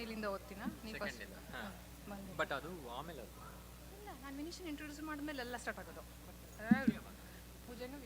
ಇಲ್ಲಿಂದ ಓದ್ತೀನಾ ನೀವು first but ಅದು ಆಮೇಲೆ ಇಲ್ಲ ನಾನು ವಿನೀಶನ್ ಇಂಟ್ರೊಡ್ಯೂಸ್ ಮಾಡಿದ್ಮೇಲೆ ಎಲ್ಲ ಸ್ಟಾರ್ಟ್ ಆಗೋದು ಪೂಜೆನೂ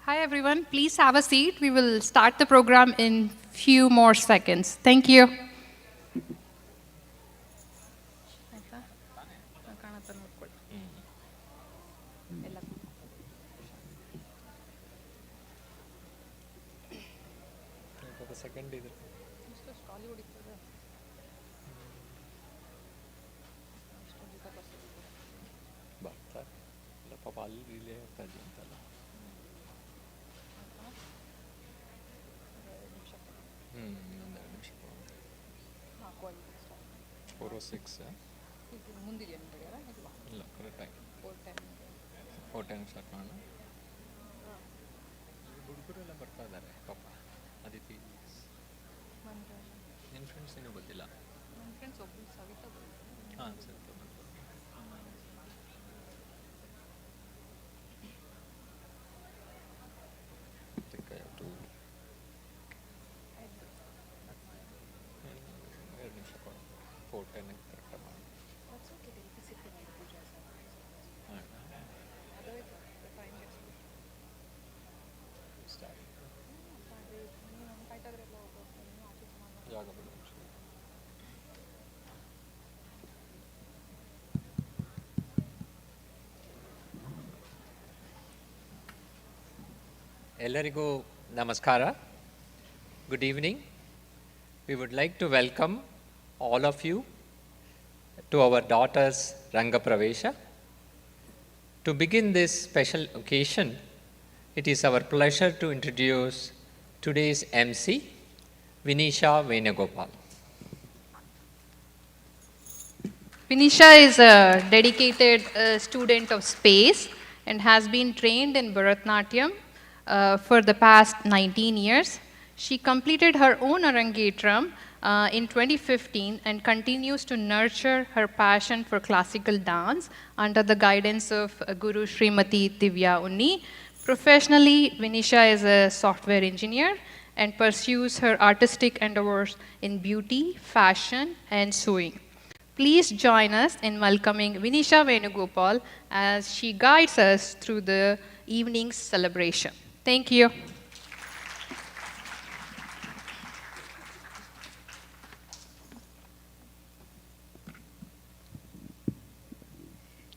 Hi everyone, please have a seat. We will start the program in few more seconds. Thank you. Second ಇದೆ ಬರ್ತಾರೆ ಇಲ್ಲ ಪಾಪ ಅಲ್ಲಿ ರಿಲೇ ಆಗ್ತಾ ಇದೆ ಅಂತಲ್ಲ 406 ಇಲ್ಲ ಕರೆಕ್ಟಾಗಿ 410 ಸ್ಟಾರ್ಟ್ ಮಾಡೋಣ ಹುಡುಗರೆಲ್ಲ ಬರ್ತಾ ಇದ್ದಾರೆ ಪಾಪ ಅದಿತಿ ನಿನ್ನ ಫ್ರೆಂಡ್ಸ್ ಏನೂ ಗೊತ್ತಿಲ್ಲ ಹಾಂ ಸರಿ ಎಲ್ಲರಿಗೂ ನಮಸ್ಕಾರ. Good evening. We would like to welcome all of you to our daughter's Ranga Pravesha. To begin this special occasion, it is our pleasure to introduce today's MC, Vinisha Venugopal. Vinisha is a dedicated student of space and has been trained in Bharatanatyam for the past 19 years. She completed her own Arangetram in 2015 and continues to nurture her passion for classical dance under the guidance of Guru Srimati Divyaa Unni. Professionally, Vinisha is a software engineer and pursues her artistic endeavors in beauty, fashion, and sewing. Please join us in welcoming Vinisha Venugopal as she guides us through the evening's celebration. Thank you.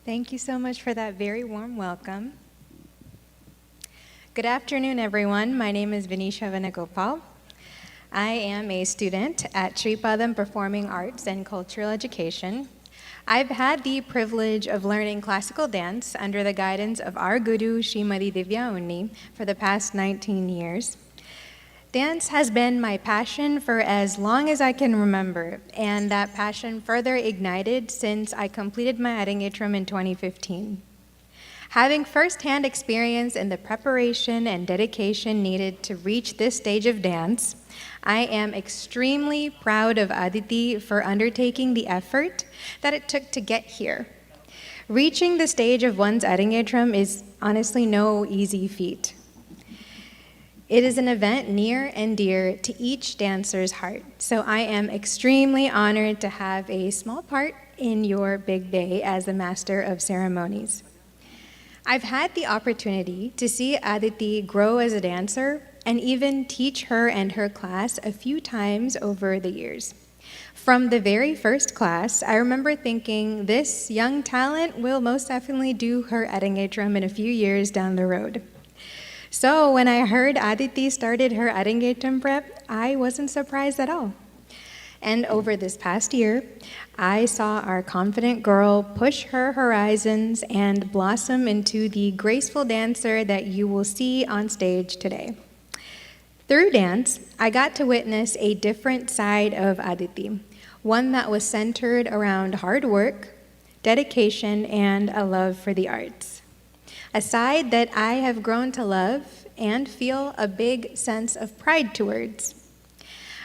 Thank you so much for that very warm welcome. Good afternoon, everyone. My name is Vinisha Venugopal. I am a student at Sripadam Performing Arts and Cultural Education. I've had the privilege of learning classical dance under the guidance of our Guru Srimati Divyaa Unni for the past 19 years. Dance has been my passion for as long as I can remember, and that passion further ignited since I completed my Arangetram in 2015. Having first-hand experience in the preparation and dedication needed to reach this stage of dance, I am extremely proud of Aditi for undertaking the effort that it took to get here. Reaching the stage of one's Arangetram is honestly no easy feat. It is an event near and dear to each dancer's heart, so I am extremely honored to have a small part in your big day as the master of ceremonies. I've had the opportunity to see Aditi grow as a dancer and even teach her and her class a few times over the years. From the very first class, I remember thinking this young talent will most definitely do her Arangetram in a few years down the road. So when I heard Aditi started her Arangetram prep, I wasn't surprised at all. And over this past year, I saw our confident girl push her horizons and blossom into the graceful dancer that you will see on stage today. Through dance, I got to witness a different side of Aditi, one that was centered around hard work, dedication, and a love for the arts. A side that I have grown to love and feel a big sense of pride towards.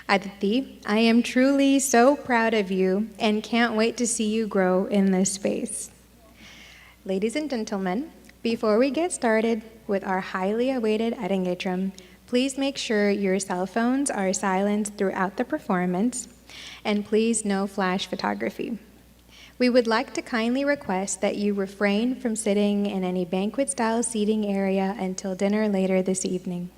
Aditi, I am truly so proud of you and can't wait to see you grow in this space. Ladies and gentlemen, before we get started with our highly awaited Arangetram, please make sure your cell phones are silenced throughout the performance, and please no flash photography. We would like to kindly request that you refrain from sitting in any banquet-style seating area until dinner later this evening.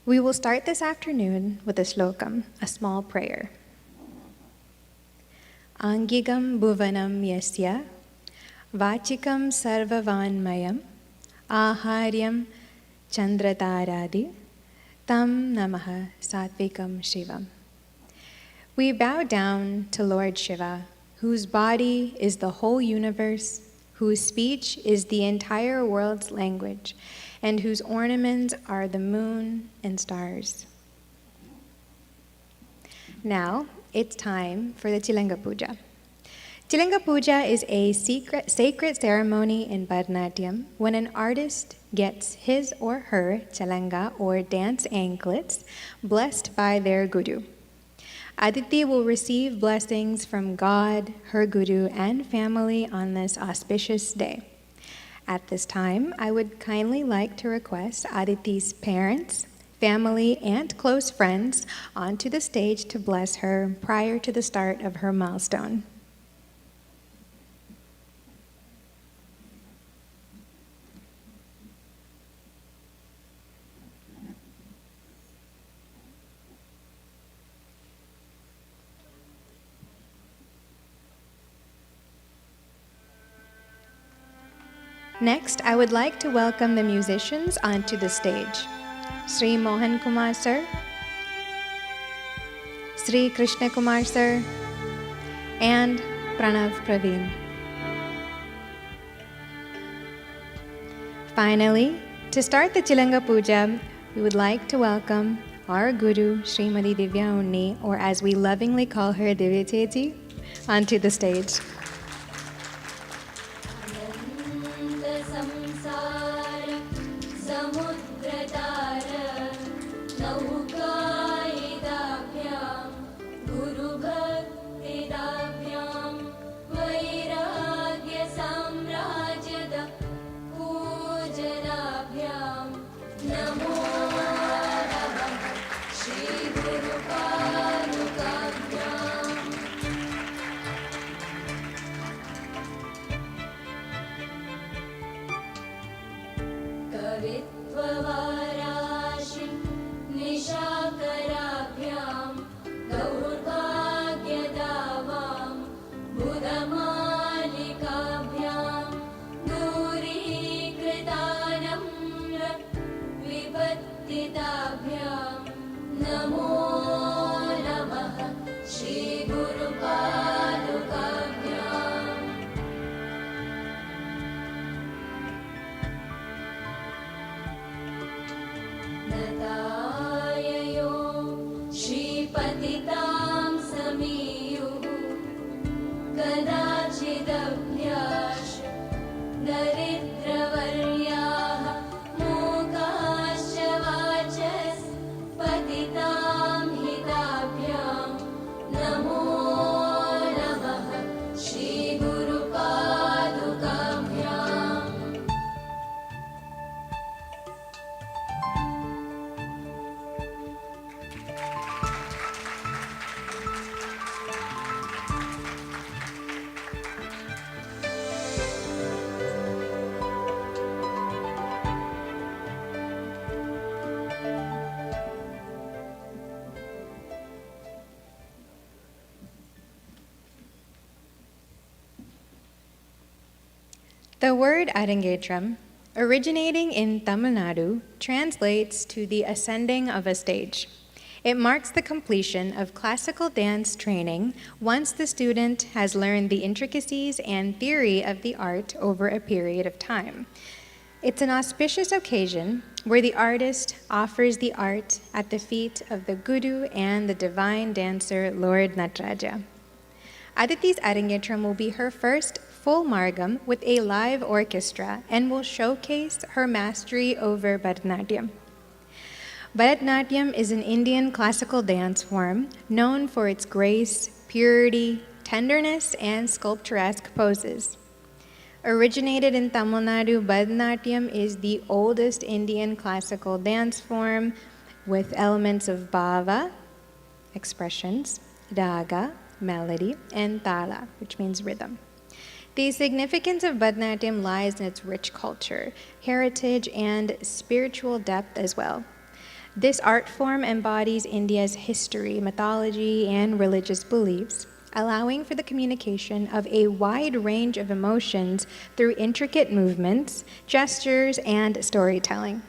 We will start this afternoon with a slokam, a small prayer. Angigam bhuvanam yasya, vachikam sarvavanmayam, aharyam chandrataradi, tam namaha satvikam shivam. We bow down to Lord Shiva, whose body is the whole universe, whose speech is the entire world's language, and whose ornaments are the moon and stars. Now, it's time for the Chilanga Puja. Chilanga Puja is a sacred ceremony in Bharatanatyam when an artist gets his or her chalanga or dance anklets blessed by their guru. Aditi will receive blessings from God, her guru, and family on this auspicious day. At this time, I would kindly like to request Aditi's parents, family, and close friends onto the stage to bless her prior to the start of her milestone. Next, I would like to welcome the musicians onto the stage. Sri Mohan Kumar sir, Sri Krishna Kumar sir, and Pranav Praveen. Finally, to start the Chilanga Puja, we would like to welcome our Guru, Srimati Divyaa Unni, or as we lovingly call her, Divya Chechi, onto the stage. The word Arangetram, originating in Tamil Nadu, translates to the ascending of a stage. It marks the completion of classical dance training once the student has learned the intricacies and theory of the art over a period of time. It's an auspicious occasion where the artist offers the art at the feet of the Guru and the divine dancer Lord Nataraja. Aditi's Arangetram will be her first full Margam with a live orchestra and will showcase her mastery over Bharatanatyam. Bharatanatyam is an Indian classical dance form known for its grace, purity, tenderness, and sculpturesque poses. Originated in Tamil Nadu, Bharatanatyam is the oldest Indian classical dance form with elements of bhava, expressions, raga, melody, and tala, which means rhythm. The significance of Bharatanatyam lies in its rich culture, heritage, and spiritual depth as well. This art form embodies India's history, mythology, and religious beliefs, allowing for the communication of a wide range of emotions through intricate movements, gestures, and storytelling.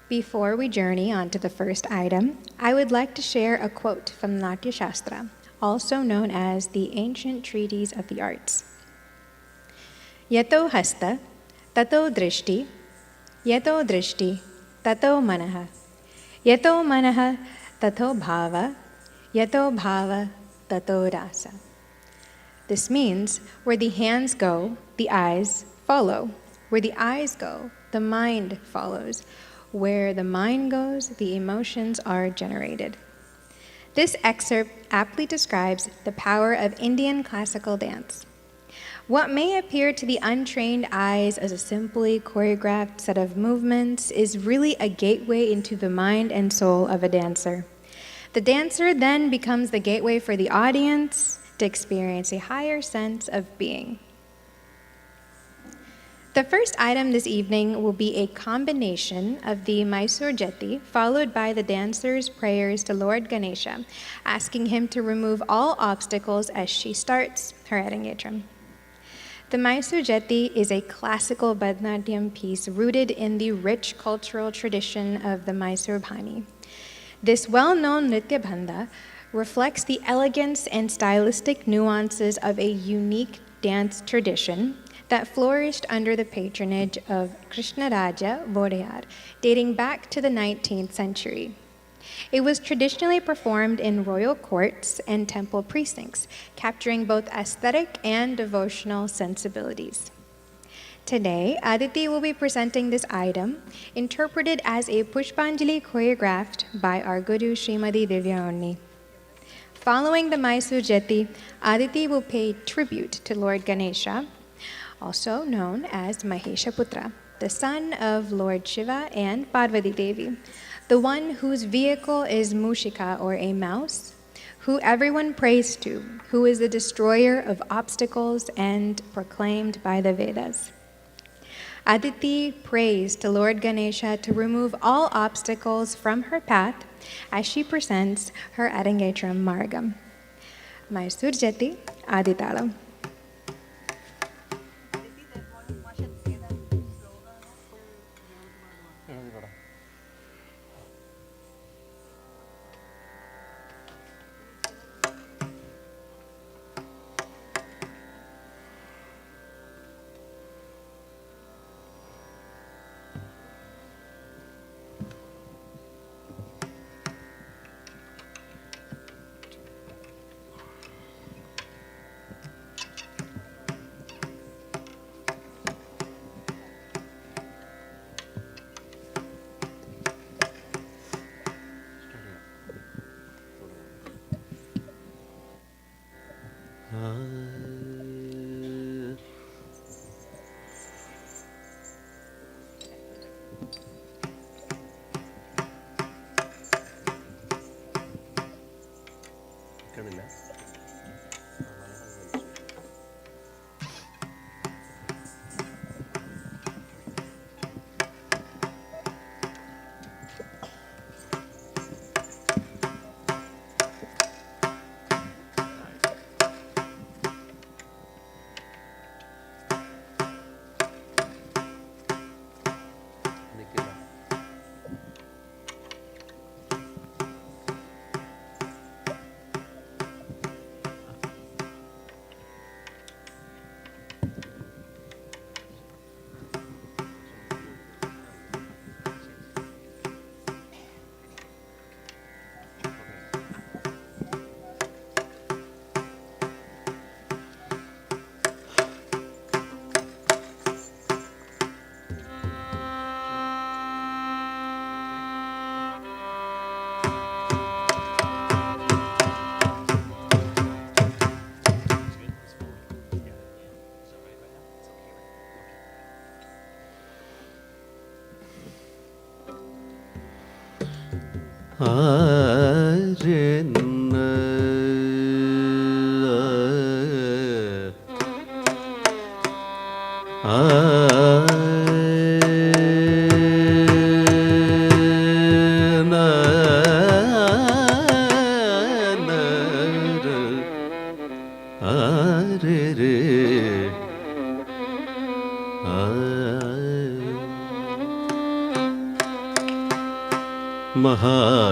Before we journey on to the first item, I would like to share a quote from Natya Shastra, also known as the ancient treatise of the arts. Yato hasta, tato drishti, tato manaha, yato manaha, tato bhava, yato bhava, tato rasa. This means, where the hands go, the eyes follow. Where the eyes go, the mind follows. Where the mind goes, the emotions are generated. This excerpt aptly describes the power of Indian classical dance. What may appear to the untrained eyes as a simply choreographed set of movements is really a gateway into the mind and soul of a dancer. The dancer then becomes the gateway for the audience to experience a higher sense of being. The first item this evening will be a combination of the Mysore Jati, followed by the dancer's prayers to Lord Ganesha, asking him to remove all obstacles as she starts her Arangetram. The Mysore Jati is a classical Bharatanatyam piece rooted in the rich cultural tradition of the Mysore Bhani. This well-known Nritya Bhanda reflects the elegance and stylistic nuances of a unique dance tradition that flourished under the patronage of Krishnaraja Vodayar, dating back to the 19th century. It was traditionally performed in royal courts and temple precincts, capturing both aesthetic and devotional sensibilities. Today, Aditi will be presenting this item, interpreted as a Pushpanjali choreographed by our Guru Srimati Divyaa Unni. Following the Mysore Jati, Aditi will pay tribute to Lord Ganesha, also known as Maheshaputra, the son of Lord Shiva and Parvati Devi, the one whose vehicle is Mushika, or a mouse, who everyone prays to, who is the destroyer of obstacles and proclaimed by the Vedas. Aditi prays to Lord Ganesha to remove all obstacles from her path as she presents her Arangetram Margam. Mysore Jati, Aditalam.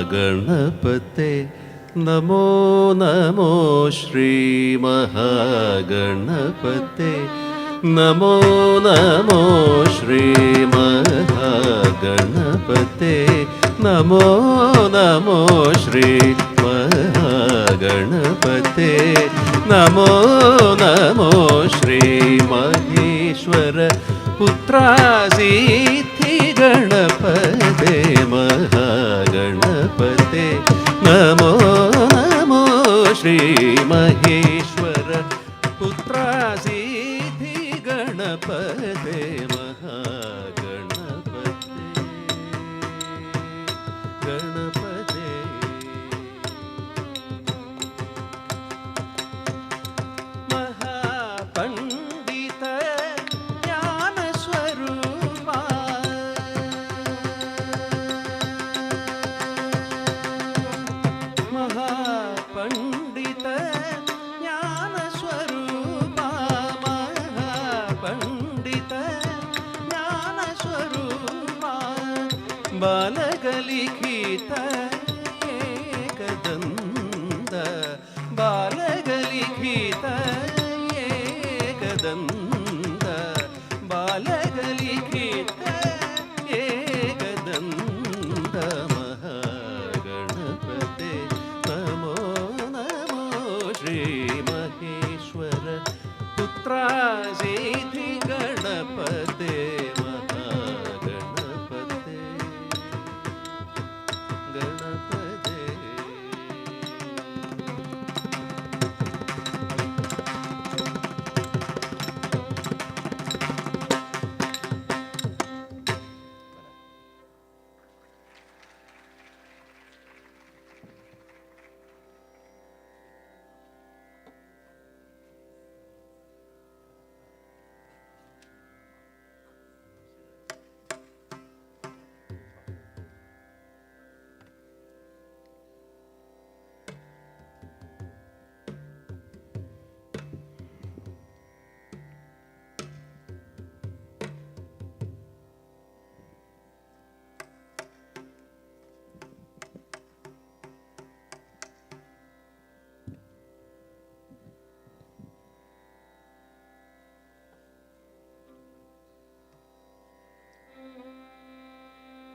महागणपते Namo Namo Shri महागणपते Namo Namo Shri महागणपते Namo Namo Shri महागणपते Namo Namo Shri Maheshwar पुत्रासिद्धि गणपते महागणपते Namo Namo Shri Maheshwar पुत्रासिद्धि गणपते महागणपते गणपते महापंडित ज्ञान स्वरूपा महापंडित ज्ञान स्वरूपा महापंडित ज्ञान स्वरूपा बालकलिखित एकदन्त बालकलिखित एकदन्त बालकलिखित एकदन्त महागणपते नमो नमो श्री महेश्वर पुत्रासिद्धि गणपते महागणपते गणपते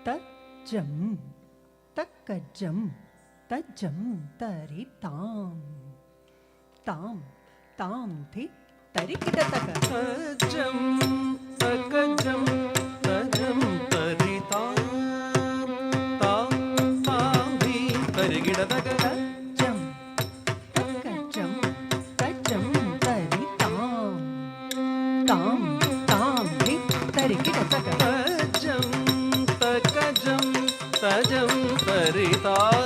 तज्जं तक्कजं तज्जं तरितां तां तां थि तरिकिटतक तजं तकजं तजं तरितां तां तां धी तरिगिडतक तज्जं तक्कजं तज्जं तरितां तां तां थि तरिकिटतक तजं तकजं तजं तरितां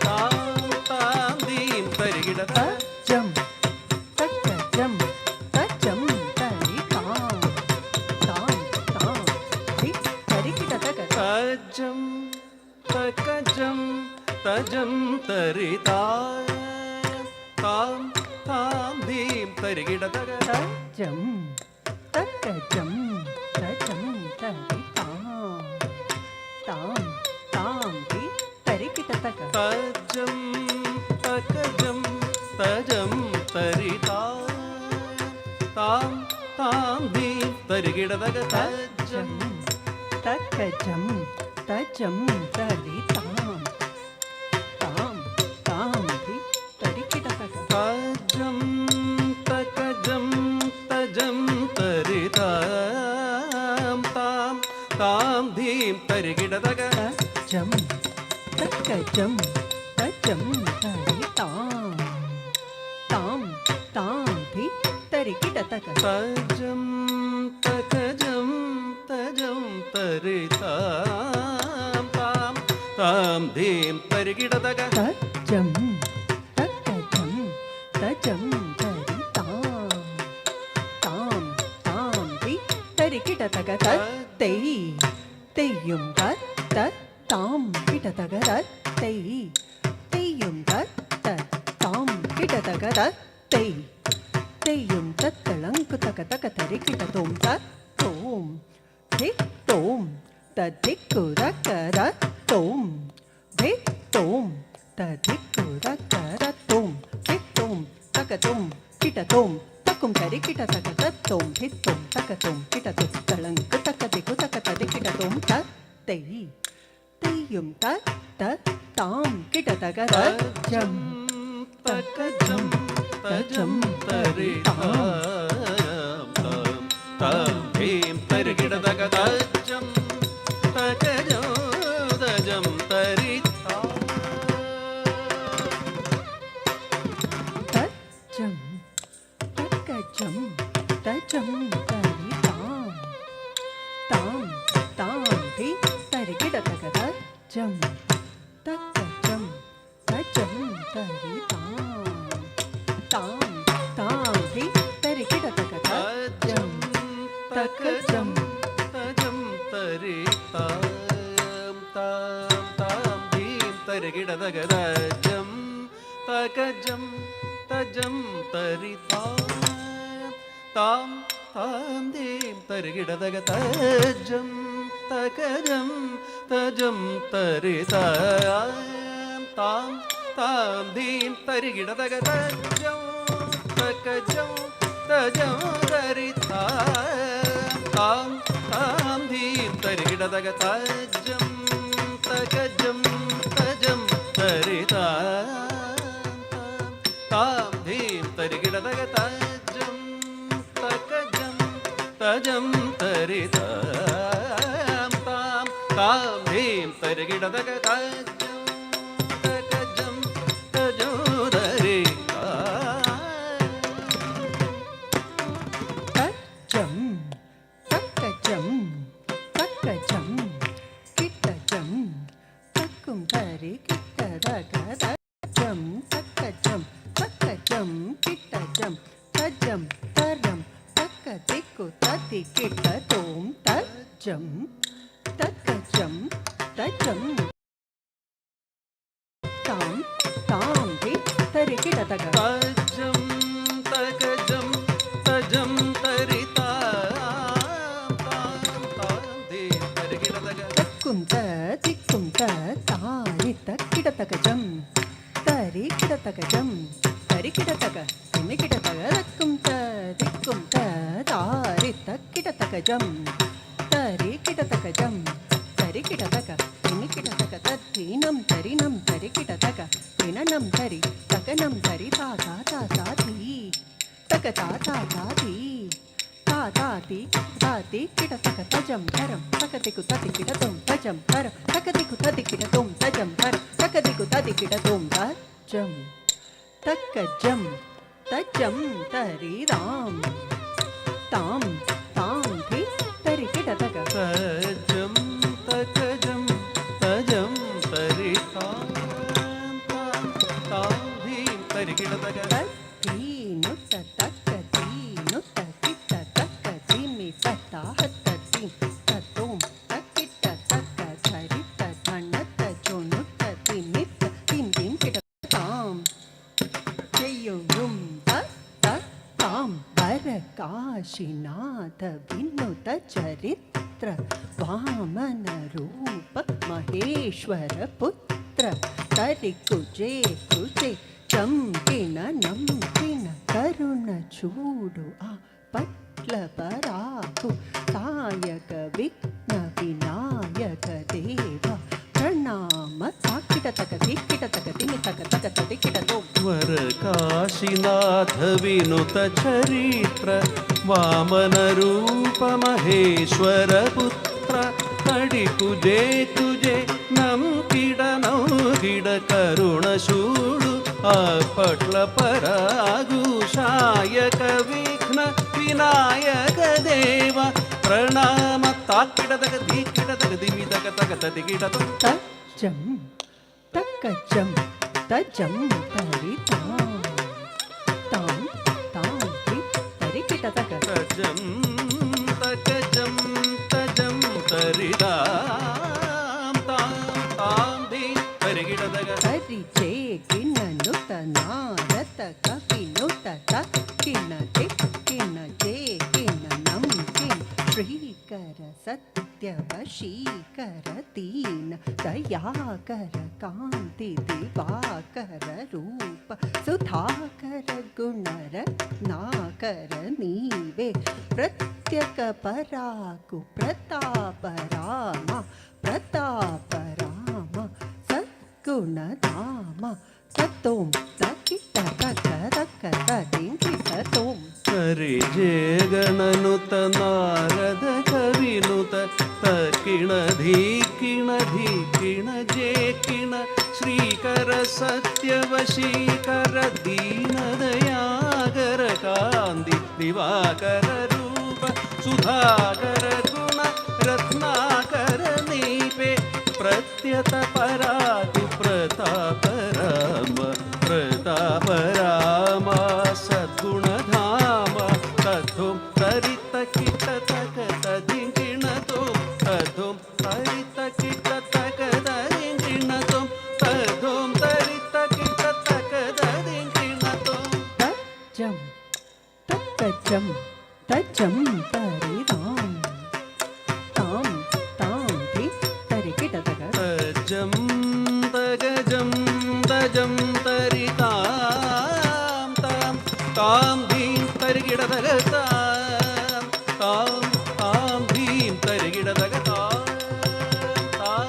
तां तां धीं तरिगिडतक तज्जं तक्कजं तज्जं तरितां तां तां थि तरिकिटतक तजं तकजं तजं तरितां तां तां धीं तरिगिडतक तज्जं तक्कजं तजं तरितां तां तां थि तरिकिटतक तजं तकजं तजं तरितां तां तां धीं तरिगिडतक तजं तक्कजं तजं तरितां तां तां थि तरिकिटतक तजं तकजं तजं तरितां तां तां धीं तरिगिडतक तज्जं तक्कजं तजं तरितां तां तां थि तरिकिटतक तजं तकजं तजं तरितां तां தாம் தீம் தரிகிடதக தஜம் தக்கஜம் தஜம் தரி தாம் தாம் தாம் தி தரிகிடதக தத்தை தெய்யும் தத்த தாம் கிடதக தத்தை தெய்யும் தத்த தாம் கிடதக தத்தை தெய்யும் தத்தளங்கு தக தக தரிகிட தோம் தோம் தித்தோம் ததிக்குரக்கர தோம் தித்தோம் ததிக்குரக்கர தோம் தித்தோம் தகதோம் கிடதோம் தக்கும் தரிகிட தக தத்தோம் தித்தோம் தகதோம் கிடதோம் தளங்கு தக்கதிக்கு தக ததிகிடதோம் தத்தை தெய்யும் தத்த தாம் கிடதக தஜம் தகஜம் தஜம் தரி தாம் தாம் தீம் தரிகிடதக தஜம் தகஜம் தஜம் தரி தஜம் தக்கஜம் தஜம் தரி தாம் தாம் தாம் தி தரிகிடதக தஜம் தக்கஜம் தஜம் தரி தாம் தாம் தாம் தி தரிகிடதக தஜம் தக்கஜம் தஜம் தரி தாம் தாம் தாம் தீம் தரிகிடதக தஜம் தகஜம் தஜம் தரி தாம் தாம் தாம் தீம் தரிகிடதக தஜம் தகஜம் தஜம் தரி தாம் தாம் தாம் தீம் தரிகிடதக தஜம் தகஜம் தஜம் தரி தாம் தாம் தீம் தரிகிடதக தஜம் தகஜம் தஜம் தரி தாம் தீம் தரிகிடதக தஜம் தகஜம் தஜம் தரி தாம் தாம் தீம் தரிகிடதக தஜம் தகஜம் தஜம் தரி தஜம் தக்கஜம் தக்கஜம் கிட்டஜம் தக்கும் தரி கிட்டதக தஜம் தக்கஜம் தக்கஜம் கிட்டஜம் தஜம் தரம் தக்க திக்கு ததி கிட்ட தோம் தஜம் தக்கஜம் தஜம் தாம் தாம் தி தரி கிடதக தஜம் தகஜம் தஜம் தரி தாம் தீம் தரிகிடதக தக்கும் திக்கும் தாரி தக்கிடதகஜம் தரி கிடதகஜம் தரி கிடதக திமி கிடதக தக்கும் திக்கும் தாரி தக்கிடதகஜம் தரி கிடதகஜம் தரி கிடதக திமி கிடதக தீனம் தரினம் தரி கிடதக தினனம் தரி தகனம் தரி தாதா தாதி தக தாதா தாதி தாதி தாதி கிடதக தஜம் தரம் தகதிக்கு ததி கிடதோம் தஜம் தரம் தகதிக்கு ததி கிடதோம் தஜம் தரம் தகதிக்கு ததி கிடதோம் தஜம் தக்கஜம் தஜம் தரி ராம் தாம் தாம் தி தரி கிடதக தஜம் தகஜம் தஜம் தரி தாம் தீம் தரிகிடதக தீனுத்த தக்க தீனுத்த கிட்ட தக்க தீமி பத்தா ஹத்த தீம் தத்தோம் தக்கிட்ட தக்க சரித்த தன்னத்த சொன்னுத்த தீமித்த தீம் தீம் கிட்ட தாம் செய்யும் தாம் வர காஷிநாத வினுத சரித்திர வாமன ரூப மகேஸ்வர புத்திர தரி குஜே குஜே చంపిన నంపిన కరుణ చూడు ఆ పట్ల పరాకు సాయక విఘ్న వినాయక దేవ ప్రణామ తాకిట తక దిక్కిట తక తిని తక తక తదికిటతో వర కాశీనాథ వినుత చరిత్ర వామన రూప మహేశ్వర పుత్ర తడి కుజే కుజే నంకిడ నౌకిడ కరుణ చూడు ఆ పట్ల పరాగు శాయక విఘ్న వినాయక దేవ ప్రణామ తాకిడ తగ దిక్కిడ తగ దిమి తగ తగ తదికిడ तज्जं तक्कजं तज्जं तरितां तां तां हि तरिकिटतक तजं तकजं तजं तरिदां तां तां धीं तरिगिडदग तरिचे किन्ननुत नारत कपिनुत तक्किनते किन्नते किन्ननं किन् श्रीकर सत्यवशीकर दीन दयाकर कान्ति दिवाकर रूप सुधाकर गुणर नाकर नीवे प्रत्यक पराकु प्रताप राम प्रताप राम सद्गुणधाम ततों तकिट तक तक तदिंकि ततों हरिजे गणनुत नारद कविनुत तकिण धीकिण धीकिण जे किण श्रीकर सत्यवशीकर दीन दयाकर कान्ति दिवाकर रूप सुधाकर गुण रत्नाकर नीपे प्रत्यत पराकु प्रताप राम प्रताप राम सद्गुणधाम तथुं तरित किट तक तदिंकिण तुं तथुं तरित किट तक तदिंकिण तुं तथुं तरित किट तक तदिंकिण तुं तज्जं तक्कजं तज्जं तरिरां तां तां हि तरिकिटतक तजं तगजं तजं तरितां तां तां धीं तरिगिडदग तां तां तां धीं तरिगिडदग तां तां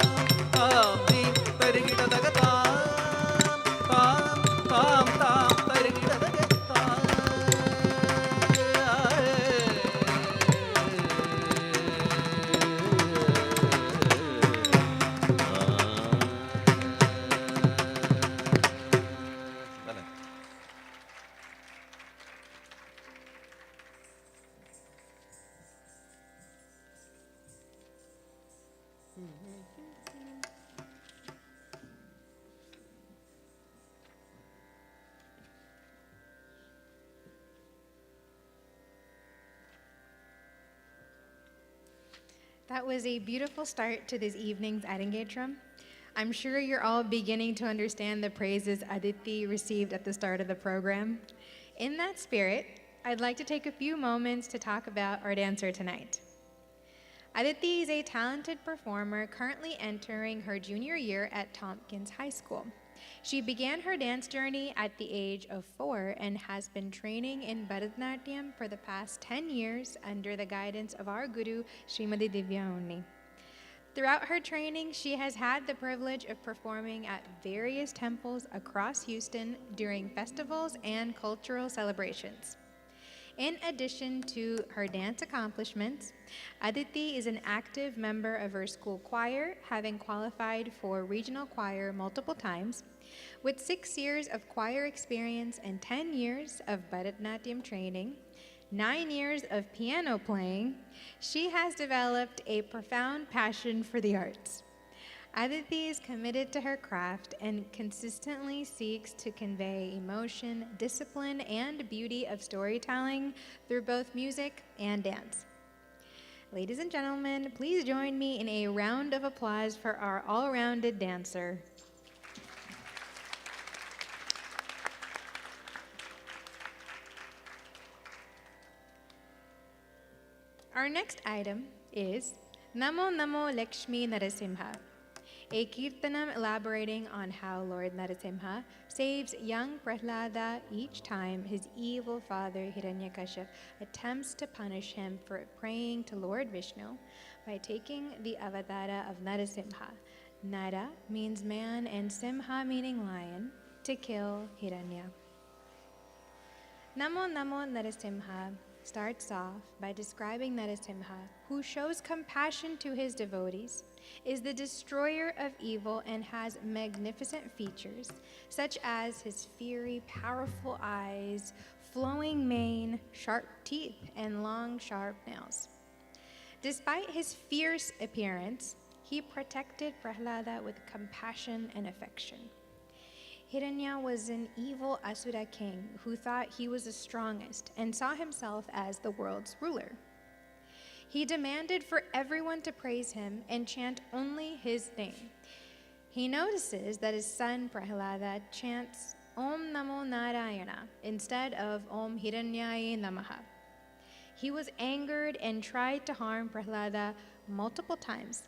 तां धीं तरिगिडदग तां तां तां तां तरिगिडदग That was a beautiful start to this evening's Arangetram. I'm sure you're all beginning to understand the praises Aditi received at the start of the program. In that spirit, I'd like to take a few moments to talk about our dancer tonight. Aditi is a talented performer currently entering her junior year at Tompkins High School. She began her dance journey at the age of 4 and has been training in Bharatanatyam for the past 10 years under the guidance of our guru, Srimati Divyaa Unni. Throughout her training, she has had the privilege of performing at various temples across Houston during festivals and cultural celebrations. In addition to her dance accomplishments, Aditi is an active member of her school choir, having qualified for regional choir multiple times. With 6 years of choir experience and 10 years of Bharatanatyam training, 9 years of piano playing, she has developed a profound passion for the arts. Aditi is committed to her craft and consistently seeks to convey emotion, discipline, and beauty of storytelling through both music and dance. Ladies and gentlemen, please join me in a round of applause for our all-rounded dancer. Our next item is Namo Namo Lakshmi Narasimha, a kirtanam elaborating on how Lord Narasimha saves young Prahlada each time his evil father Hiranyakashipu attempts to punish him for praying to Lord Vishnu by taking the avatara of Narasimha. Nara means man and Simha meaning lion, to kill Hiranya. Namo Namo Narasimha starts off by describing Narasimha, who shows compassion to his devotees, is the destroyer of evil, and has magnificent features, such as his fiery, powerful eyes, flowing mane, sharp teeth, and long, sharp nails. Despite his fierce appearance, he protected Prahlada with compassion and affection. Hiranya was an evil Asura king who thought he was the strongest and saw himself as the world's ruler. He demanded for everyone to praise him and chant only his name. He notices that his son Prahlada chants Om Namo Narayana instead of Om Hiranyaye Namaha. He was angered and tried to harm Prahlada multiple times.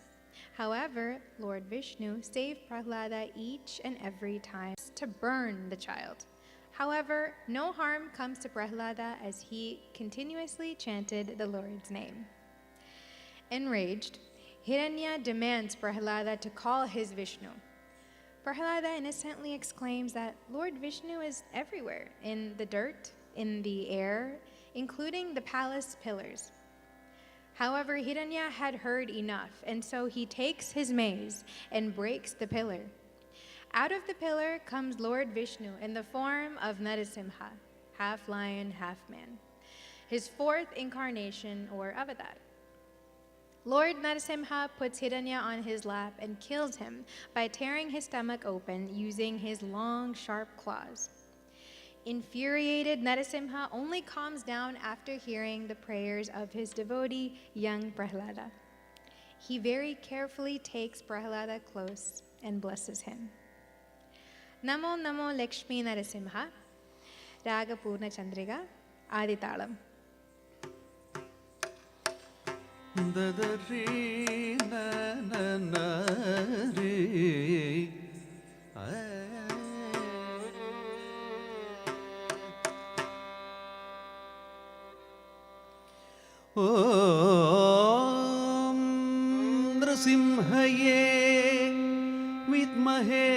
However, Lord Vishnu saved Prahlada each and every time to burn the child. However, no harm comes to Prahlada as he continuously chanted the Lord's name. Enraged, Hiranya demands Prahlada to call his Vishnu. Prahlada innocently exclaims that Lord Vishnu is everywhere, in the dirt, in the air, including the palace pillars. However, Hiranya had heard enough, and so he takes his mace and breaks the pillar. Out of the pillar comes Lord Vishnu in the form of Narasimha, half lion, half man, his fourth incarnation or avatar. Lord Narasimha puts Hiranya on his lap and kills him by tearing his stomach open using his long, sharp claws. Infuriated, Narasimha only calms down after hearing the prayers of his devotee, young Prahlada. He very carefully takes Prahlada close and blesses him. Namo Namo Lakshmi Narasimha, Raga Purna Chandriga, Aditalam. Dadari na na na re Om Nrsimhaye Vidmahe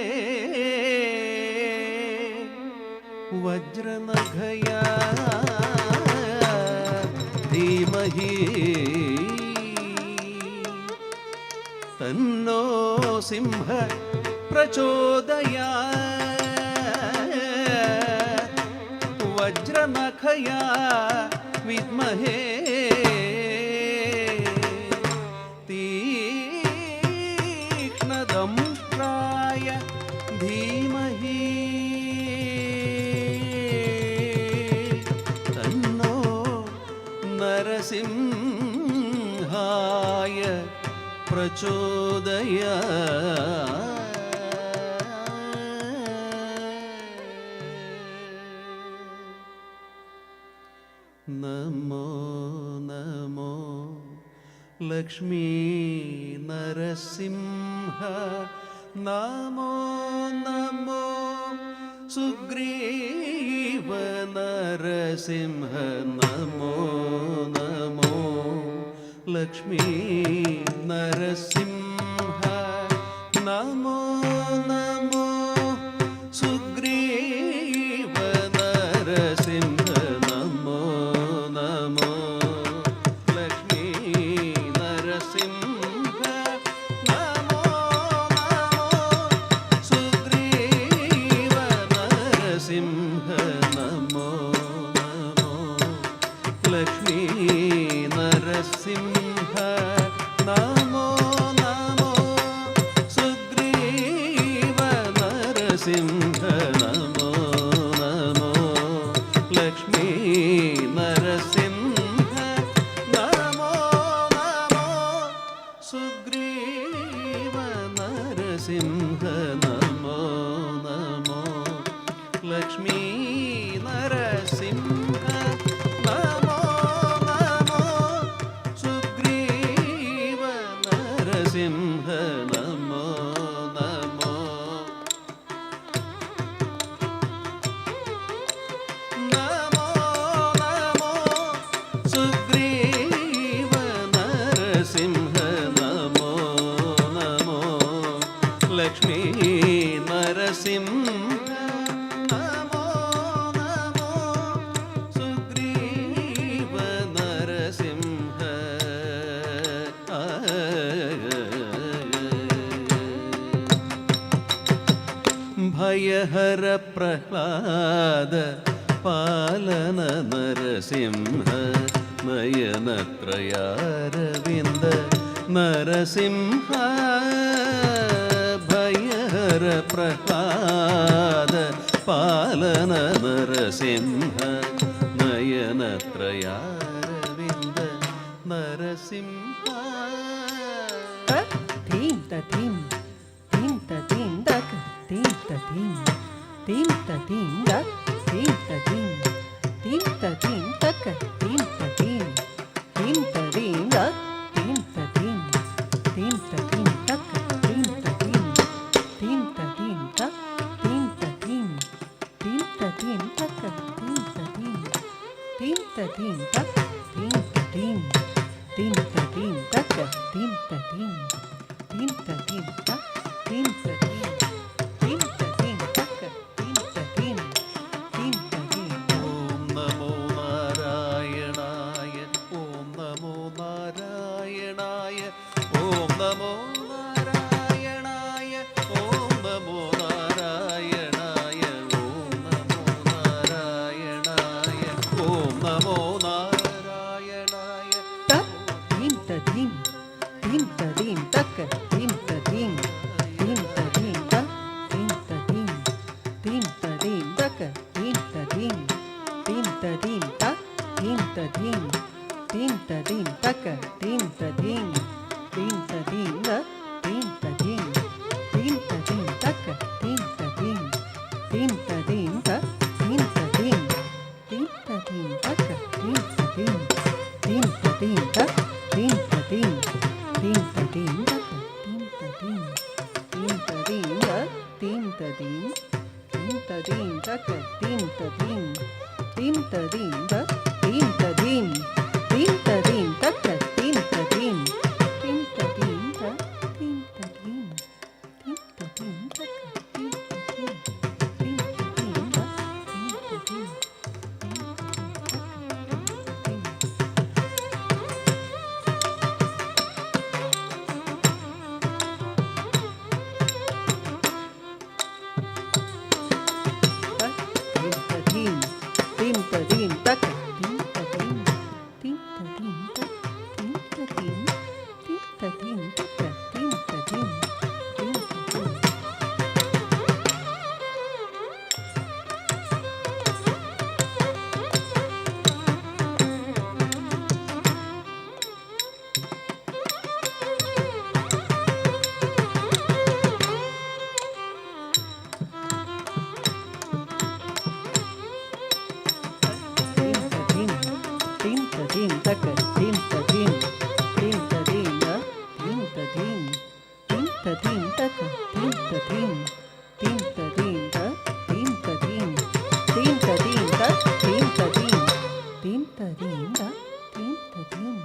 Vajranaghaya Dhimahi Tanno Simha Prachodayat Vajranakhaya Vidmahe Tikhnadampraya Dhimahi Tanno Narasimhaya Prachodayat Namo Namo Lakshmi Narasimha Namo Namo Sugriva Narasimha Namo Namo Lakshmi Narasimha Namo Namo Sugriva Narasimha Namo Namo Lakshmi Narasimha Namo Namo Sugriva Narasimha Namo Namo Lakshmi Narasimha Namo Namo Sugriva Narasimha Namo Namo Lakshmi Narasimha Namo Namo Sugriva Narasimha Namo Namo Lakshmi Narasimha Namo Namo Sugriva Narasimha Namo Namo Namo Namo Sugriva Narasimha Namo Namo Lakshmi Narasimha Namo Namo Sugriva Narasimha Bhayahara Prahlada Palana Narasimha Nayanatrayaravinda Narasimha भयहर Prahlad पालन Narasimha नयनत्रयारविन्द Narasimha Team the team, team the team, duck, team the team, team the team, duck, team the team, team the team, duck, team the team, team the team, duck, team the team, team the team, duck, team the team, team the team, duck, team the team, team the team, duck, team the team, team the team, duck, team the team, team the team, duck, team the team. Team the team, duck, team the team, team the team, duck, team the team, team the team. Om Namo Narayanaya, Om Namo Narayanaya, Om Namo Narayanaya, Om Namo Narayanaya, Om Namo Narayanaya, Om Namo Narayanaya. Duck, team the team, team the team, duck, team the team, team the team, duck, team the team, team the team, duck, team the team, team the team, duck, team the team, team the team, duck, team the team, team the team, duck, team the team, team the team, duck, team the team, team the team, duck, team the team, team the team, duck, team the team, team the team, duck, team the team, team the team, duck, team the team, team the team, duck, team the team, team the team, duck, team the team, team the team, duck, team the team, team the team, duck, team the team, team the team, duck, team the team, team the team, duck, team the team, team the team, duck, team the team, team the team, team the team, duck, team the team, team the team, duck, team the team, team the team, duck, team the team, team the team.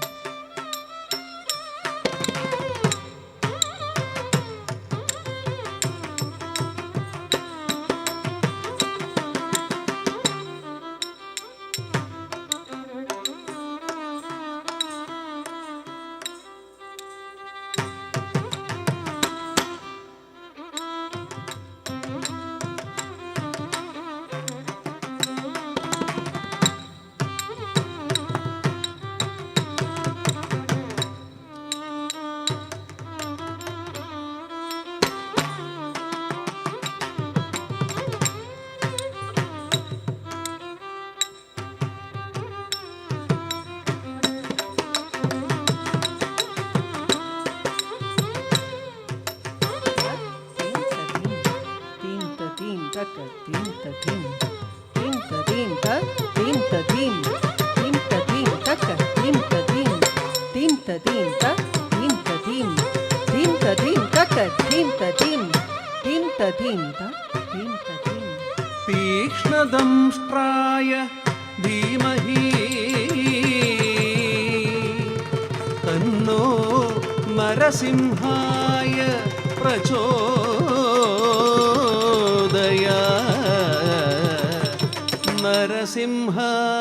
Team the team, duck, team the team, team the team, duck, team the team, team the team, duck, team the team, team the team, duck, team the team, team the team, duck, team the team, team the team, duck, team the team. तीक्ष्णदंष्ट्राय धीमहि तन्नो नरसिंहाय प्रचोदयात् नरसिंहाय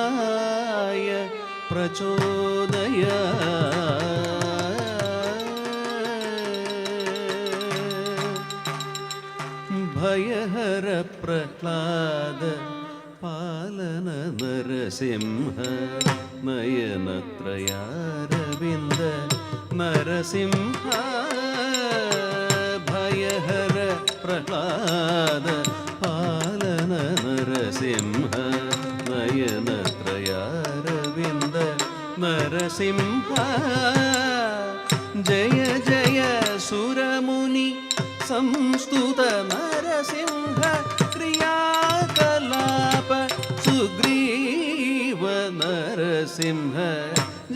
प्रचोदयात् भयहर प्रह्लाद पालन नरसिंह नयनत्रयारविन्द नरसिंह भयहर प्रह्लाद पालन नरसिंह नयनत्रयारविन्द नरसिंह जय जय सुरमुनि संस्तुत नरसिंह क्रियाकलाप सुग्रीव नरसिंह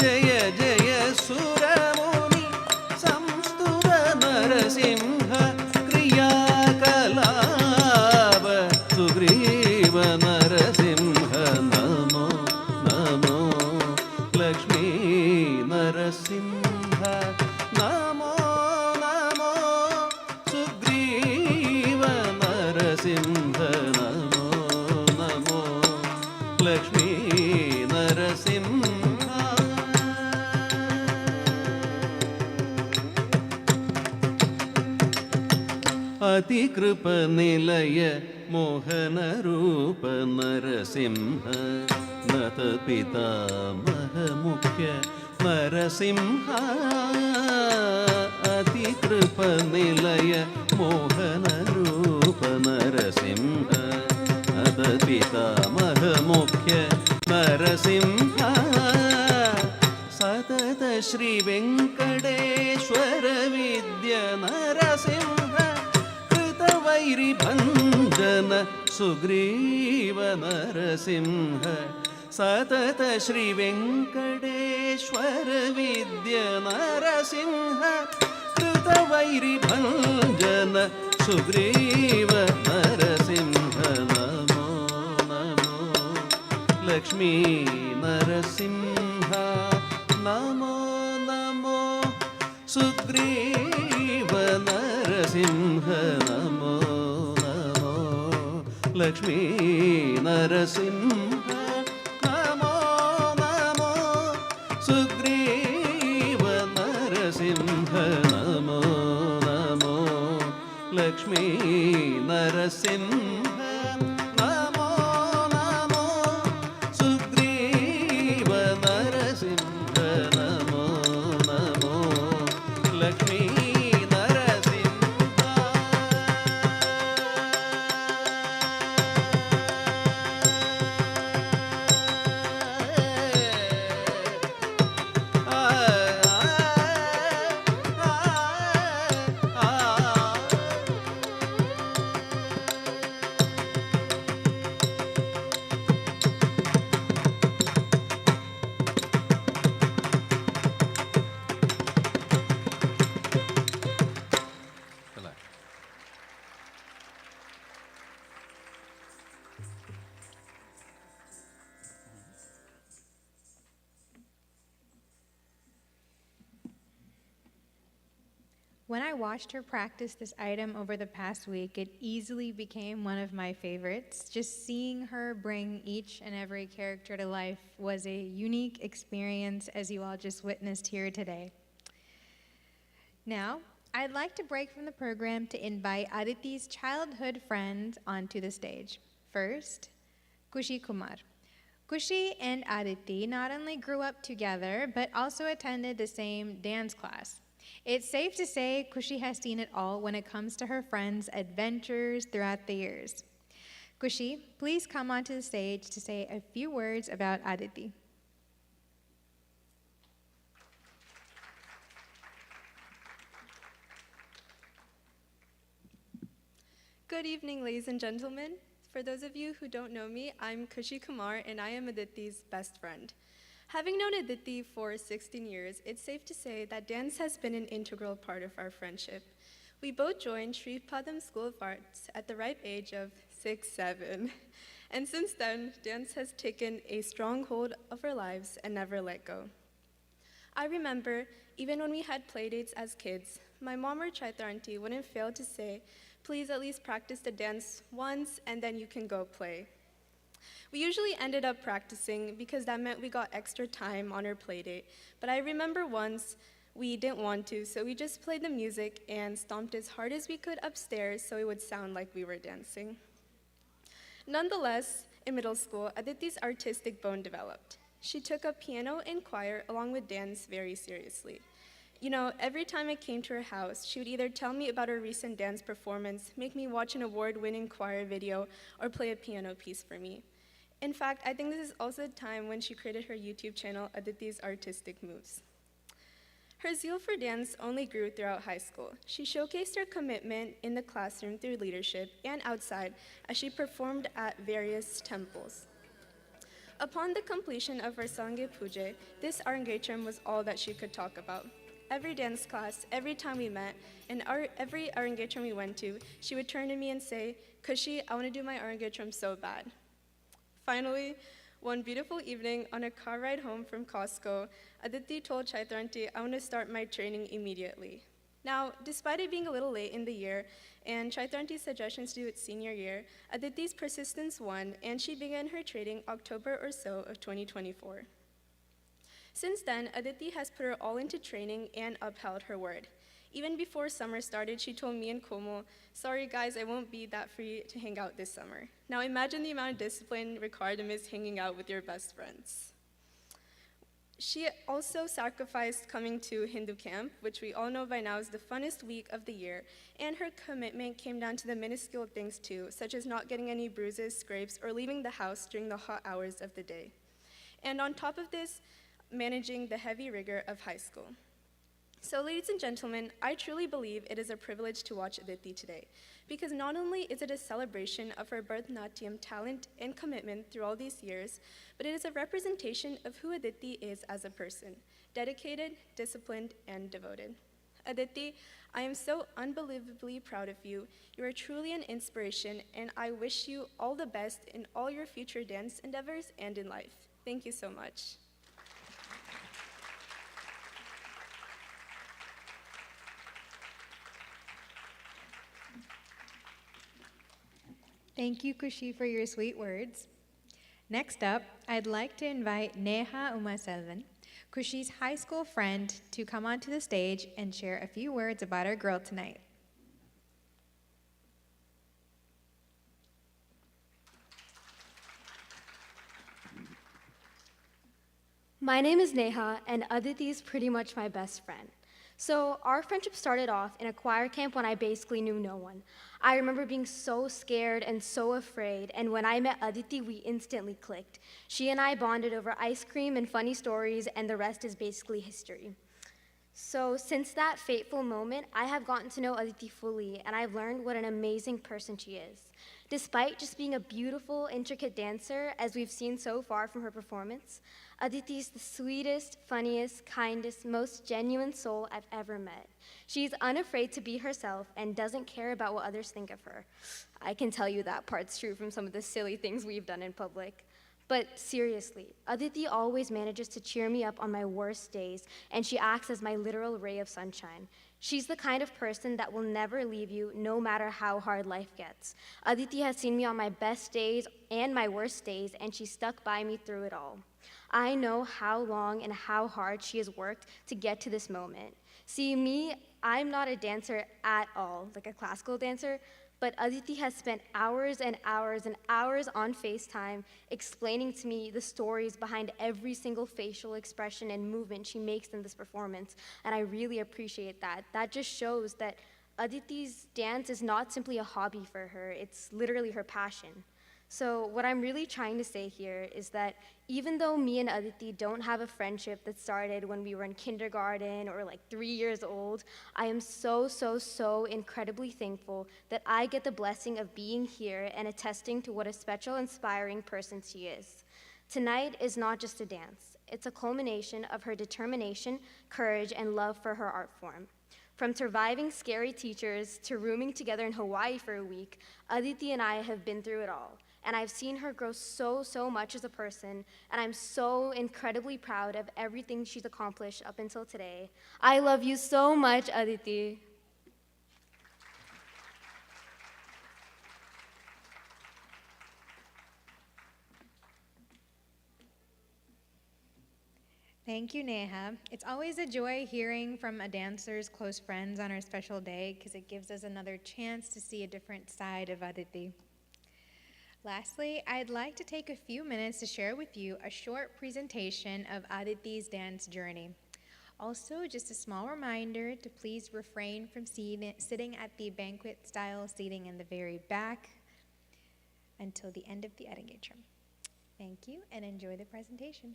जय जय सुरमुनि संस्तुत नरसिंह क्रियाकलाप सुग्रीव नरसिंह नमो नमो लक्ष्मी नरसिंह नमो नमो सुग्रीव नरसिंह नमो नमो लक्ष्मी नरसिंह अतिकृपनिलय मोहनरूप नरसिंह नत पितामहमुख्य नरसिंह अतिकृपनिलय मोहनरूप नरसिंह नत पितामहमुख्य नरसिंह सतत श्रीवेङ्कटेश्वर विद्य नरसिंह कृतवैरिभञ्जन सुग्रीव नरसिंह सतत श्रीवेङ्कटेश्वर विद्य Narasimha कृतवैरिभञ्जन Sugriva Narasimha Namo Namo Lakshmi Narasimha Namo Namo Sugriva Narasimha Namo Namo Lakshmi Narasimha Namo Namo Sugriva Narasimha Namo Namo Lakshmi Narasimha Namo Namo Sugriva Narasimha Namo Namo Lakshmi When I watched her practice this item over the past week, it easily became one of my favorites. Just seeing her bring each and every character to life was a unique experience, as you all just witnessed here today. Now, I'd like to break from the program to invite Aditi's childhood friends onto the stage. First, Kushi Kumar. Kushi and Aditi not only grew up together, but also attended the same dance class. It's safe to say Kushi has seen it all when it comes to her friends' adventures throughout the years. Kushi, please come onto the stage to say a few words about Aditi. Good evening, ladies and gentlemen. For those of you who don't know me, I'm Kushi Kumar, and I am Aditi's best friend. Having known Aditi for 16 years, it's safe to say that dance has been an integral part of our friendship. We both joined Sri Padam School of Arts at the ripe age of 6, 7. And since then, dance has taken a strong hold of our lives and never let go. I remember, even when we had playdates as kids, my mom or Chaitra auntie wouldn't fail to say, please at least practice the dance once and then you can go play. We usually ended up practicing because that meant we got extra time on our playdate, but I remember once we didn't want to, so we just played the music and stomped as hard as we could upstairs so it would sound like we were dancing. Nonetheless, in middle school, Aditi's artistic bone developed. She took up piano and choir along with dance very seriously. You know, every time I came to her house, she would either tell me about her recent dance performance, make me watch an award-winning choir video, or play a piano piece for me. In fact, I think this is also the time when she created her YouTube channel, Aditi's Artistic Moves. Her zeal for dance only grew throughout high school. She showcased her commitment in the classroom through leadership and outside as she performed at various temples. Upon the completion of her Sangye Puja, this Arangetram was all that she could talk about. Every dance class, every time we met, and every Arangetram we went to, she would turn to me and say, "Kushi, I want to do my Arangetram so bad." Finally, one beautiful evening on a car ride home from Costco, Aditi told Chaitranti, "I want to start my training immediately." Now, despite it being a little late in the year and Chaitranti's suggestions to do it senior year, Aditi's persistence won, and she began her training October or so of 2024. Since then, Aditi has put her all into training and upheld her word. Even before summer started, she told me and Komal, "Sorry guys, I won't be that free to hang out this summer." Now imagine the amount of discipline required amidst hanging out with your best friends. She also sacrificed coming to Hindu camp, which we all know by now is the funnest week of the year, and her commitment came down to the minuscule things too, such as not getting any bruises, scrapes, or leaving the house during the hot hours of the day. And on top of this, managing the heavy rigor of high school. So ladies and gentlemen, I truly believe it is a privilege to watch Aditi today, because not only is it a celebration of her Bharatanatyam talent and commitment through all these years, but it is a representation of who Aditi is as a person, dedicated, disciplined, and devoted. Aditi, I am so unbelievably proud of you. You are truly an inspiration, and I wish you all the best in all your future dance endeavors and in life. Thank you so much. Thank you, Kushi, for your sweet words. Next up, I'd like to invite Neha Umaselvan, Kushi's high school friend, to come onto the stage and share a few words about our girl tonight. My name is Neha, and Aditi is pretty much my best friend. So our friendship started off in a choir camp when I basically knew no one. I remember being so scared and so afraid, and when I met Aditi, we instantly clicked. She and I bonded over ice cream and funny stories, and the rest is basically history. So since that fateful moment, I have gotten to know Aditi fully, and I've learned what an amazing person she is. Despite just being a beautiful, intricate dancer, as we've seen so far from her performance, Aditi is the sweetest, funniest, kindest, most genuine soul I've ever met. She's unafraid to be herself and doesn't care about what others think of her. I can tell you that part's true from some of the silly things we've done in public. But seriously, Aditi always manages to cheer me up on my worst days, and she acts as my literal ray of sunshine. She's the kind of person that will never leave you no matter how hard life gets. Aditi has seen me on my best days and my worst days, and she stuck by me through it all. I know how long and how hard she has worked to get to this moment. See, me, I'm not a dancer at all, like a classical dancer, but Aditi has spent hours and hours and hours on FaceTime explaining to me the stories behind every single facial expression and movement she makes in this performance, and I really appreciate that. That just shows that Aditi's dance is not simply a hobby for her, it's literally her passion. So what I'm really trying to say here is that even though me and Aditi don't have a friendship that started when we were in kindergarten or like 3 years old, I am so incredibly thankful that I get the blessing of being here and attesting to what a special, inspiring person she is. Tonight is not just a dance. It's a culmination of her determination, courage, and love for her art form. From surviving scary teachers to rooming together in Hawaii for a week, Aditi and I have been through it all. And I've seen her grow so much as a person, and I'm so incredibly proud of everything she's accomplished up until today. I love you so much, Aditi. Thank you, Neha. It's always a joy hearing from a dancer's close friends on our special day because it gives us another chance to see a different side of Aditi. Lastly, I'd like to take a few minutes to share with you a short presentation of Aditi's dance journey. Also, just a small reminder to please refrain from sitting at the banquet style seating in the very back until the end of the Arangetram. Thank you and enjoy the presentation.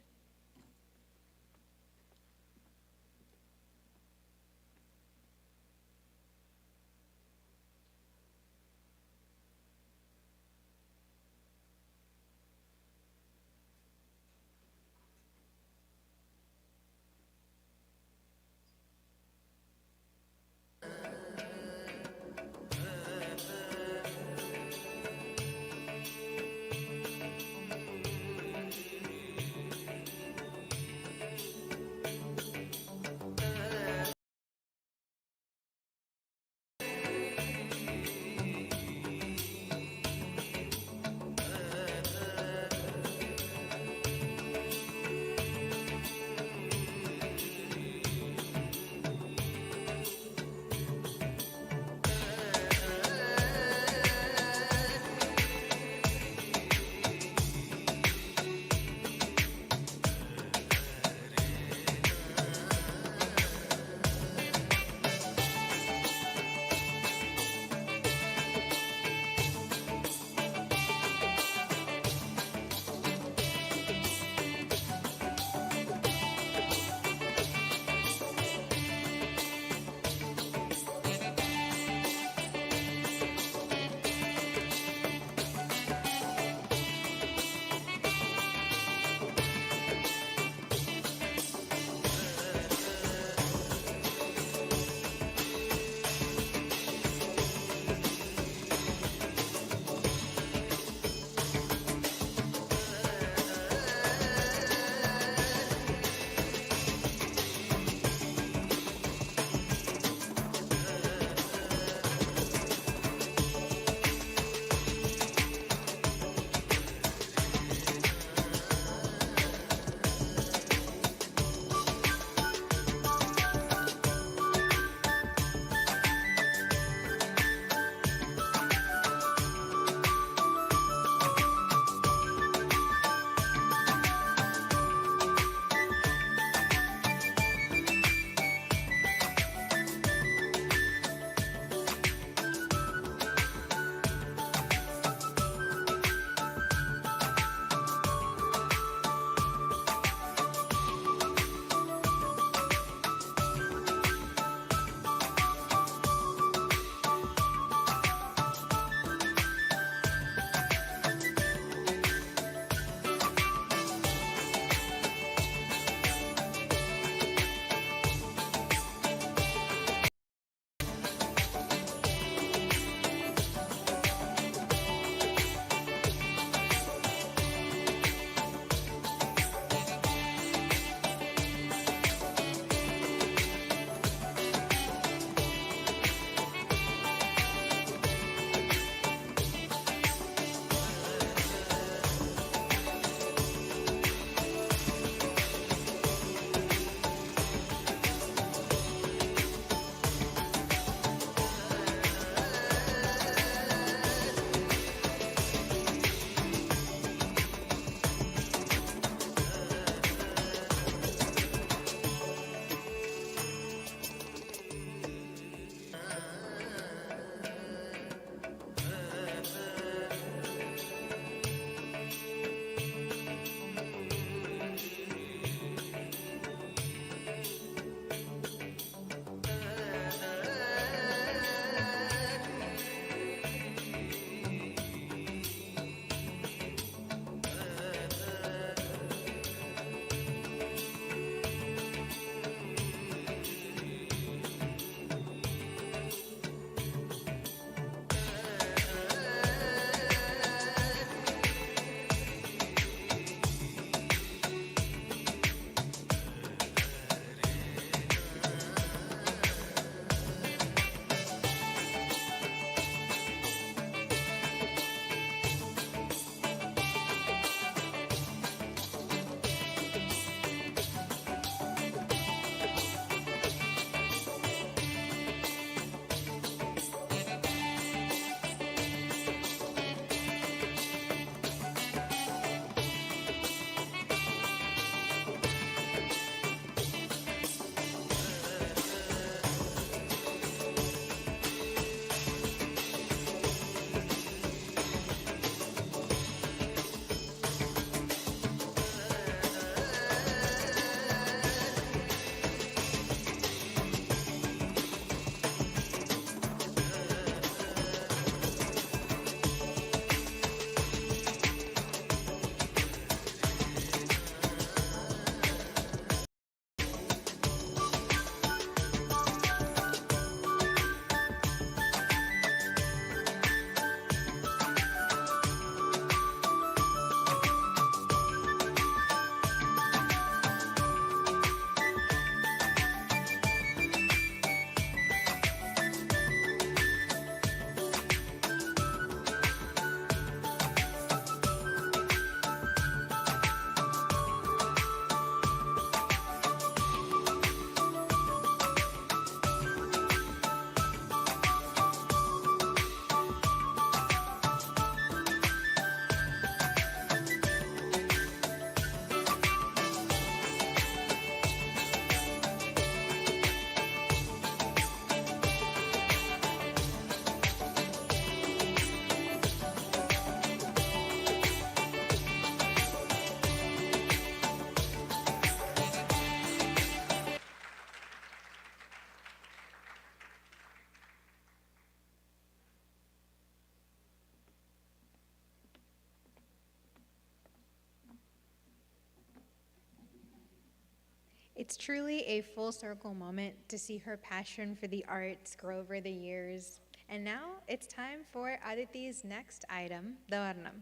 It's truly a full circle moment to see her passion for the arts grow over the years. And now it's time for Aditi's next item, the Varnam.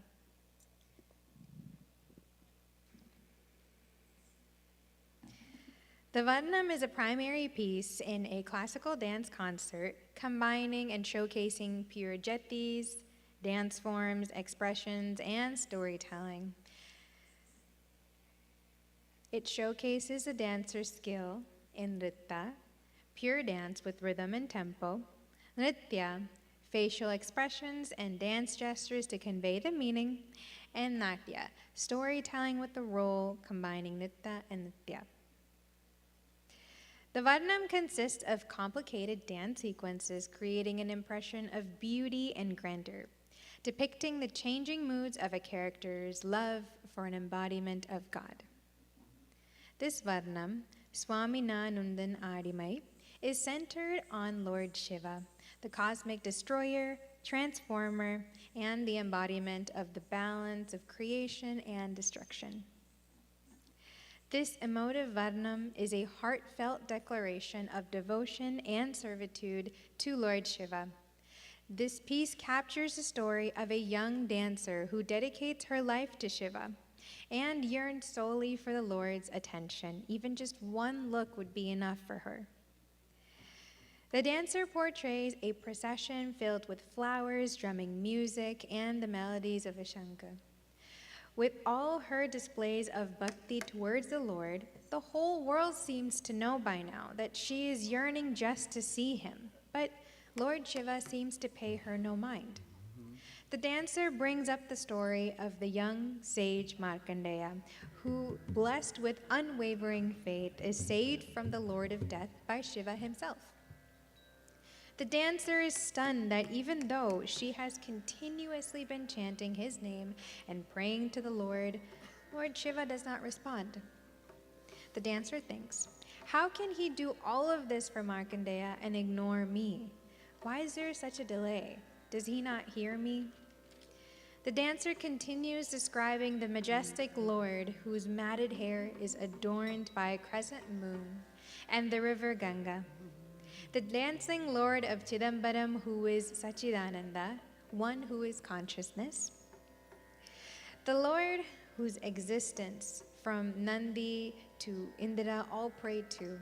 The Varnam is a primary piece in a classical dance concert combining and showcasing pure jatis, dance forms, expressions, and storytelling. It showcases a dancer's skill in nritta, pure dance with rhythm and tempo, nritya, facial expressions and dance gestures to convey the meaning, and natya, storytelling with the role combining nritta and nritya. The Varnam consists of complicated dance sequences creating an impression of beauty and grandeur, depicting the changing moods of a character's love for an embodiment of God. This Varnam, Swami Nanundan Adimai, is centered on Lord Shiva, the cosmic destroyer, transformer, and the embodiment of the balance of creation and destruction. This emotive Varnam is a heartfelt declaration of devotion and servitude to Lord Shiva. This piece captures the story of a young dancer who dedicates her life to Shiva and yearns solely for the Lord's attention. Even just one look would be enough for her. The dancer portrays a procession filled with flowers, drumming music, and the melodies of a shankha. With all her displays of bhakti towards the Lord, the whole world seems to know by now that she is yearning just to see him. But Lord Shiva seems to pay her no mind. The dancer brings up the story of the young sage Markandeya, who, blessed with unwavering faith, is saved from the Lord of Death by Shiva himself. The dancer is stunned that even though she has continuously been chanting his name and praying to the Lord, Lord Shiva does not respond. The dancer thinks, how can he do all of this for Markandeya and ignore me? Why is there such a delay? Does he not hear me? The dancer continues describing the majestic Lord whose matted hair is adorned by a crescent moon and the river Ganga. The dancing Lord of Chidambaram, who is Sachidananda, one who is consciousness. The Lord whose existence from Nandi to Indra all pray to.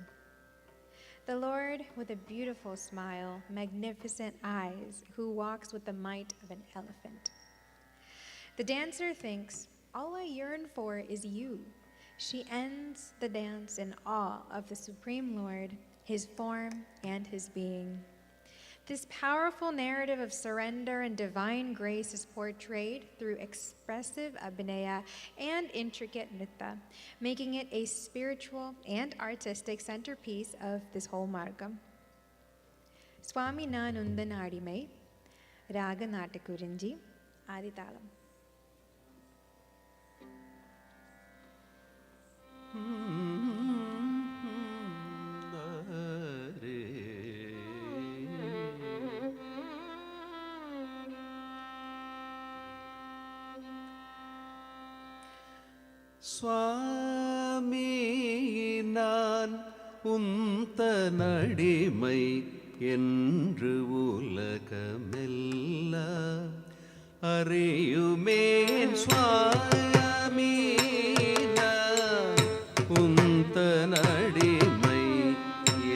The Lord with a beautiful smile, magnificent eyes, who walks with the might of an elephant. The dancer thinks, all I yearn for is you. She ends the dance in awe of the Supreme Lord, his form, and his being. This powerful narrative of surrender and divine grace is portrayed through expressive abhinaya and intricate nritta, making it a spiritual and artistic centerpiece of this whole margam. Swami Nanundan Adimai, Raga Natikurinji, Aditalam. சுவாமி நான் உந்தனடிமை என்று உலகமெல்லாம் அறியுமேன் சுவாமி நான் உந்தனடிமை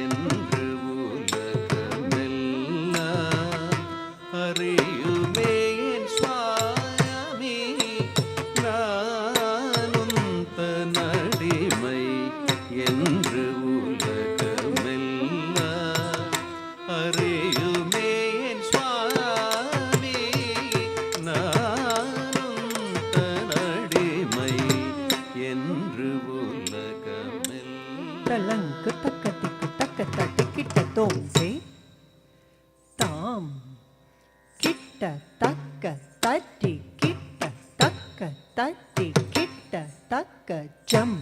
என்று உலகமெல்லாம் அறியுமேன் சுவாமி நான் உந்தனடிமை என்று உலகமெல்லாம் அறியுமேன் சுவாமி நான் உந்தனடிமை என்று உலகமெல்லாம் தலங்கு தக்க திக்கு தக்க தட்டி கிட்ட தோசை தாம் கிட்ட தக்க தட்டி கிட்ட தக்க தட்டி கிட்ட தக்க ஜம்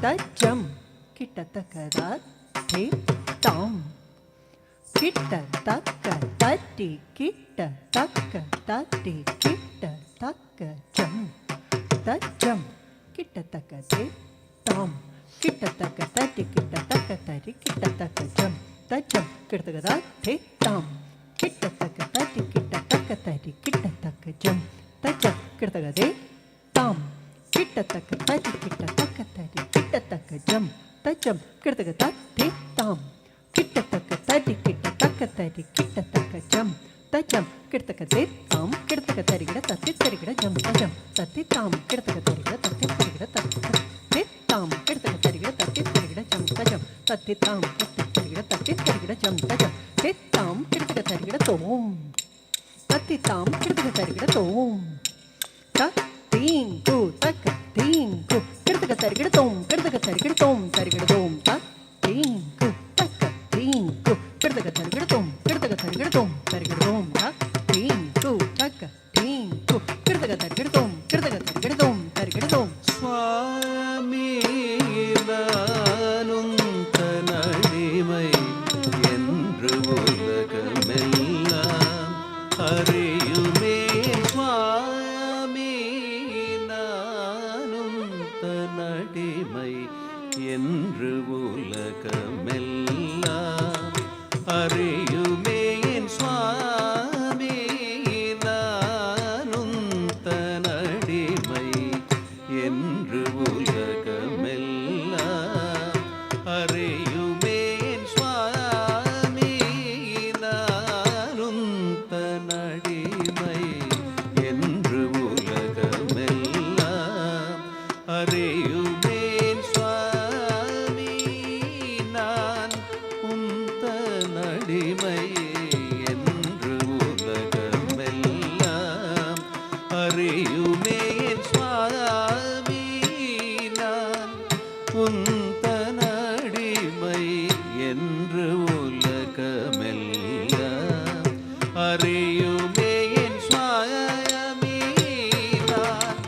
தஜம் கிட்ட தக்க தட்டி தாம் கிட்ட தக்க தட்டி கிட்ட தக்க தட்டி கிட்ட தக்க ஜம் தஜம் கிட்ட தக்க தாம் கிட்டத்தக்க தட்டி கிட்டத்தக்க தரி கிட்டத்தக்க ஜம் தஜம் கிட்டத்தக்க தே தாம் கிட்டத்தக்க தட்டி கிட்டத்தக்க தரி கிட்டத்தக்க ஜம் தஜம் கிட்டத்தக்க தே தாம் கிட்டத்தக்க தட்டி கிட்டத்தக்க தரி கிட்டத்தக்க ஜம் தஜம் கிட்டத்தக்க தே தாம் கிட்டத்தக்க தட்டி கிட்டத்தக்க தரி கிட்டத்தக்க ஜம் தஜம் கிட்டத்தக்க தே தாம் கிட்டத்தக்க தரி கிட தத்தி தரி கிட ஜம் தஜம் தத்தி தாம் கிட்டத்தக்க தரி கிட தத்தி தரி கிட தத்தி தே தாம் கிட்டத்தக்க தரி கிட தத்தி தரி கிட ஜம் தஜம் தத்தி தாம் தத்தி தரி கிட தத்தி தரி கிட ஜம் தஜம் தே தாம் கிட்டத்தக்க தரி கிட தோம் தத்தி தாம் கிட்டத்தக்க தரி கிட தோம் த தீம் கு தக்க தீம் கு கிட்டத்தக்க தரி கிட தோம் கிட்டத்தக்க தரி கிட தோம் தரி கிட தோம் த தீம் கு தக்க தீம் கு கிட்டத்தக்க தரி கிட தோம் கிட்டத்தக்க தரி கிட தோம் தரி கிட தோம் த தீம் கு தக்க தீம் கு கிட்டத்தக்க தரி கிட தோம் கிட்டத்தக்க தரி கிட தோம் தரி கிட தோம் சுவாமி நானும் தனடிமை என்று உலகமெல்லாம் அறியுமே சுவாமி நானும் தனடிமை என்று உலகமெல்லாம் அறியுமே சுவாமி நானும் தனடிமை என்று உலகமெல்லாம் அறியுமே சுவாமி நானும் தனடிமை என்று உலகமெல்லாம் அறியுமே சுவாமி நான் உந்தனடிமை என்று உலகமெல்லாம் அறியுமே சுவாமி நான் உந்தனடிமை என்று உலகமெல்லாம் அறியுமே சுவாமி நான்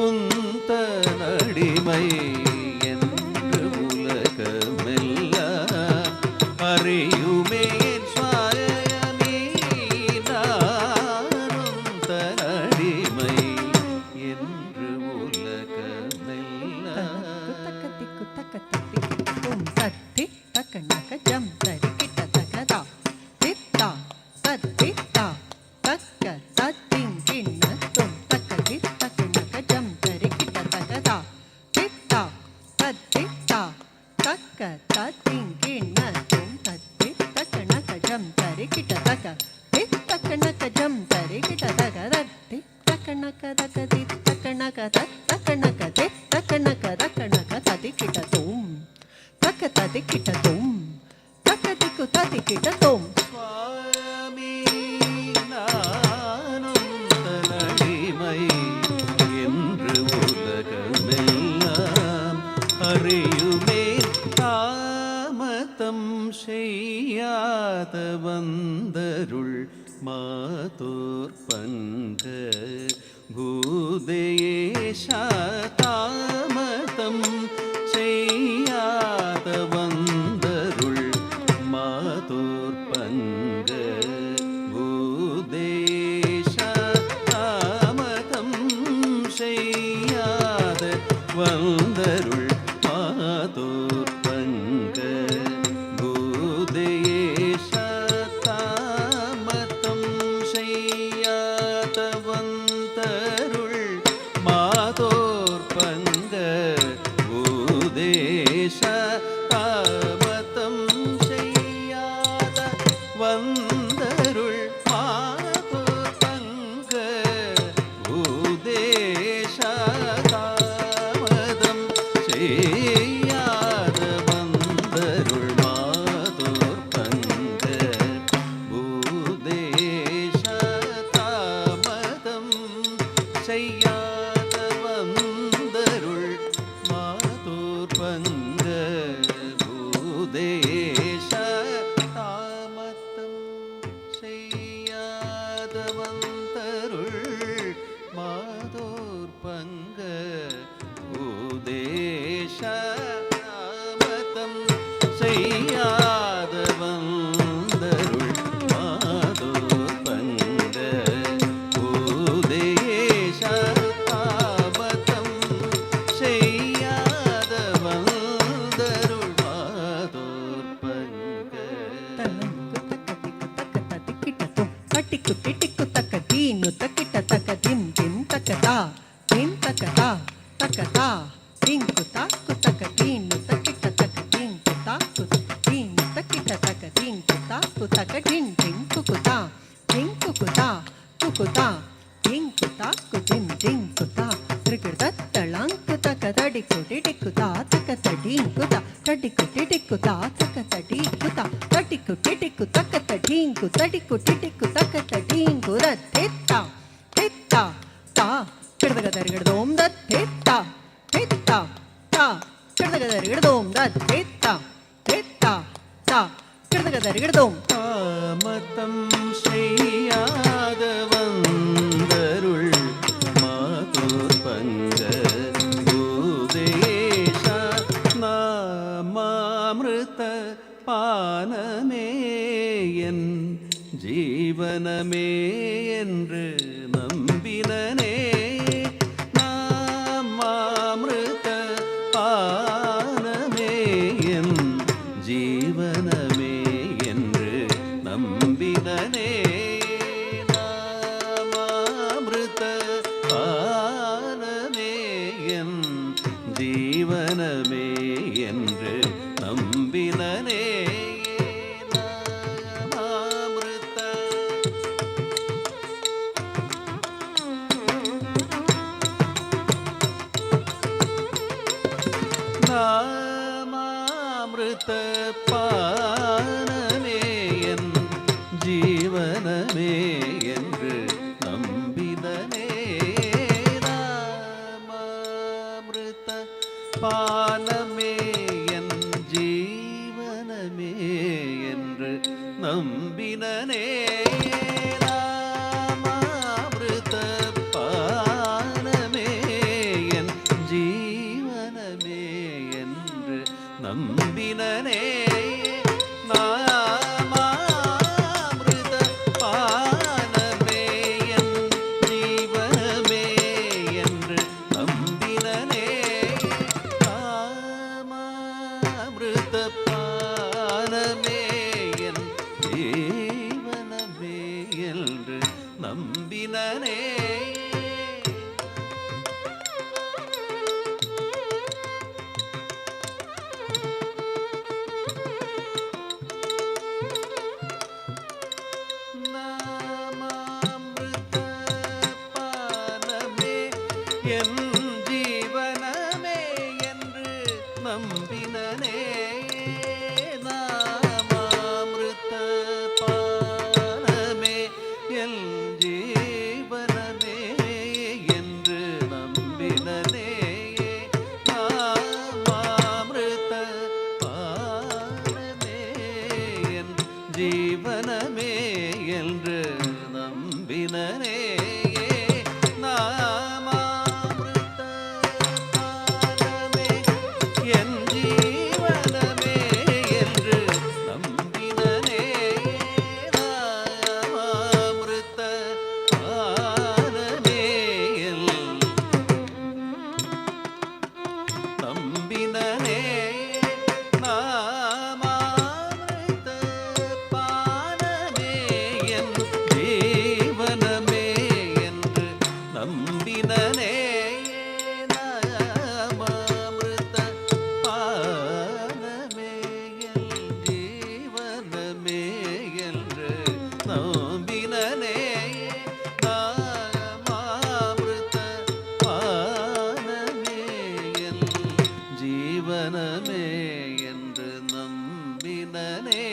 உந்தனடிமை என்று உலகமெல்லாம் அறியுமே சுவாமி நானும் தனடிமை என்று உலகமெல்லாம் தக்க திக்கு தக்க தத்தி கிட்ட தோம் தத்தி தக்க நக்க ஜம் தரி கிட்ட தக்க தா தித்தா தத்தி தா தக்க தத்திங் கிண்ண தோம் தக்க தித்தக்க நக்க ஜம் தரி கிட்ட தக்க தா தித்தா தத்தி தா தக்க தத்திங் கிண்ண தோம் தத்தி தக்க நக்க ஜம் தரி கிட்ட தக்க தித்தக்க நக்க ஜம் தரி கிட்ட தக்க தத்தி தக்க நக்க தக்க தித்தக்க நக்க தக்க நக்க தித்தக்க நக்க தக்க நக்க ததி கிட்ட தோம் தக்க ததி கிட்ட தோம் தக்க திக்கு ததி கிட்ட தோம் சுவாமி நானும் தனடிமை என்று உலகமெல்லாம் அறியுமே தாமதம் செய்யாத வந்தருள் மாதோர் பங்க பூதேஷா தாமதம் செய்யாத வந்தருள் மாதோர் பங்க பூதேஷா தாமதம் செய்யாத வந்தருள் மாதோர் பங்க பூதேஷா தாமதம் செய்யாத வந்தருள் மாதோர் ತಲಂಕು ತಕ್ಕ ತಿಕ್ಕು ತಕ್ಕ ತಕ್ಕಿಟ ತುಂ ತಟ್ಟಿಕ್ಕು ಟಿಟಿಕ್ಕು ತಕ್ಕ ದೀನು ತಕ್ಕಿಟ ತಕ್ಕ ದಿಂ ದಿಂ ತಕ್ಕ ತಾ ದಿಂ ತಕ್ಕ ತಾ ತಕ್ಕ ತಾ ದಿಂಕು ತಾಕು ತಕ್ಕ ದೀನು ತಕ್ಕಿಟ ತಕ್ಕ ದಿಂಕು ತಾಕು ದೀನು ತಕ್ಕಿಟ ತಕ್ಕ ದಿಂಕು ತಾಕು ತಕ್ಕ ಡಿಂ ದಿಂಕು ಕುತಾ ದಿಂಕು ಕುತಾ ಕುಕುತಾ ದಿಂಕು ತಾಕು ದಿಂ ದಿಂಕು ತಾ ತ್ರಿಕೃತ ತಳಂಕು ತಕ್ಕ ತಡಿಕು ಟಿಟಿಕ್ಕು ತಾ ತಕ್ಕ ತಡಿಂಕು ತಾ ತಡಿಕು ಟಿಟಿಕ್ಕು ತಾ ತಕ್ಕ ತಡಿಕು ತಾ ತಡಿಕು ಟಿಟಿಕ್ಕು ತಕ್ಕ ತಡಿಂಕು ತಡಿಕು ಟಿಟಿಕ್ಕು ತಕ್ಕ ತಡಿಂಕು ರತ್ತೆತ್ತ ತೆತ್ತ ತಾ ಕಿಡದಗದರಿಗಡದೋಂ ದತ್ತೆತ್ತ ತೆತ್ತ ತಾ ಕಿಡದಗದರಿಗಡದೋಂ ದತ್ತೆತ್ತ ತೆತ್ತ ತಾ ಕಿಡದಗದರಿಗಡದೋಂ தாமதம் செய்யாத வந்தருள் மாதோர் பங்க உதேச நாமாமிருத பானமே என் ஜீவனமே என்று நம்பினனே நாமாமிருத பானமே என் ஜீவனமே என்று நம்பினனே நாமாமிருத பானமே என் ஜீவனமே என்று நம்பினனே நாமாமிருத நாமாமிருத பானமே என் ஜீவனமே என்று நம்பினனே நாமாமிருத பானமே என் ஜீவனமே என்று நம்பினனே நாமாமிருத பானமே என் ஜீவனமே என்று நம்பினனே நாமாமிருத பானமே என் ஜீவனமே என்று நம்பினனே நாமாமிருத பானமே என் ஜீவனமே என்று நம்பினனே நாமாமிருத பானமே என் ஜீவனமே என்று நம்பினனே நாமாமிருத பானமே என் ஜீவனமே என்று நம்பினனே நாமாமிருத பானமே என் ஜீவனமே என்று நம்பினனே நாமாமிருத பானமே என் ஜீவனமே என்று நம்பினனே நாமாமிருத பானமே என் நம்பினனே நாமாமிருத பானமே என் ஜீவனமே என்று நம்பினனே நாமாமிருத பானமே என் ஜீவனமே என்று நம்பினனே நாமாமிருத பானமே என் ஜீவனமே என்று நம்பினனே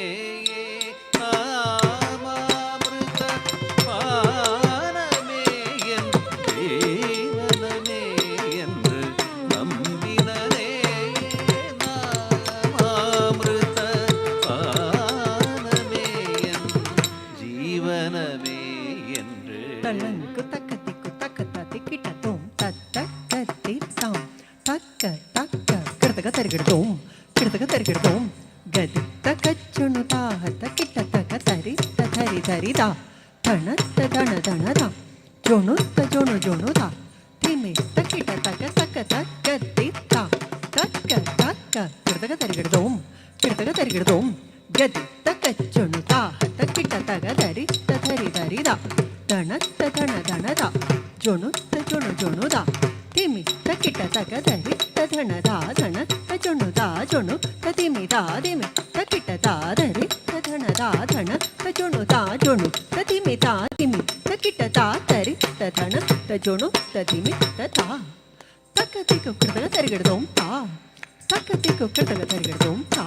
நாமாமிருத பானமே என் ஜீவனமே என்று நம்பினனே நாமாமிருத பானமே என் ஜீவனமே என்று ತಳಂಕು ತಕ್ಕ ತಿಕ್ಕು ತಕ್ಕ ತಿಕ್ಕಿಟ ತುಂ ತತ್ತ ಕತ್ತಿ ತಾಂ ತಕ್ಕ ತಕ್ಕ ಕಿಡತಗ ತರಿಗಿಡತೋಂ ಕಿಡತಗ ತರಿಗಿಡತೋಂ ಗದಿ ತಕ ಚುಣು ತಾಹತ ಕಿಟ್ಟ ತಕ ತರಿ ತರಿ ತರಿದ ತಣತ್ತ ದಣ ದಣದ ಜೊಣುತ್ತ ಜೊಣು ಜೊಣುದ ತಿಮಿ ತಕ್ಕಿಟ ತಕ ತಕ ತಕ್ಕ ತಿತ್ತ ತಕ್ಕ ತಕ್ಕ ಕಿಡತಗ ತರಿಗಿಡತೋಂ ಕಿಡತಗ ತರಿಗಿಡತೋಂ ಗದಿ ತಕಚ್ಚುಣು ತಾಹ ತಕ್ಕಿಟ ತಗ ಧರಿ ತಧರಿ ಧರಿದ ದಣತ್ತ ದಣ ದಣದ ಜೊಣುತ್ತ ಜೊಣು ಜೊಣುದ ತಿಮಿ ತಕ್ಕಿಟ ತಗ ಧರಿ ತಧಣದ ಧಣ ತಜೊಣುದ ಜೊಣು ತದಿಮಿದ ದಿಮಿ ತಕ್ಕಿಟ ಧರಿ ತಧಣದ ಧಣ ತಜೊಣುದ ಜೊಣು ತದಿಮಿದ ದಿಮಿ ತಕ್ಕಿಟ ತರಿ ತಧಣ ತಜೊಣು ತದಿಮಿ ತತ ತಕ್ಕತಿಕ್ಕು ಕೃತಗ ತರಿಗಿಡದೋಂ ತಾ ತಕ್ಕತಿಕ್ಕು ಕೃತಗ ತರಿಗಿಡದೋಂ ತಾ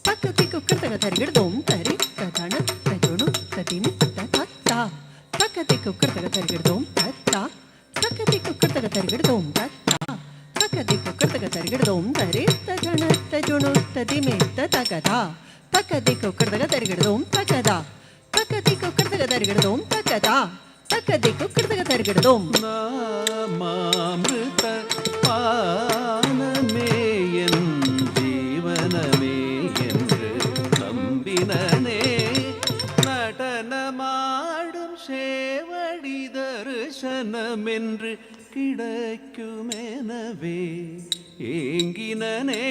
ತಕ್ಕತಿಕ್ಕು ಕೃತಗ ತರಿಗಿಡದೋಂ ತರಿ ತಧಣ ತಜೊಣು ತದಿಮಿ ತತ ತಕ್ಕತಿಕ್ಕು ಕೃತಗ ತರಿಗಿಡದೋಂ ತತ್ತ ತಕ್ಕತಿಕ್ಕು ಕೃತಗ ತರಿಗಿಡದೋಂ ತತ್ತ ತಕ್ಕತಿಕ್ಕು ಕೃತಗ ತರಿಗಿಡದೋಂ ತರಿ ತಧಣ ತಜೊಣು ತದಿಮಿ ತತಗದ ತಕ್ಕತಿಕ್ಕು ಕೃತಗ ತರಿಗಿಡದೋಂ ತಗದ ತಕ್ಕತಿಕ್ಕು ಕೃತಗ ತರಿಗಿಡದೋಂ ತಗದ ತಕ್ಕದಿಕ್ಕು ಕೃತಗ ತರಿಗಿಡದೋಂ நாமாமிருத பானமே என் ஜீவனமே என்று நம்பினனே நடனமாடும் சேவடி தரிசனமென்று கிடைக்குமெனவே ஏங்கினனே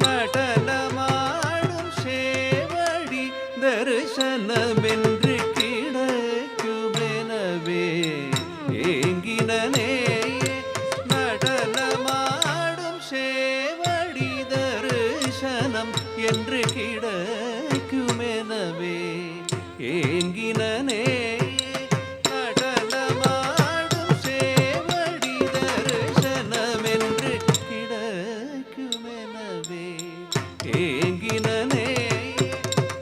நடனமாடும் சேவடி தரிசனமென்று ஏங்கினனே நடனமாடும் சேவடி தரிசனம் என்று கிடைக்குமெனவே ஏங்கினனே நடனமாடும் சேவடி தரிசனம் என்று கிடைக்குமெனவே ஏங்கினனே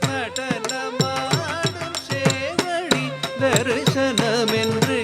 நடனமாடும் சேவடி தரிசனம் என்று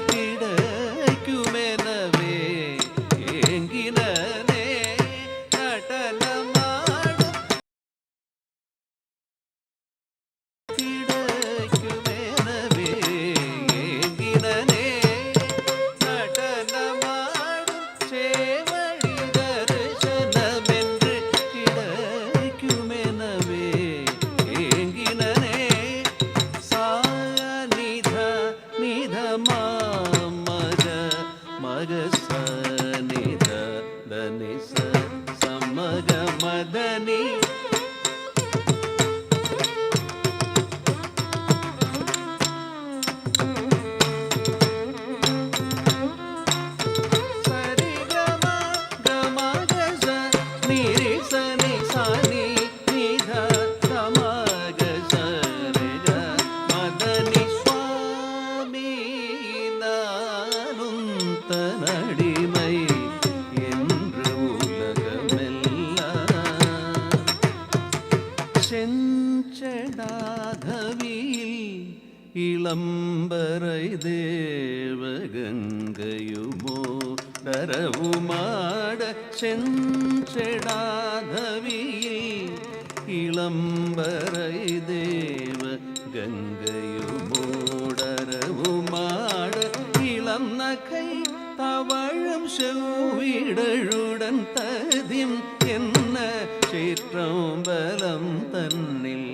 இளம்பரை தேவகங்கையுமோ தரவுமாட செஞ்செடாதவியில் இளம்பரை தேவ கங்கையுமோடரவுமாட இளம் நகை தவழும் செவ்விடழுடன் ததிம் என்ன சேற்றம்பலம் தன்னில்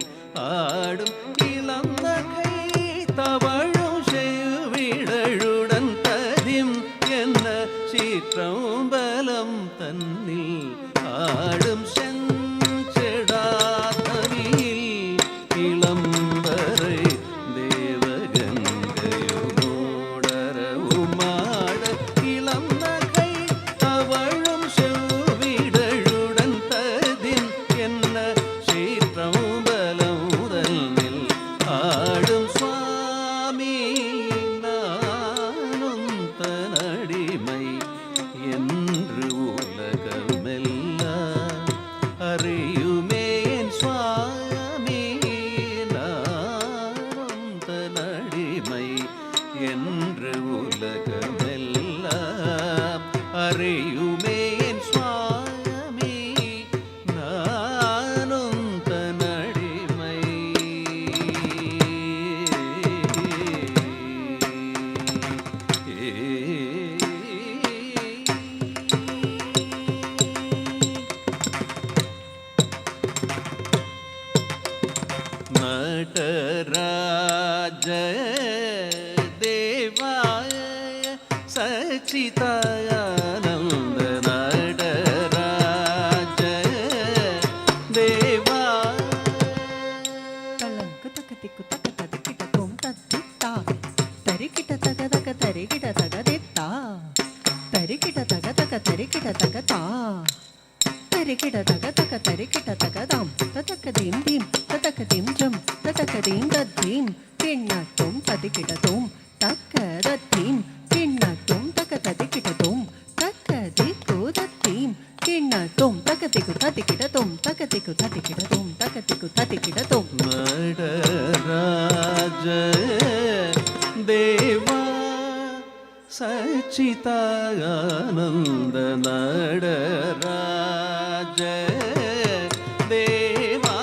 ஆடும் இளம் நகை தவழும் செவ்விடழுடன் ததிம் என்ன சீற்றம்பலம் தன்னில் ஆடும் செஞ்செடாதவியில் இளம்பரை தேவகங்கையுமோடரவுமாட இளம் நகை தவழும் செவ்விடழுடன் ததிம் என்ன சீற்றம்பலம் தன்னில் ஆடும் சுவாமி நானும் தனடிமை என்று உலகமெல்லாம் அறியுமேன் சுவாமி நானும் தனடிமை என்று உலகமெல்லாம் அறியுமேன் சுவாமி நானும் தனடிமை நடராஜ தேவாய சச்சிதானந்த நடராஜ தேவாய திக்கு தக்க ததிக்கிட்ட தொம் தத்தித்தா தரிக்கிட்ட தக தக தரிக்கிட்ட தக தித்தா தரிக்கிட்ட தக தக தரிக்கிட்ட தக தா தரிக்கிட்ட தக தக தரிக்கிட்ட தக தாம் ததக்க தீம் தீம் ததக்க தீம் ஜம் ததக்க தீம் தத்தீம் கிண்ண தொம் ததிக்கிட்ட தொம் தக்க தத்தீம் கிண்ண தொம் தக்க ததிக்கிட்ட தொம் தக்க திக்கு தத்தீம் கிண்ண தொம் தக்க திக்கு ததிக்கிட்ட தொம் தக்க திக்கு ததிக்கிட்ட தொம் தக்க திக்கு ததிக்கிட்ட தொம் நடராஜ தேவா சச்சிதானந்த நடராஜ தேவா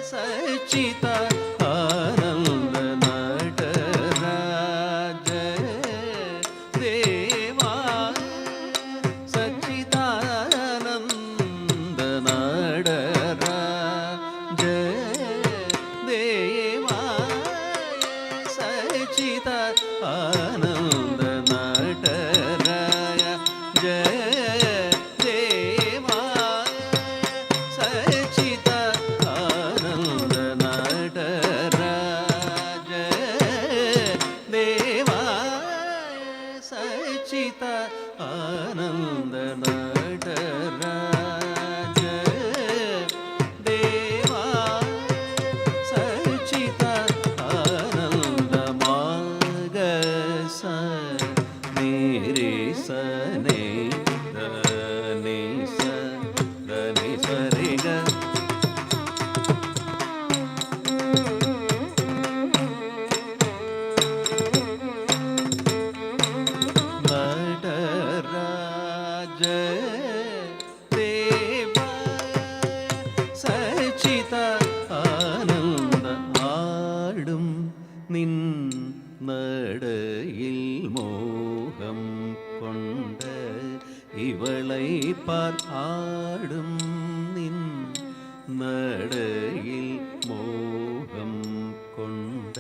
சச்சிதானந்த நடராஜ தேவா சச்சிதானந்த நடராஜ தேவா சச்சிதானந்த நடராஜ தேவா சச்சிதானந்த நடராஜ தேவா சச்சிதானந்த நடராஜ தேவா சச்சிதானந்த மாகச நீரே சனே தனி ச தனி சரிக நடராஜ தேவா சச்சிதானந்த ஆடும் நின் நடையில் மோகம் கொண்ட இவளை பார் ஆடும் நின் நடையில் மோகம் கொண்ட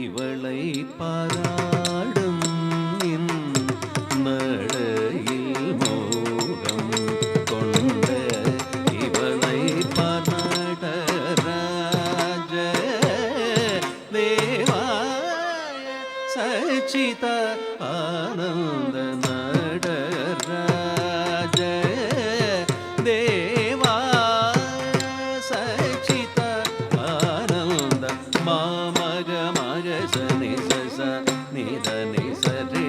இவளை பாராடும் நின் நடையில் மோகம் கொண்ட இவளை பார் நடராஜ தேவா சச்சிதானந்த நடராஜ தேவா சச்சிதானந்த மாமக மக சனி சச நிதனி சரி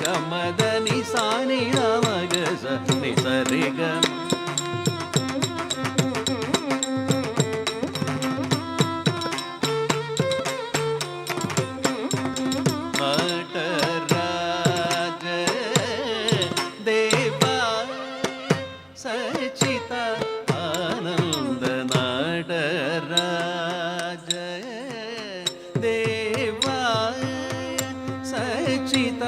கமதனி சானி மக சனி சரி க நடராஜ தேவா சச்சிதானந்த நடராஜ தேவா சச்சிதானந்த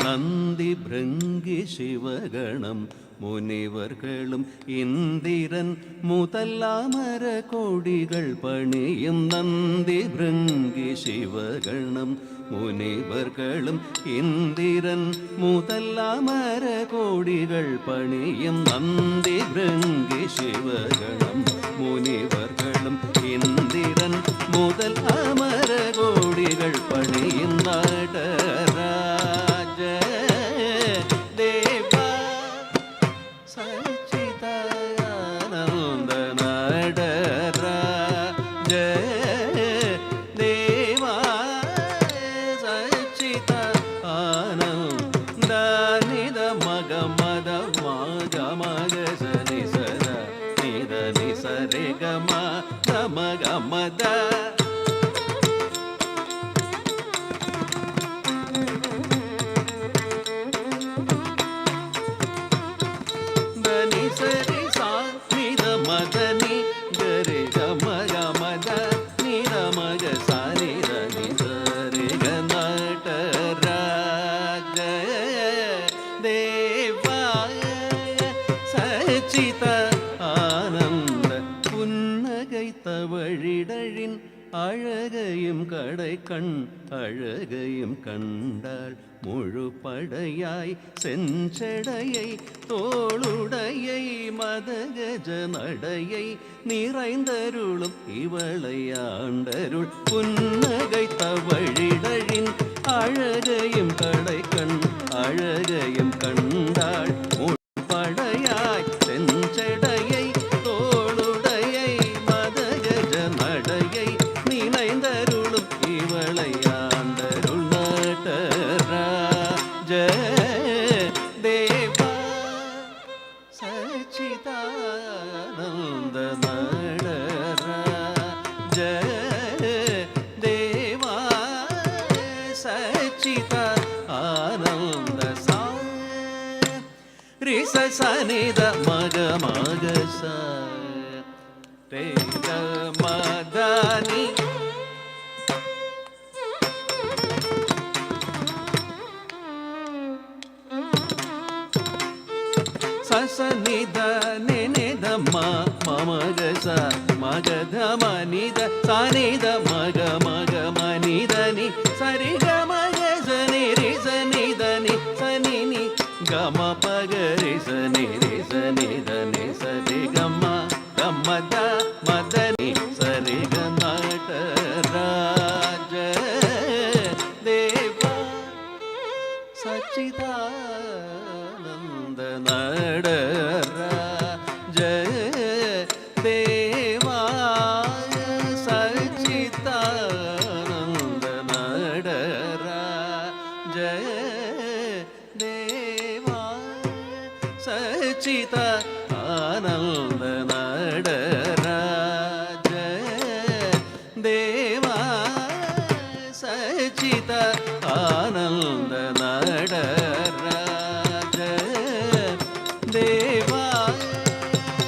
நந்தி பிருங்கி சிவகணம் முனிவர்களும் இந்திரன் முதலாமர கோடிகள் பணியும் நந்தி பிருங்கி சிவகணம் முனிவர்களும் இந்திரன் முதலாமர கோடிகள் பணியும் நந்தி பிருங்கி சிவகணம் முனிவர்களும் இந்திரன் முதல் அமர கோடிகள் பணியும் நடராஜ தேவா சச்சிதானந்த நடராஜ தேவா சச்சிதானந்த நித மக மத மக மக சனி சத நித நி சரி கம கம கமத சரி சா நித மதனி கரி கம கமத நித மக சாரி தனி சரி க நடராஜ தேவா சச்சிதானந்த புன்னகை தவழிடழின் அழகையும் கடை கண் அழகையும் கண்டாள் முழுப்படையாய் செஞ்சடையை தோளுடையை மதகஜ நடையை நிறைந்தருளும் இவளை ஆண்டருள் புன்னகை தவழிடழின் அழகையும் கடை கண் அழகையும் கண்டாள் முழுப்படையாய் செஞ்சடையை தோளுடையை மதகஜ நடையை நினைந்தருளும் இவளை ஆண்டருள் நடராஜ தேவா சச்சிதானந்த நடராஜ தேவா சச்சிதா ஆனந்த சா ரிச சனித மக மக ச ரேக மதனி சசனித நினித மமக ச மகத மனித சனித மக மக மனிதனி சரிக மக சனி ரிசனிதனி சனினி கம பகரி சனி ரிசனிதனி சரி கம கமத மதனி சரி நடராஜ தேவா சச்சிதானந்த நடராஜ தேவா சச்சிதானந்த நடராஜ தேவா சச்சித ஆனந்த நடராஜ தேவா சச்சித ஆனந்த நடராஜ தேவா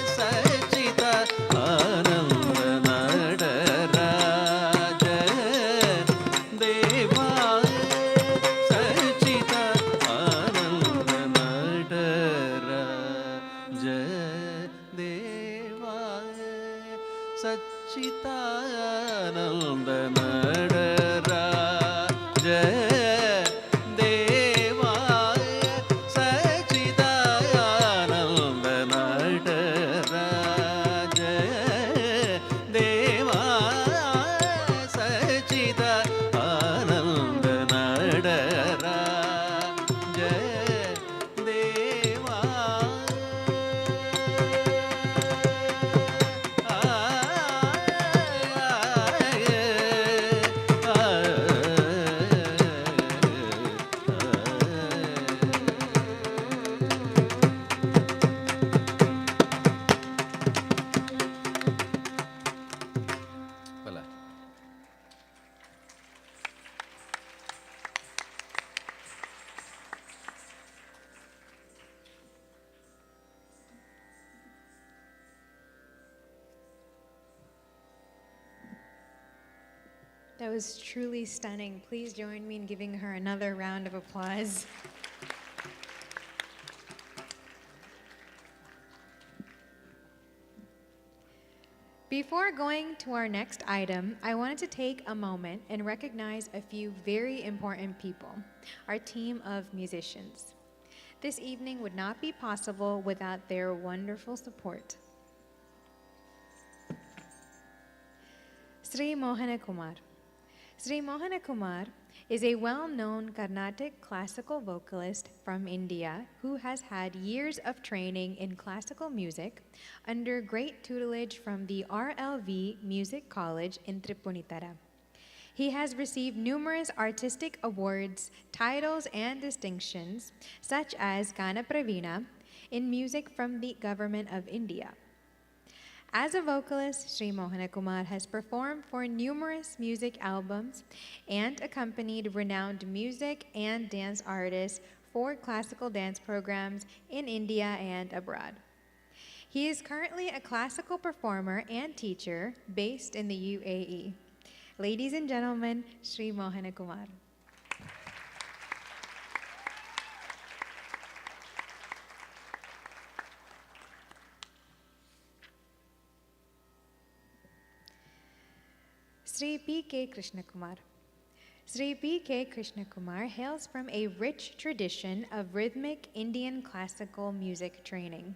சச்சித ஆனந்த நடராஜ தேவா சச்சித ஆனந்த நடராஜ தேவா சச்சிதானந்த நடராஜ தேவா சச்சிதானந்த நடராஜ தேவா சச்சித ஆனந்த நடராஜ தேவா That was truly stunning. Please join me in giving her another round of applause. Before going to our next item, I wanted to take a moment and recognize a few very important people, our team of musicians. This evening would not be possible without their wonderful support. Sri Mohana Kumar. Sri Mohana Kumar is a well-known Carnatic classical vocalist from India who has had years of training in classical music under great tutelage from the RLV Music College in Tripunitara. He has received numerous artistic awards, titles, and distinctions, such as Gana Pravina in music from the Government of India. As a vocalist, Sri Mohana Kumar has performed for numerous music albums and accompanied renowned music and dance artists for classical dance programs in India and abroad. He is currently a classical performer and teacher based in the UAE. Ladies and gentlemen, Sri Mohana Kumar. Sri P.K. Krishnakumar. Sri P.K. Krishnakumar hails from a rich tradition of rhythmic Indian classical music training.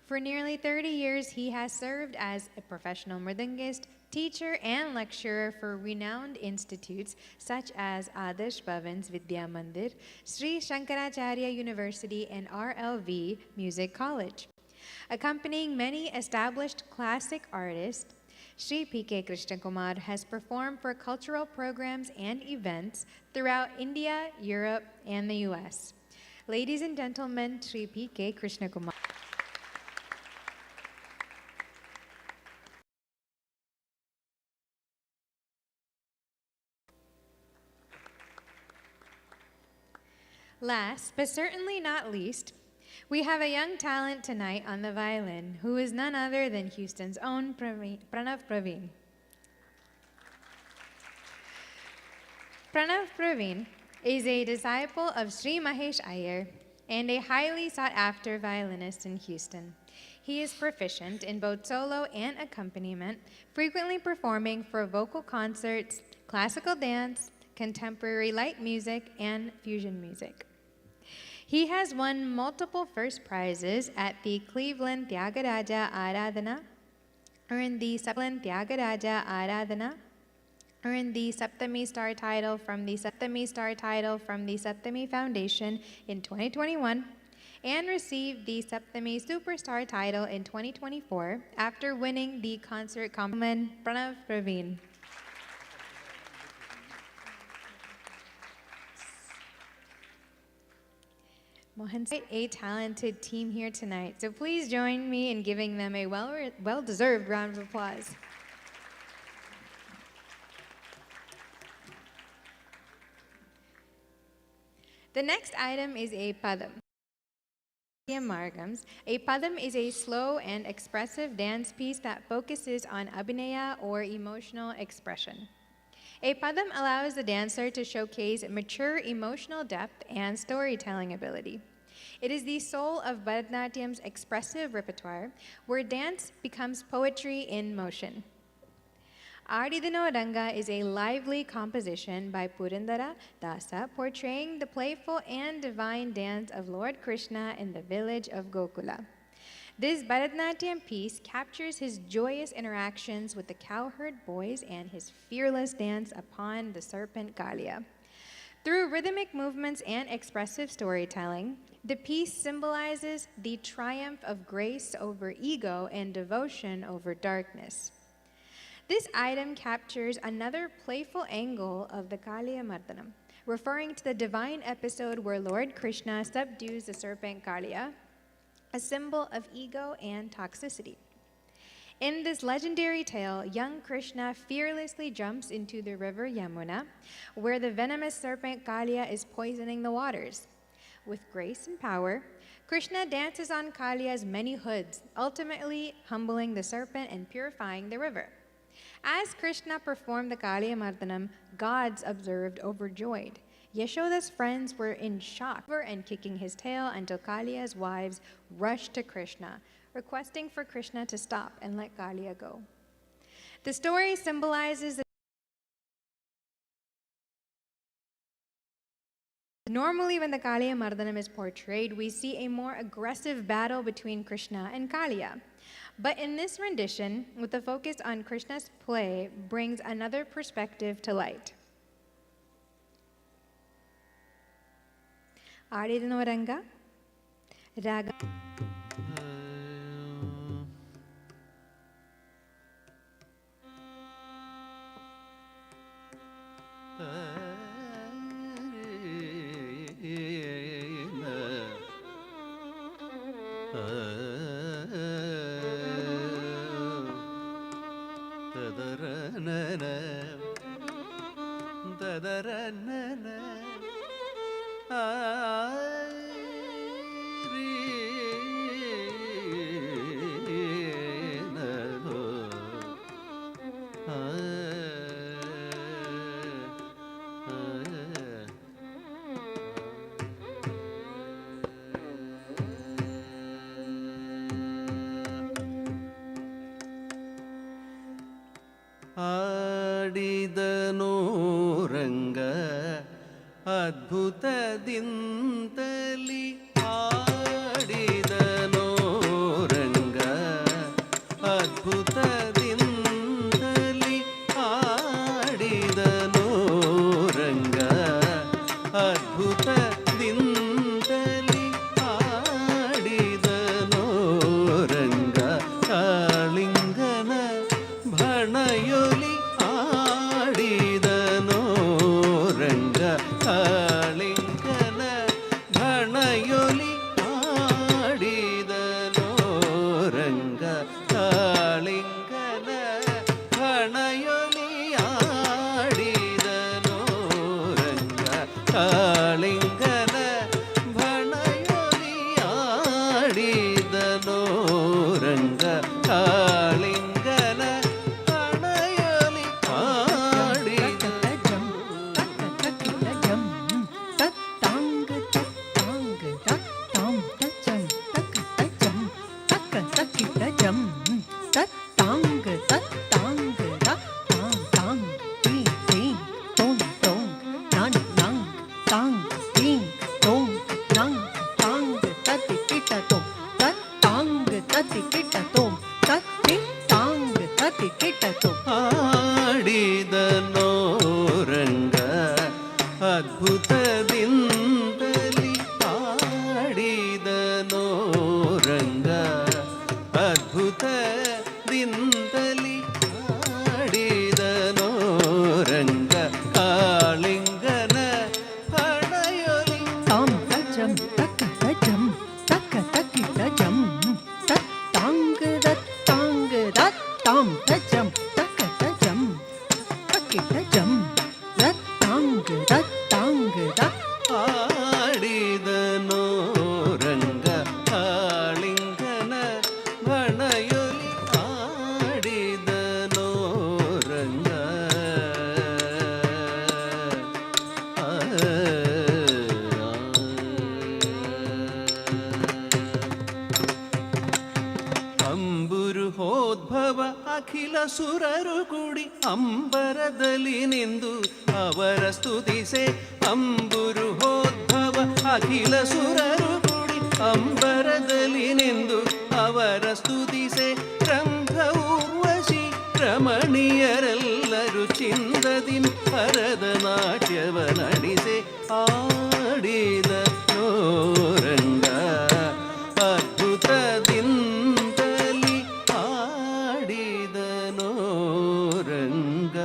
For nearly 30 years, he has served as a professional mridangist, teacher, and lecturer for renowned institutes such as Adarsh Bhavan's Vidya Mandir, Sri Shankaracharya University, and RLV Music College. Accompanying many established classic artists, Sri P.K. Krishnakumar has performed for cultural programs and events throughout India, Europe, and the US. Ladies and gentlemen, Sri P.K. Krishnakumar. Last, but certainly not least, we have a young talent tonight on the violin who is none other than Houston's own Pranav Praveen. Pranav Praveen is a disciple of Sri Mahesh Iyer and a highly sought-after violinist in Houston. He is proficient in both solo and accompaniment, frequently performing for vocal concerts, classical dance, contemporary light music, and fusion music. He has won multiple first prizes at the Cleveland Tyagaraja Aradhana, earned the Saptami Star title from the Saptami Foundation in 2021, and received the Saptami Superstar title in 2024 after winning the concert competition. Pranav Praveen. Mohan, a talented team here tonight, so please join me in giving them a well-deserved round of applause. The next item is a padam. Margams. A padam is a slow and expressive dance piece that focuses on abhinaya or emotional expression. A padam allows the dancer to showcase mature emotional depth and storytelling ability. It is the soul of Bharatanatyam's expressive repertoire, where dance becomes poetry in motion. Aditi Ranga is a lively composition by Purandara Dasa portraying the playful and divine dance of Lord Krishna in the village of Gokula. This Bharatanatyam piece captures his joyous interactions with the cowherd boys and his fearless dance upon the serpent Kalia. Through rhythmic movements and expressive storytelling, the piece symbolizes the triumph of grace over ego and devotion over darkness. This item captures another playful angle of the Kaliya Mardanam, referring to the divine episode where Lord Krishna subdues the serpent Kaliya, a symbol of ego and toxicity. In this legendary tale, young Krishna fearlessly jumps into the river Yamuna, where the venomous serpent Kaliya is poisoning the waters. With grace and power, Krishna dances on Kaliya's many hoods, ultimately humbling the serpent and purifying the river. As Krishna performed the Kaliya Mardanam, gods observed overjoyed. Yashoda's friends were in shock and kicking his tail until Kaliya's wives rushed to Krishna, requesting for Krishna to stop and let Kaliya go. The story symbolizes that normally when the Kaliya Mardanam is portrayed, we see a more aggressive battle between Krishna and Kaliya. But in this rendition, with the focus on Krishna's play, brings another perspective to light. Aditi Ranga, Raga. ಆಡಿದನೋ ರಂಗ ಅದ್ಭುತದಿಂದಲಿ ಆಡಿದನೋ ರಂಗ ಅದ್ಭುತದಿಂದಲಿ ಆಡಿದನೋ ರಂಗ ಅದ್ಭುತದಿಂದಲಿ ಆಡಿದನೋ ರಂಗ ಕಾಳಿಂಗನ ಭಣಯೊಲಿ ಆಡಿದನೋ ರಂಗ ಕಾಳಿಂಗನ ಭಣಯೊಲಿ ಆಡಿದನೋ ರಂಗ ಕಾಳಿಂಗನ ಭಣಯೊಲಿ ಆಡಿದನೋ ರಂಗ ಕಾಳಿಂಗನ ಭಣಯೊಲಿ ಆಡಿದನೋ ರಂಗ ಕಾಳಿಂಗನ ಭಣಯೊಲಿ ಆಡಿದನೋ ಆಡಿದನೋ ರಂಗ ಅದ್ಭುತದಿಂದಲಿ ಆಡಿದನೋ ರಂಗ ಅದ್ಭುತದಿಂದಲಿ ಆಡಿದನೋ ರಂಗ ಕಾಳಿಂಗನ ಹಣಯೊಲಿ ಆಡಿದನೋ ರಂಗ ಕಾಳಿಂಗನ ಭಣಯೊಲಿ ಆಡಿದನೋ ರಂಗ ಅಂಬುರು ಹೋದ್ಭವ ಅಖಿಲ ಸುರರು ಕೂಡಿ ಅಂಬರದಲ್ಲಿ ನಿಂದು ಅವರ ಸ್ತುತಿಸೆ ಅಂಬುರು ಹೋದ್ಭವ ಅಖಿಲ ಸುರರು ಕೂಡಿ ಅಂಬರದಲ್ಲಿ ನಿಂದು ಅವರ ಸ್ತುತಿಸೆ ರಂಭ ಊರ್ವಶಿ ರಮಣೀಯರೆಲ್ಲರೂ ಚಿಂದದಿನ್ ಭರತನಾಟ್ಯವ ನಡೆಸೆ ಆಡಿದನೋ ರಂಗ ಅದ್ಭುತದಿಂದಲಿ ಆಡಿದನೋ ರಂಗ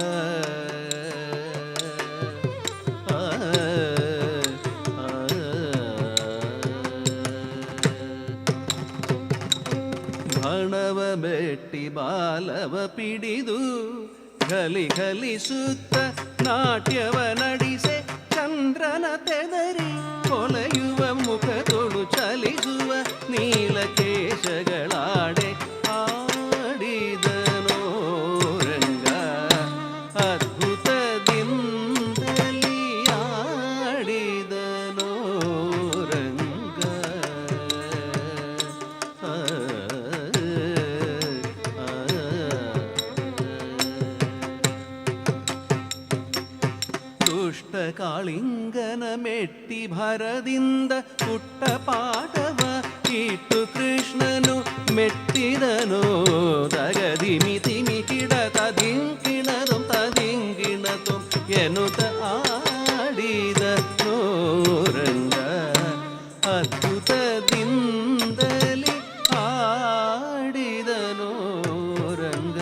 ಭಣವ ಬೆಟ್ಟಿ ಬಾಲವ ಪಿಡಿದು ಘಲಿ ಘಲಿಸುತ್ತ ನಾಟ್ಯವ ನಡೆಸೆ ಚಂದ್ರನ ತೆದರಿ ಕೊಲೆಯುವ ಮುಖದೊಳು ಚಲಿಸುವ ನೀಲಕೇಶಗಳಾಡೆ ಆಡಿದನೋ ರಂಗ ಅದ್ಭುತದಿಂದಲಿ ಆಡಿದನೋ ರಂಗ ದುಷ್ಟ ಕಾಳಿಂಗನ ಮೆಟ್ಟಿ ಭರದಿಂದ ಪುಟ್ಟ ಪಾಠವ ಇಟ್ಟು ಕೃಷ್ಣನು ಮೆಟ್ಟಿದನೋ ತಗದಿ ಮಿತಿಮಿ ಕಿಡತ ದಿಂಕಿಣದು ತದಿಂಗಿಣತು ಎನ್ನುತ್ತ ಆಡಿದನೋ ರಂಗ ಅದ್ಭುತದಿಂದಲಿ ಆಡಿದನೋ ರಂಗ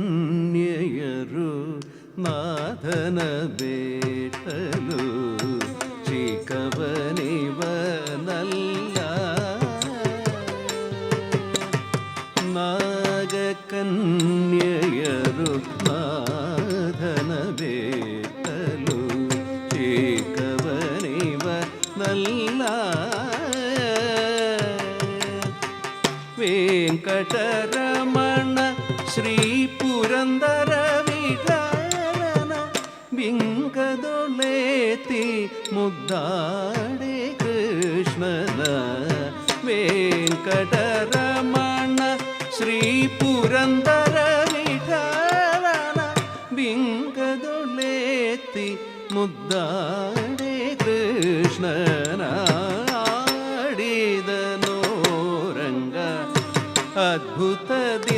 ಕನ್ಯೆಯರು ನಾಥನ ಬೇಟಲು ಚಿಕ್ಕವನಿವನಲ್ಲ ನಾಗ ಕನ್ಯೆಯರು ನಾಥನ ಬೇಟಲು ಚಿಕ್ಕವನಿವನಲ್ಲ ವೆಂಕಟರಮಣ ಶ್ರೀ ಪುರಂದರ ವಿಠಲನ ಬಿಂಕದೊಳೆ ಮುದ್ದಾಡೆ ಕೃಷ್ಣನ ವೆಂಕಟರಮಣ ಶ್ರೀ ಪುರಂದರ ವಿಠಲನ ಬಿಂಕದೊಳೆತ್ತಿ ಮುದ್ದಾಡೆ ಕೃಷ್ಣನ ಆಡಿದನೋ ರಂಗ ಅದ್ಭುತದಿಂದಲಿ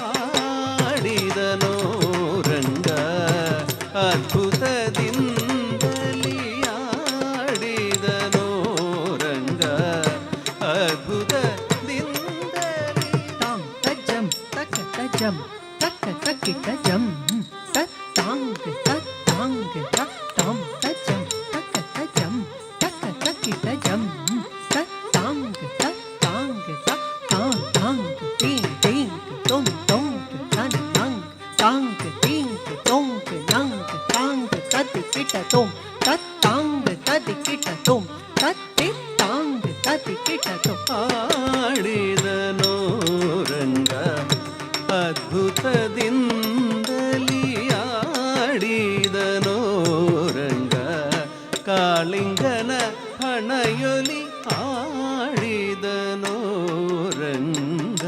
ಆಡಿದನೋ ರಂಗ ಅದ್ಭುತದಿಂದಲಿ ಆಡಿದನೋ ರಂಗ ಅದ್ಭುತದಿಂದಲಿ ತಾಂ ತಜ್ಜಂ ತಕ ತಜ್ಜಂ ತಕ ತಕಿಟ ಜಂ ತತ್ತಾಂಗ ತತ್ತಾಂಗ ತತ್ತಾಂ ತಜ್ಜಂ ತಕ ತಜ್ಜಂ ತಕ ತಕಿಟ ಜಂ ತತ್ತಾಂಗ ತತ್ತಾಂಗ ತತ್ತಾಂ ತಾಂಗ ತೀಂ ತೀಂ ತೊಂ ತೊಂ ತನ ನಂಗ ತಾಂಗ ತೀಂ ತೊಂ ನಂಗ ತಾಂಗ ತದಿಕಿಟ ತೊಂ ತತ್ತಾಂಗ ತದಿಕಿಟ ತೊಂ ತತ್ತಿತ್ತಾಂಗ ತದಿಕಿಟ ತೊಂ ಆಡಿದನೋ ರಂಗ ಅದ್ಭುತದಿಂದಲಿ ಆಡಿದನೋ ರಂಗ ಕಾಳಿಂಗನ ಹಣಯೊಲಿ ಆಡಿದನೋ ರಂಗ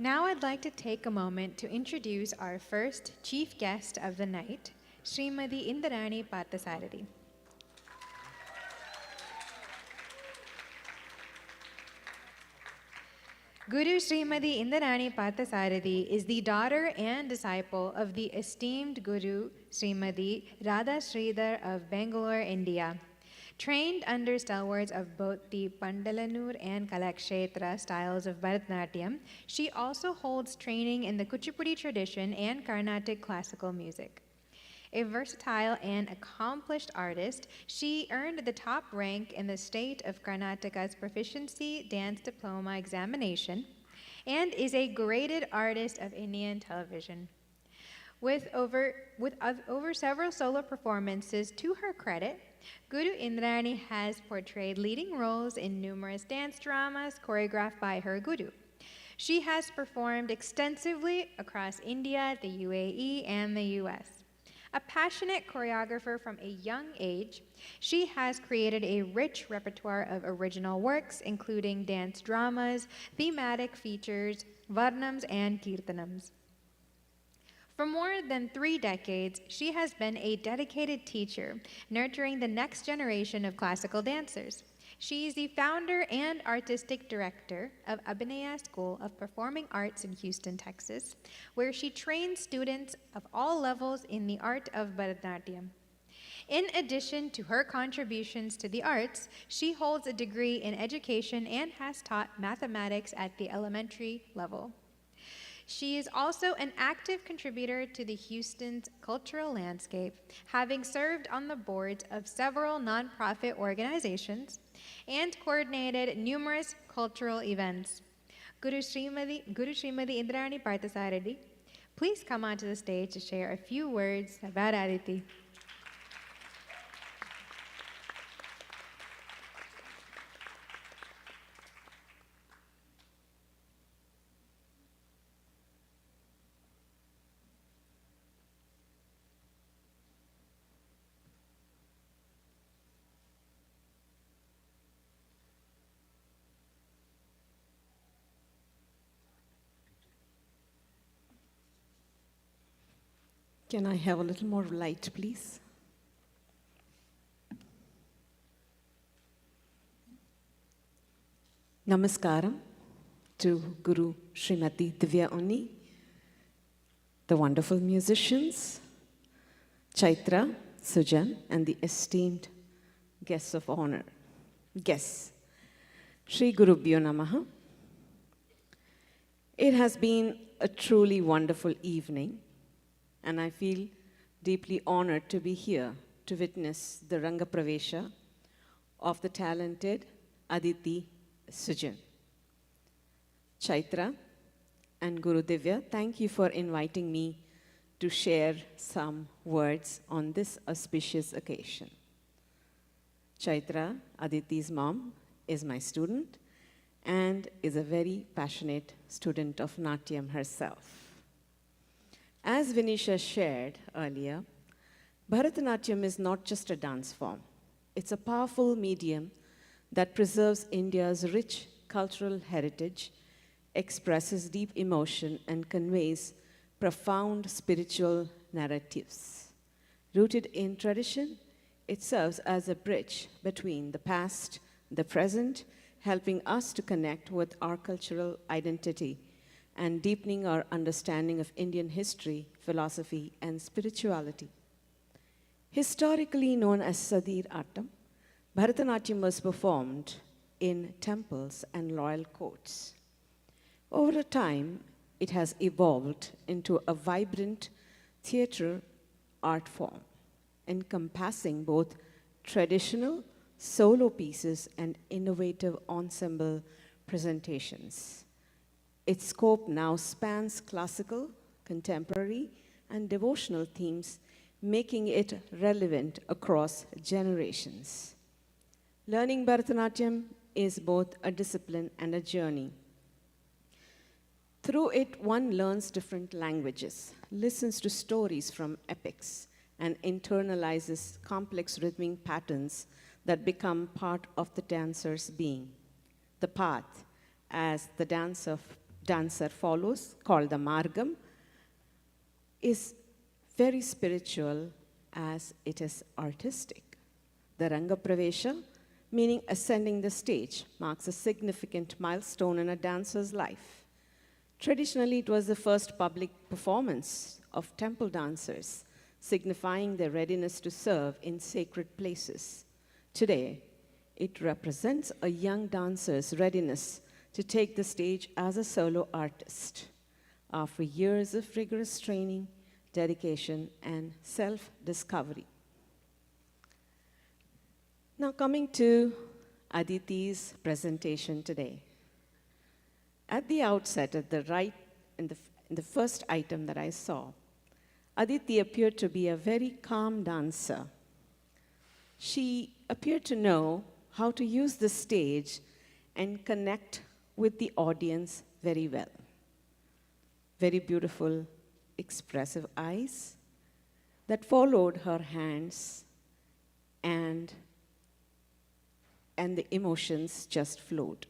Now I'd like to take a moment to introduce our first chief guest of the night, Srimati Indrani Parthasarathy. Guru Srimati Indrani Parthasarathy is the daughter and disciple of the esteemed Guru Srimati Radha Sridhar of Bangalore, India. Trained under stalwarts of both the Pandalanur and Kalakshetra styles of Bharatanatyam, she also holds training in the Kuchipudi tradition and Carnatic classical music. A versatile and accomplished artist, she earned the top rank in the state of Karnataka's Proficiency Dance Diploma examination and is a graded artist of Indian television. With over several solo performances to her credit, Guru Indrani has portrayed leading roles in numerous dance dramas choreographed by her guru. She has performed extensively across India, the UAE, and the US. A passionate choreographer from a young age, she has created a rich repertoire of original works, including dance dramas, thematic features, varnams, and kirtanams. For more than 3 decades, she has been a dedicated teacher, nurturing the next generation of classical dancers. She is the founder and artistic director of Abhinaya School of Performing Arts in Houston, Texas, where she trains students of all levels in the art of Bharatanatyam. In addition to her contributions to the arts, she holds a degree in education and has taught mathematics at the elementary level. She is also an active contributor to the Houston's cultural landscape, having served on the boards of several nonprofit organizations and coordinated numerous cultural events. Guru Srimati Indrani Parthasarathy, please come onto the stage to share a few words about Aditi. Can I have a little more light, please? Namaskaram to Guru Srimati Divyaa Unni, the wonderful musicians, Chaitra, Sujan, and the esteemed guests of honor. Guests. Shri Gurubhyo Namaha. It has been a truly wonderful evening, and I feel deeply honored to be here to witness the Ranga Pravesha of the talented Aditi Sujan. Chaitra and Guru Divyaa, thank you for inviting me to share some words on this auspicious occasion. Chaitra, Aditi's mom, is my student and is a very passionate student of Natyam herself. As Vinisha shared earlier, Bharatanatyam is not just a dance form. It's a powerful medium that preserves India's rich cultural heritage, expresses deep emotion, and conveys profound spiritual narratives. Rooted in tradition, it serves as a bridge between the past and the present, helping us to connect with our cultural identity and deepening our understanding of Indian history, philosophy, and spirituality. Historically known as Sadir Attam, Bharatanatyam was performed in temples and royal courts. Over time, it has evolved into a vibrant theatre art form, encompassing both traditional solo pieces and innovative ensemble presentations. Its scope now spans classical, contemporary, and devotional themes, making it relevant across generations. Learning Bharatanatyam is both a discipline and a journey. Through it, one learns different languages, listens to stories from epics, and internalizes complex rhythmic patterns that become part of the dancer's being. The path, as the dancer follows, called the Margam, is very spiritual as it is artistic. The Ranga Pravesha, meaning ascending the stage, marks a significant milestone in a dancer's life. Traditionally, it was the first public performance of temple dancers, signifying their readiness to serve in sacred places. Today, it represents a young dancer's readiness to take the stage as a solo artist. After years of rigorous training, dedication, and self-discovery. Now coming to Aditi's presentation today. At the outset, at the right, in the first item that I saw, Aditi appeared to be a very calm dancer. She appeared to know how to use the stage and connect with the audience very well. Very beautiful, expressive eyes that followed her hands, and the emotions just flowed.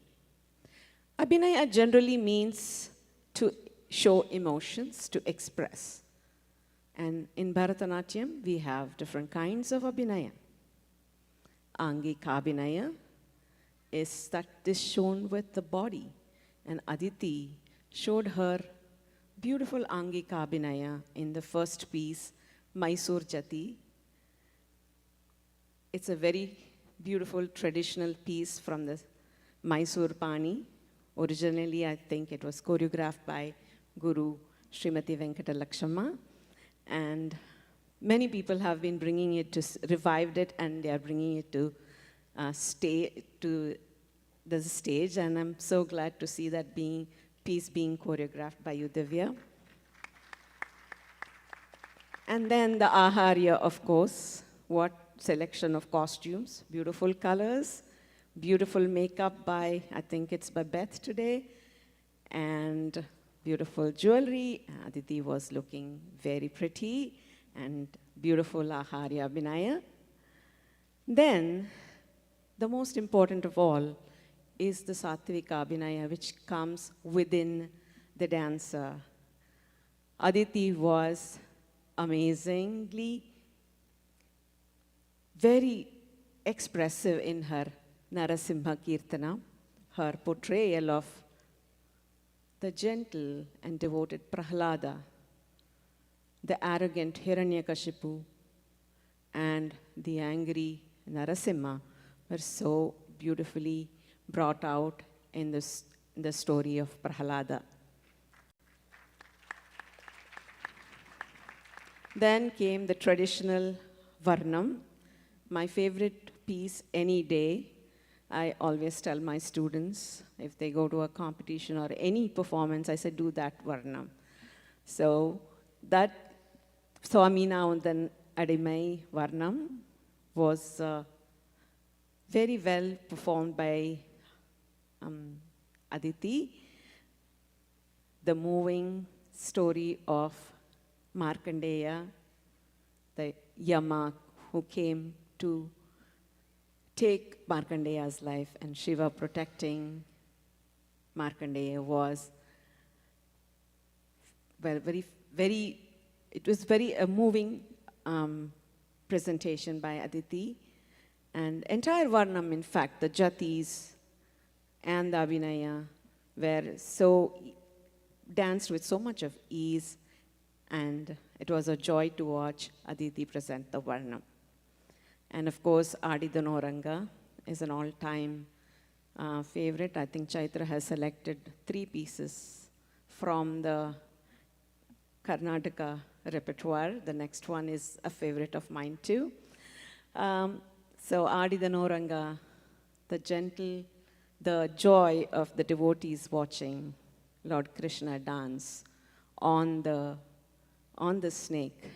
Abhinaya generally means to show emotions, to express. And in Bharatanatyam, we have different kinds of Abhinaya. Angika Abhinaya is that is shown with the body. And Aditi showed her beautiful Angika Abhinaya in the first piece, Mysore Jati. It's a very beautiful traditional piece from the Mysore Pani. Originally, I think it was choreographed by Guru Srimati Venkata Lakshamma, and many people have been bringing it to, revived it, and they are bringing it to the stage, and I'm so glad to see that piece being choreographed by you, Divyaa. And then the Aharya, of course, what selection of costumes, beautiful colors, beautiful makeup by, I think it's by Beth today, and beautiful jewelry. Aditi was looking very pretty, and beautiful Aharya Abhinaya. Then, the most important of all is the Sattvika Abhinaya, which comes within the dancer. Aditi was amazingly very expressive in her Narasimha Kirtana, her portrayal of the gentle and devoted Prahlada, the arrogant Hiranyakashipu, and the angry Narasimha were so beautifully brought out in the story of Prahalada. Then came the traditional Varnam, my favorite piece any day. I always tell my students, if they go to a competition or any performance, I say, do that Varnam. So that Swamina and then Adimai Varnam was very well performed by Aditi. The moving story of Markandeya, the Yama who came to take Markandeya's life, and Shiva protecting Markandeya was it was very a moving presentation by Aditi. And entire Varnam, in fact, the Jatis and the Abhinaya were danced with so much of ease, and it was a joy to watch Aditi present the Varnam. And of course, Adi Dhanoranga is an all-time favorite. I think Chaitra has selected 3 pieces from the Karnataka repertoire. The next one is a favorite of mine too. So Adi Dhanoranga, the joy of the devotees watching Lord Krishna dance on the snake,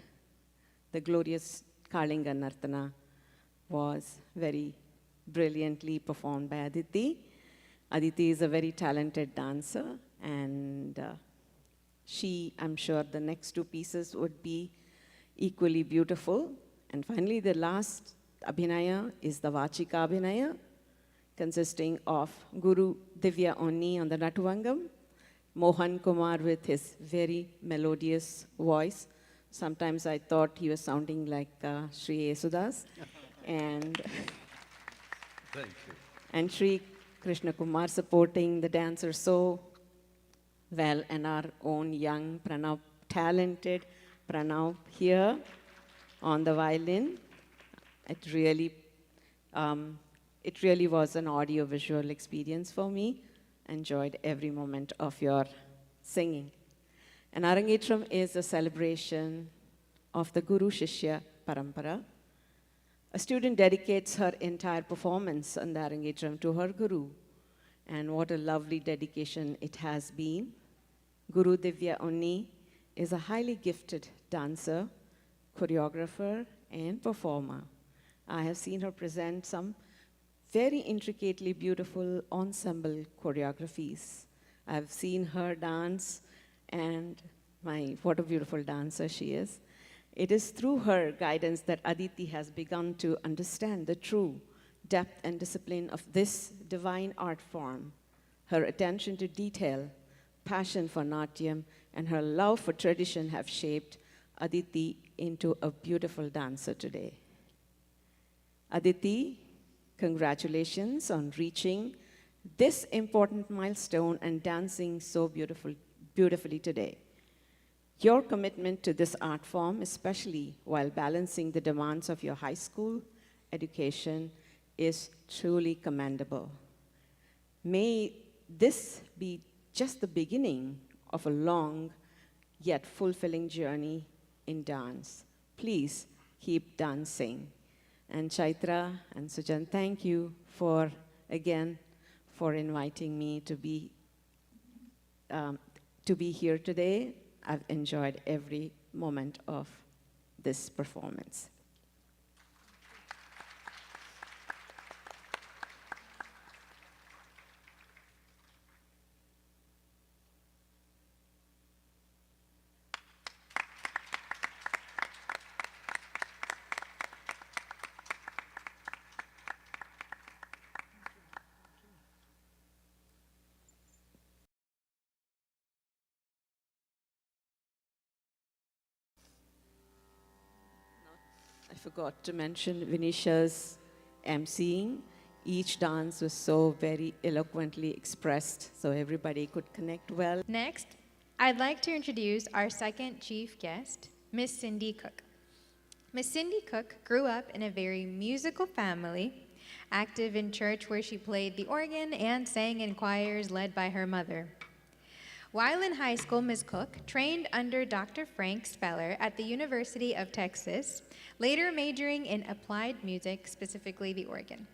the glorious Kalinga Nartana was very brilliantly performed by Aditi. Aditi is a very talented dancer, and I'm sure the next 2 pieces would be equally beautiful. And finally, the last Abhinaya is the Vachika Abhinaya, consisting of Guru Divyaa Unni on the Natuvangam, Mohan Kumar with his very melodious voice. Sometimes I thought he was sounding like Sri Yesudas. And Thank you. And Sri Krishna Kumar supporting the dancers so well, and our own young Pranav, talented Pranav here on the violin. It really was an audio-visual experience for me. Enjoyed every moment of your singing. And Arangetram is a celebration of the Guru Shishya Parampara. A student dedicates her entire performance on the Arangetram to her Guru. And what a lovely dedication it has been. Guru Divyaa Unni is a highly gifted dancer, choreographer, and performer. I have seen her present some very intricately beautiful ensemble choreographies. I've seen her dance, and what a beautiful dancer she is. It is through her guidance that Aditi has begun to understand the true depth and discipline of this divine art form. Her attention to detail, passion for Natyam, and her love for tradition have shaped Aditi into a beautiful dancer today. Aditi, congratulations on reaching this important milestone and dancing so beautifully today. Your commitment to this art form, especially while balancing the demands of your high school education, is truly commendable. May this be just the beginning of a long yet fulfilling journey in dance. Please keep dancing. And Chaitra and Sujan, thank you for inviting me to be here today. I've enjoyed every moment of this performance. I forgot to mention Vinisha's emceeing. Each dance was so very eloquently expressed, so everybody could connect well. Next, I'd like to introduce our second chief guest, Miss Cindy Cook. Miss Cindy Cook grew up in a very musical family. active in church where she played the organ and sang in choirs led by her mother. While in high school, Ms. Cook trained under Dr. Frank Speller at the University of Texas, later majoring in applied music, specifically the organ.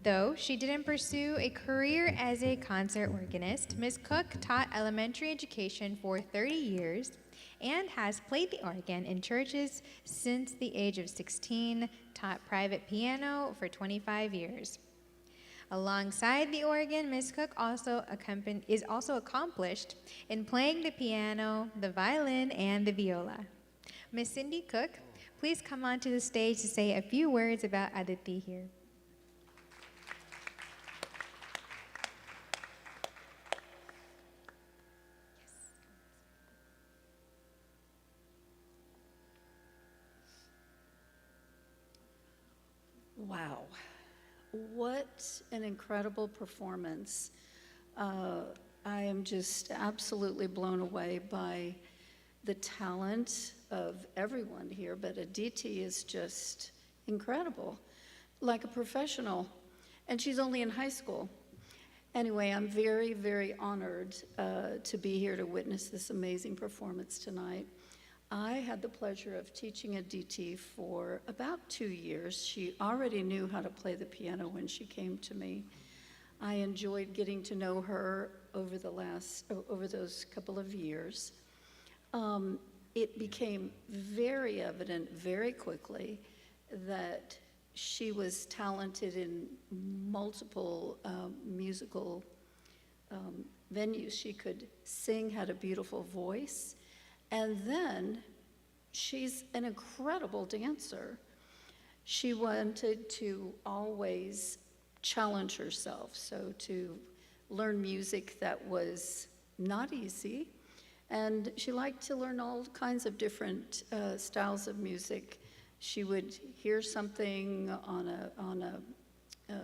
Though she didn't pursue a career as a concert organist, Ms. Cook taught elementary education for 30 years and has played the organ in churches since the age of 16, taught private piano for 25 years. Alongside the organ, Ms. Cook is also accomplished in playing the piano, the violin, and the viola. Ms. Cindy Cook, please come onto the stage to say a few words about Aditi here. Wow, what an incredible performance. I am just absolutely blown away by the talent of everyone here, but Aditi is just incredible, like a professional, and she's only in high school. Anyway, I'm very, very honored to be here to witness this amazing performance tonight. I had the pleasure of teaching Aditi for about 2 years. She already knew how to play the piano when she came to me. I enjoyed getting to know her over those couple of years. It became very evident very quickly that she was talented in multiple musical venues. She could sing, had a beautiful voice. And then she's an incredible dancer. She wanted to always challenge herself, so to learn music that was not easy. And she liked to learn all kinds of different styles of music. She would hear something on a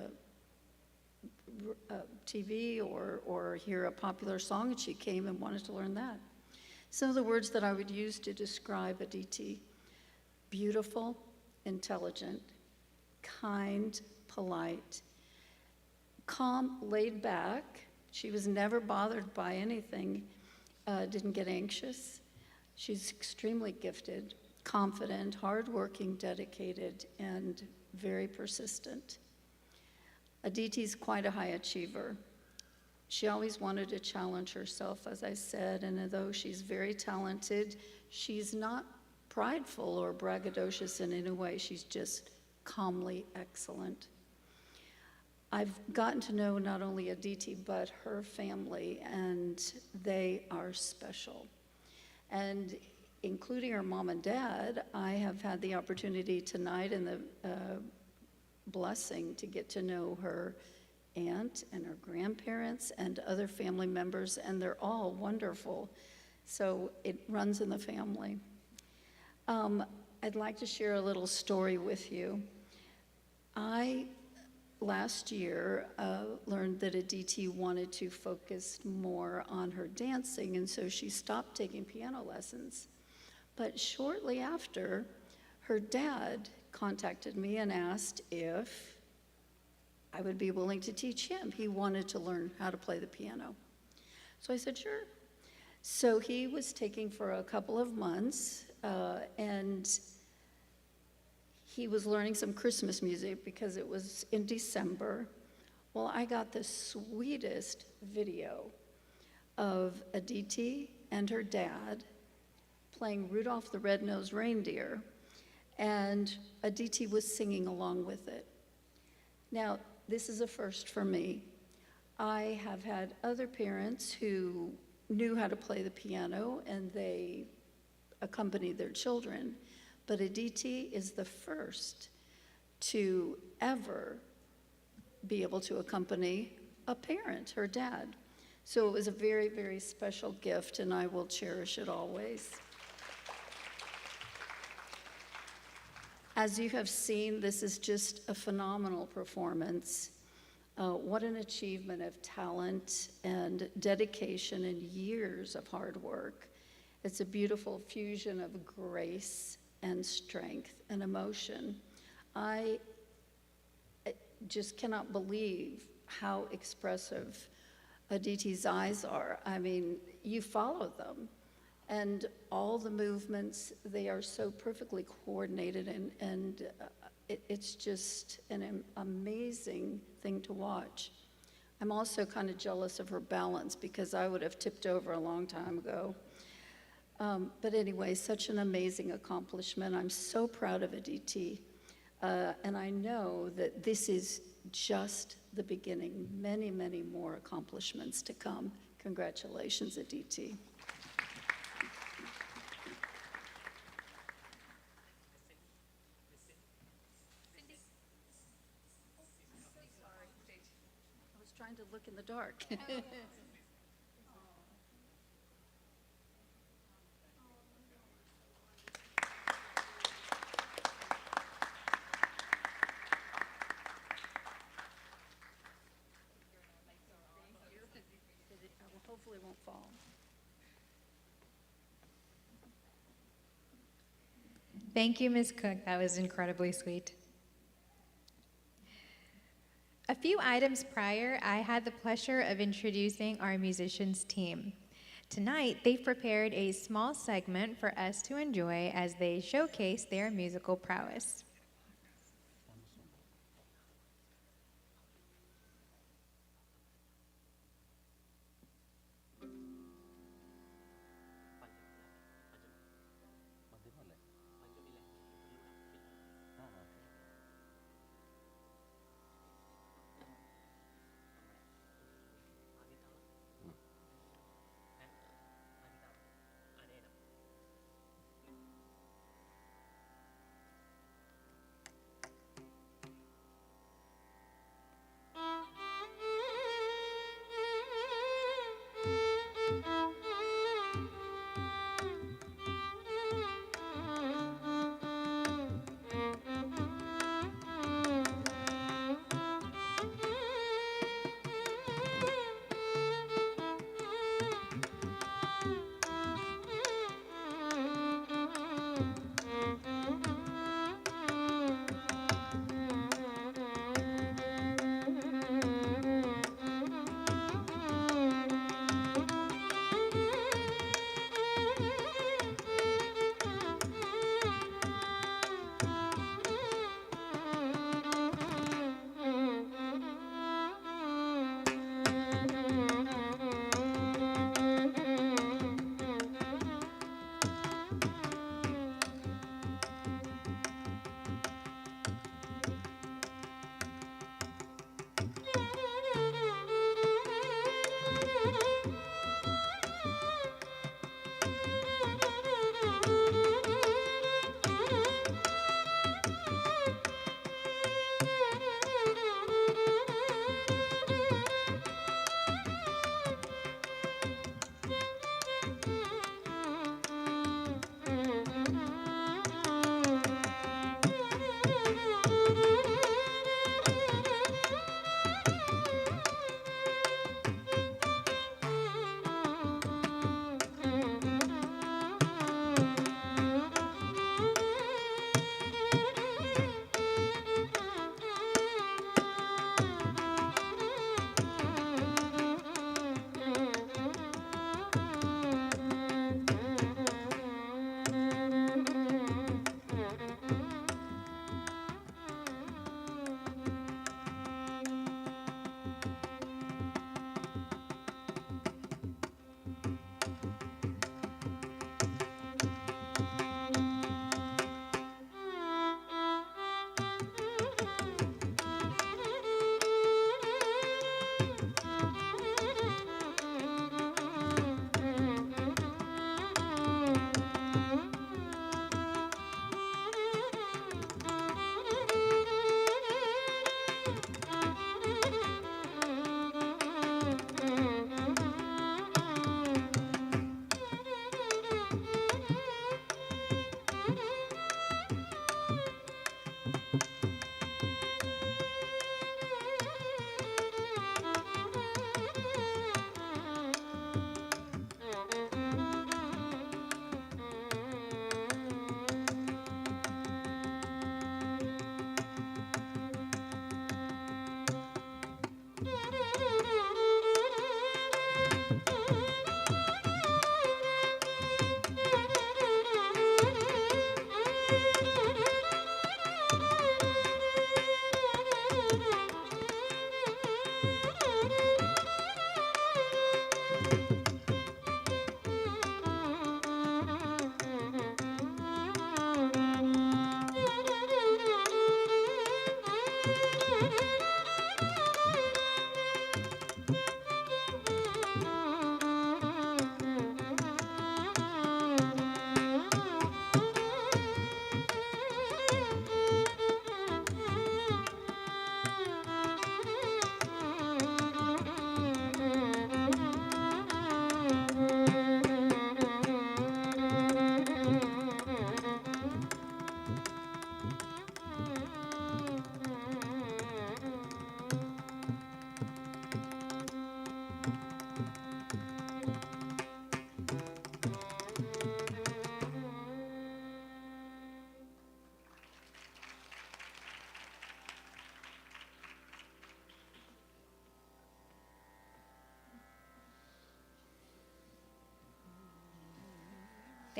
TV or hear a popular song, and she came and wanted to learn that. Some of the words that I would use to describe Aditi: beautiful, intelligent, kind, polite, calm, laid back. She was never bothered by anything, didn't get anxious. She's extremely gifted, confident, hardworking, dedicated, and very persistent. Aditi's quite a high achiever. She always wanted to challenge herself, as I said, and although she's very talented, she's not prideful or braggadocious in any way. She's just calmly excellent. I've gotten to know not only Aditi, but her family, and they are special. And including her mom and dad, I have had the opportunity tonight and the blessing to get to know her aunt and her grandparents and other family members, and they're all wonderful. So it runs in the family. I'd like to share a little story with you. I, last year, learned that Aditi wanted to focus more on her dancing, and so she stopped taking piano lessons. But shortly after, her dad contacted me and asked if I would be willing to teach him. He wanted to learn how to play the piano. So I said, sure. So he was taking for a couple of months, and he was learning some Christmas music because it was in December. Well, I got the sweetest video of Aditi and her dad playing Rudolph the Red-Nosed Reindeer, and Aditi was singing along with it. Now, this is a first for me. I have had other parents who knew how to play the piano and they accompanied their children, but Aditi is the first to ever be able to accompany a parent, her dad. So it was a very, very special gift, and I will cherish it always. As you have seen, this is just a phenomenal performance. What an achievement of talent and dedication and years of hard work. It's a beautiful fusion of grace and strength and emotion. I just cannot believe how expressive Aditi's eyes are. I mean, you follow them, and all the movements, they are so perfectly coordinated, and it's just an amazing thing to watch. I'm also kind of jealous of her balance because I would have tipped over a long time ago. But anyway, such an amazing accomplishment. I'm so proud of Aditi. And I know that this is just the beginning. Many, many more accomplishments to come. Congratulations, Aditi. I was trying to look in the dark. Hopefully it won't fall. Thank you, Ms. Cook. That was incredibly sweet. A few items prior, I had the pleasure of introducing our musicians team. Tonight, they've prepared a small segment for us to enjoy as they showcase their musical prowess.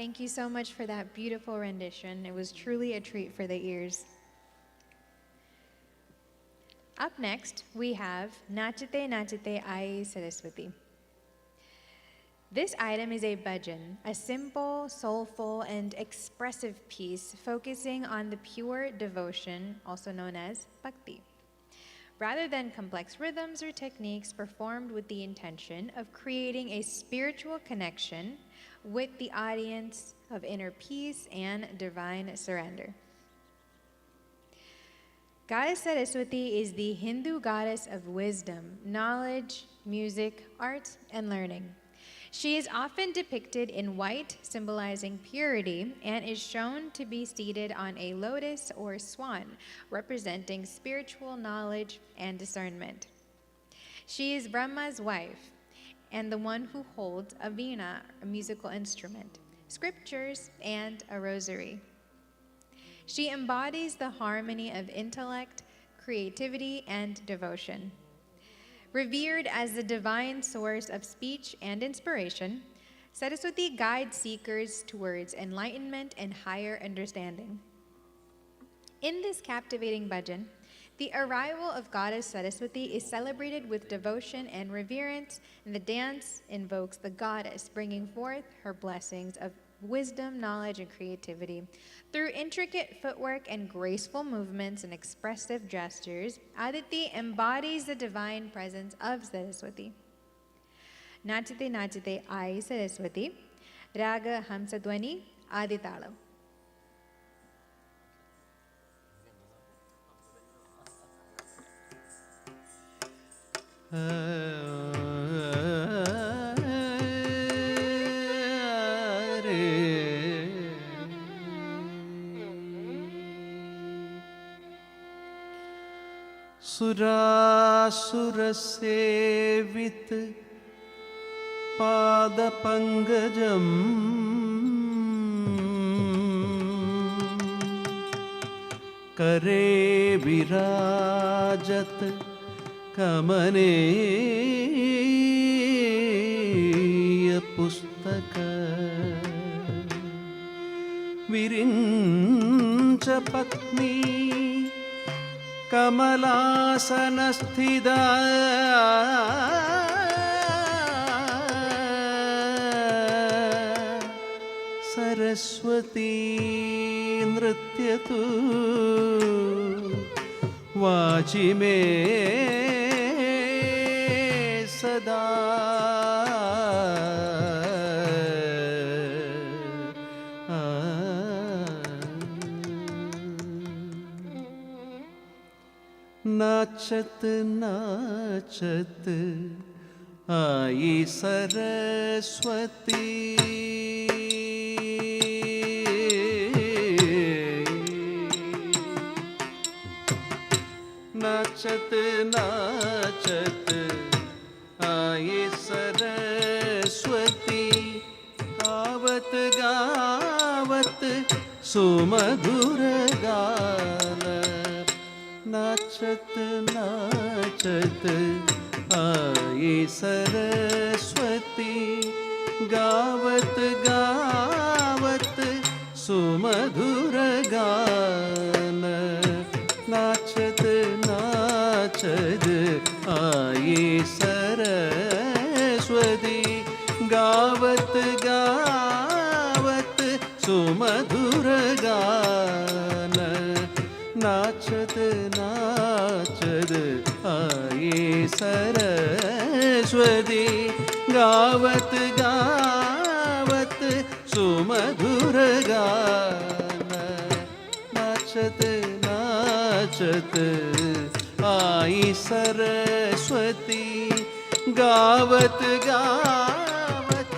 Thank you so much for that beautiful rendition. It was truly a treat for the ears. Up next, we have Nachate Nachate Aayi Saraswati. This item is a bhajan, a simple, soulful, and expressive piece focusing on the pure devotion, also known as bhakti, rather than complex rhythms or techniques performed with the intention of creating a spiritual connection with the audience of inner peace and divine surrender. Goddess Saraswati is the Hindu goddess of wisdom, knowledge, music, art, and learning. She is often depicted in white, symbolizing purity, and is shown to be seated on a lotus or swan, representing spiritual knowledge and discernment. She is Brahma's wife and the one who holds a veena, a musical instrument, scriptures, and a rosary. She embodies the harmony of intellect, creativity, and devotion. Revered as the divine source of speech and inspiration, Saraswati guides seekers towards enlightenment and higher understanding. In this captivating bhajan, the arrival of Goddess Saraswati is celebrated with devotion and reverence, and the dance invokes the goddess, bringing forth her blessings of wisdom, knowledge, and creativity. Through intricate footwork and graceful movements and expressive gestures, Aditi embodies the divine presence of Saraswati. Nachate Nachate Aayi Saraswati, Raga Hamsadwani, Aditalam. सुरासुरसेवित पादपङ्कजं करे विराजत कमनीय पुस्तक विरिञ्च पत्नी कमलासनस्थिता सरस्वती नृत्यतु वाचि मे सदा नाचत नाचत आई सरस्वती नाचत नाचत आई सरस्वती गावत गावत सुमधुर गान नाचत नाचत आई सरस्वती गावत गावत सुमधुर गान नाचत नाचत आई सरस्वती गावत गावत सुमधुर गान नाचत नाचत आई सरस्वती गावत गावत सुमधुर गान नाचत नाचत आई सरस्वती गावत गावत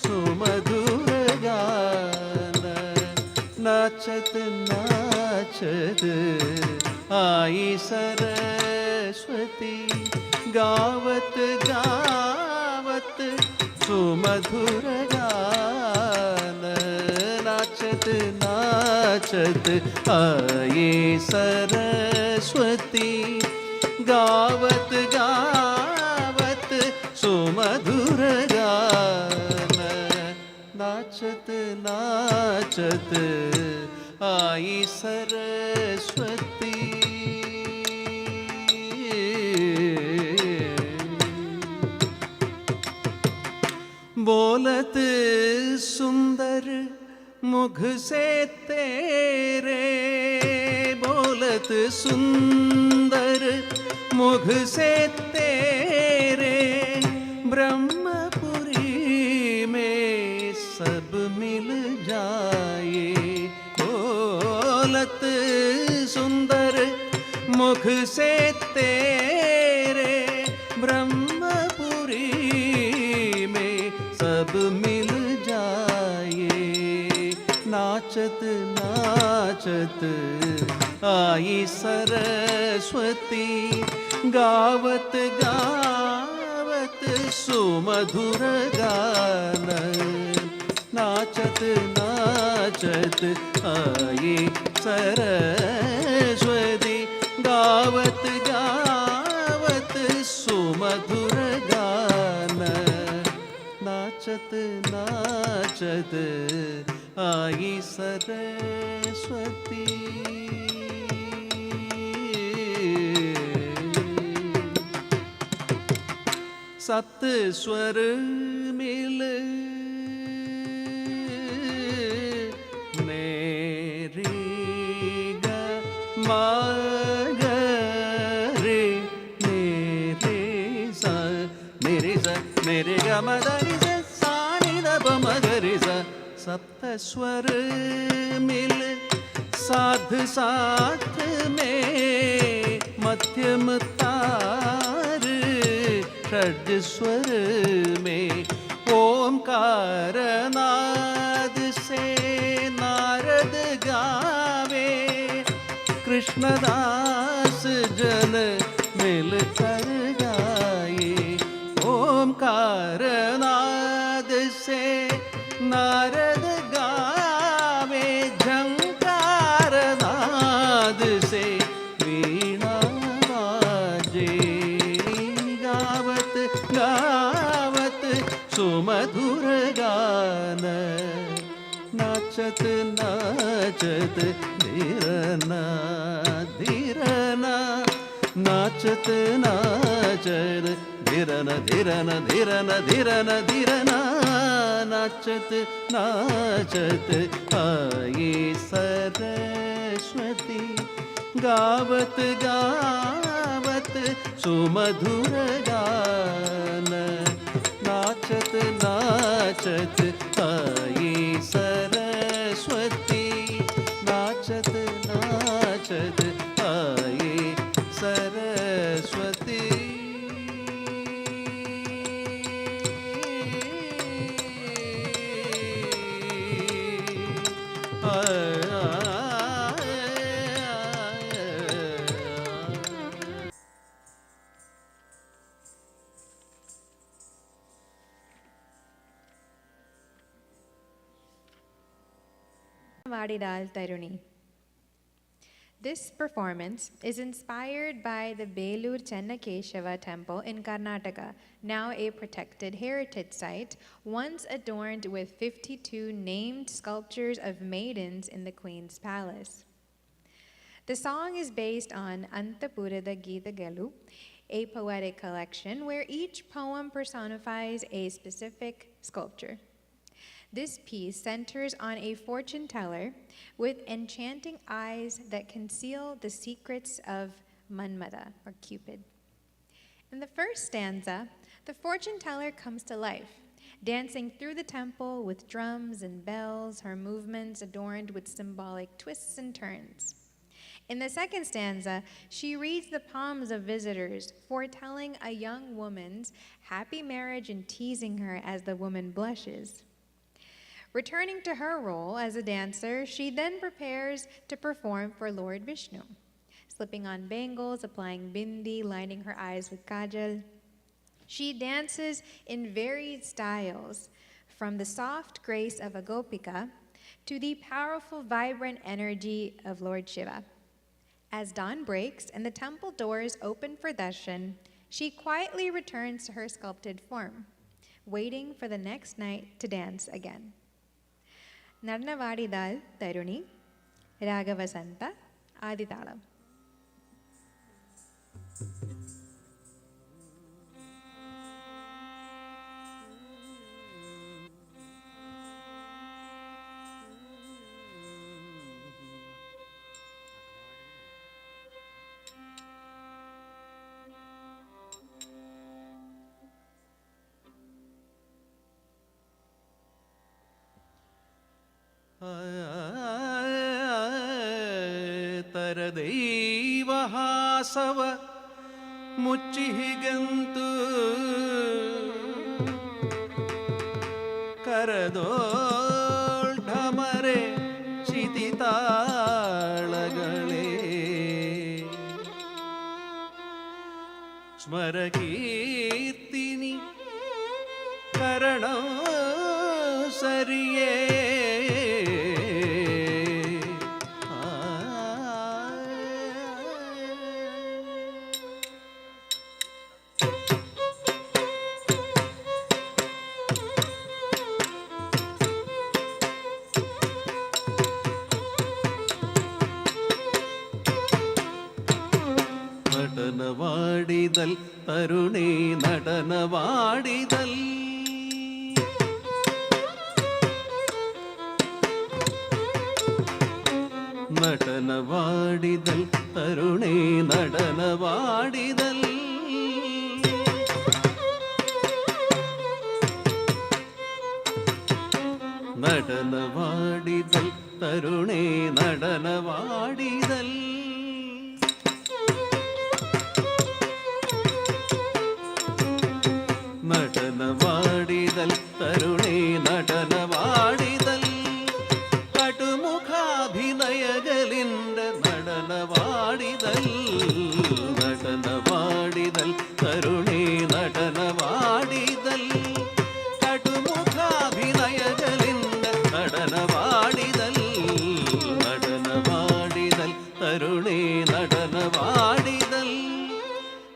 सुमधुर गान नाचत नाचत आई सरस्वती गावत गावत सुमधुर गान नाचत नाचत आई सरस्वती गावत गावत सुमधुर गान नाचत नाचत नाचत आई सरस्वती। बोलत सुंदर मुख से तेरे, बोलत सुंदर मुख से तेरे, ब्रह्मपुरी में सब मिल जाए। बोलत सुंदर मुख से तेरे, ब्रह्मपुरी में सब मिल जाए। नाचत नाचत आई सरस्वती, गावत गावत सुमधुर गान। नाचत नाचत आई सरस्वती, गावत गावत सुमधुर गान। नाचत नाचत आई सरस्वती। सत स्वर मिल ने रे ग म ग रे, ने रे सा, मेरे सा, मेरे ग म द रे सा, सा नि द प म ग रे सा। सप्त स्वर मिल साध साथ में, मध्यम तार षड्ज स्वर में। ओमकार नाद से नारद गावे, कृष्णदास जन मिलकर गाए। ओमकार नाद से नारद गावे, झंकार नाद से वीणा बाजे। गावत गावत सुमधुर गान, नाचत नाचत धीरना धीरना, नाचत नाचत धीरना धीरना धीरना धीरना धीरना। नाचत नाचत आई सरस्वती, गावत गावत सुमधुर गान। नाचत नाचत आई सरस्वती, नाचत नाचत आई Saraswati. Vadidal Taruni. This performance is inspired by the Belur Chennakeshava temple in Karnataka, now a protected heritage site, once adorned with 52 named sculptures of maidens in the Queen's palace. The song is based on Antapurada Gita Galu, a poetic collection where each poem personifies a specific sculpture. This piece centers on a fortune teller with enchanting eyes that conceal the secrets of Manmada, or Cupid. In the first stanza, the fortune teller comes to life, dancing through the temple with drums and bells, her movements adorned with symbolic twists and turns. In the second stanza, she reads the palms of visitors, foretelling a young woman's happy marriage and teasing her as the woman blushes. Returning to her role as a dancer, she then prepares to perform for Lord Vishnu, slipping on bangles, applying bindi, lining her eyes with kajal. She dances in varied styles, from the soft grace of a gopika to the powerful, vibrant energy of Lord Shiva. As dawn breaks and the temple doors open for darshan, she quietly returns to her sculpted form, waiting for the next night to dance again. നടനവാടിതാൽ തരുണി രാഗവസന്ത ആദിതാളം. ತರದೈವಹಾಸವ ಮುಚ್ಚಿಹಿಗಂತು ಕರದೋಳ್ಢಮರೆ ಶಿತಿತಾಳಗಳೇ ಸ್ಮರಕೀರ್ತಿನಿ ಕರಣ ಸರಿಯೇ നടനവാടിതൽ തരുണേ നടനവാടിതൽ നടനവാടിതൽ തരുണേ നടനവാടിതൽ നടനവാടിതൽ തരുണേ നടനവാടിതൽ നടനവാടിതൽ തരുണേ നടനവാടിതൽ കടുമുഖാഭിനയകലിൻ്റെ നടനവാടിതൽ നടനവാടിതൽ തരുണേ നടനവാടിതൽ കടുമുഖാഭിനയകലിൻ്റെ നടനവാടിതൽ നടനവാടിതൽ തരുണേ നടനവാടിതൽ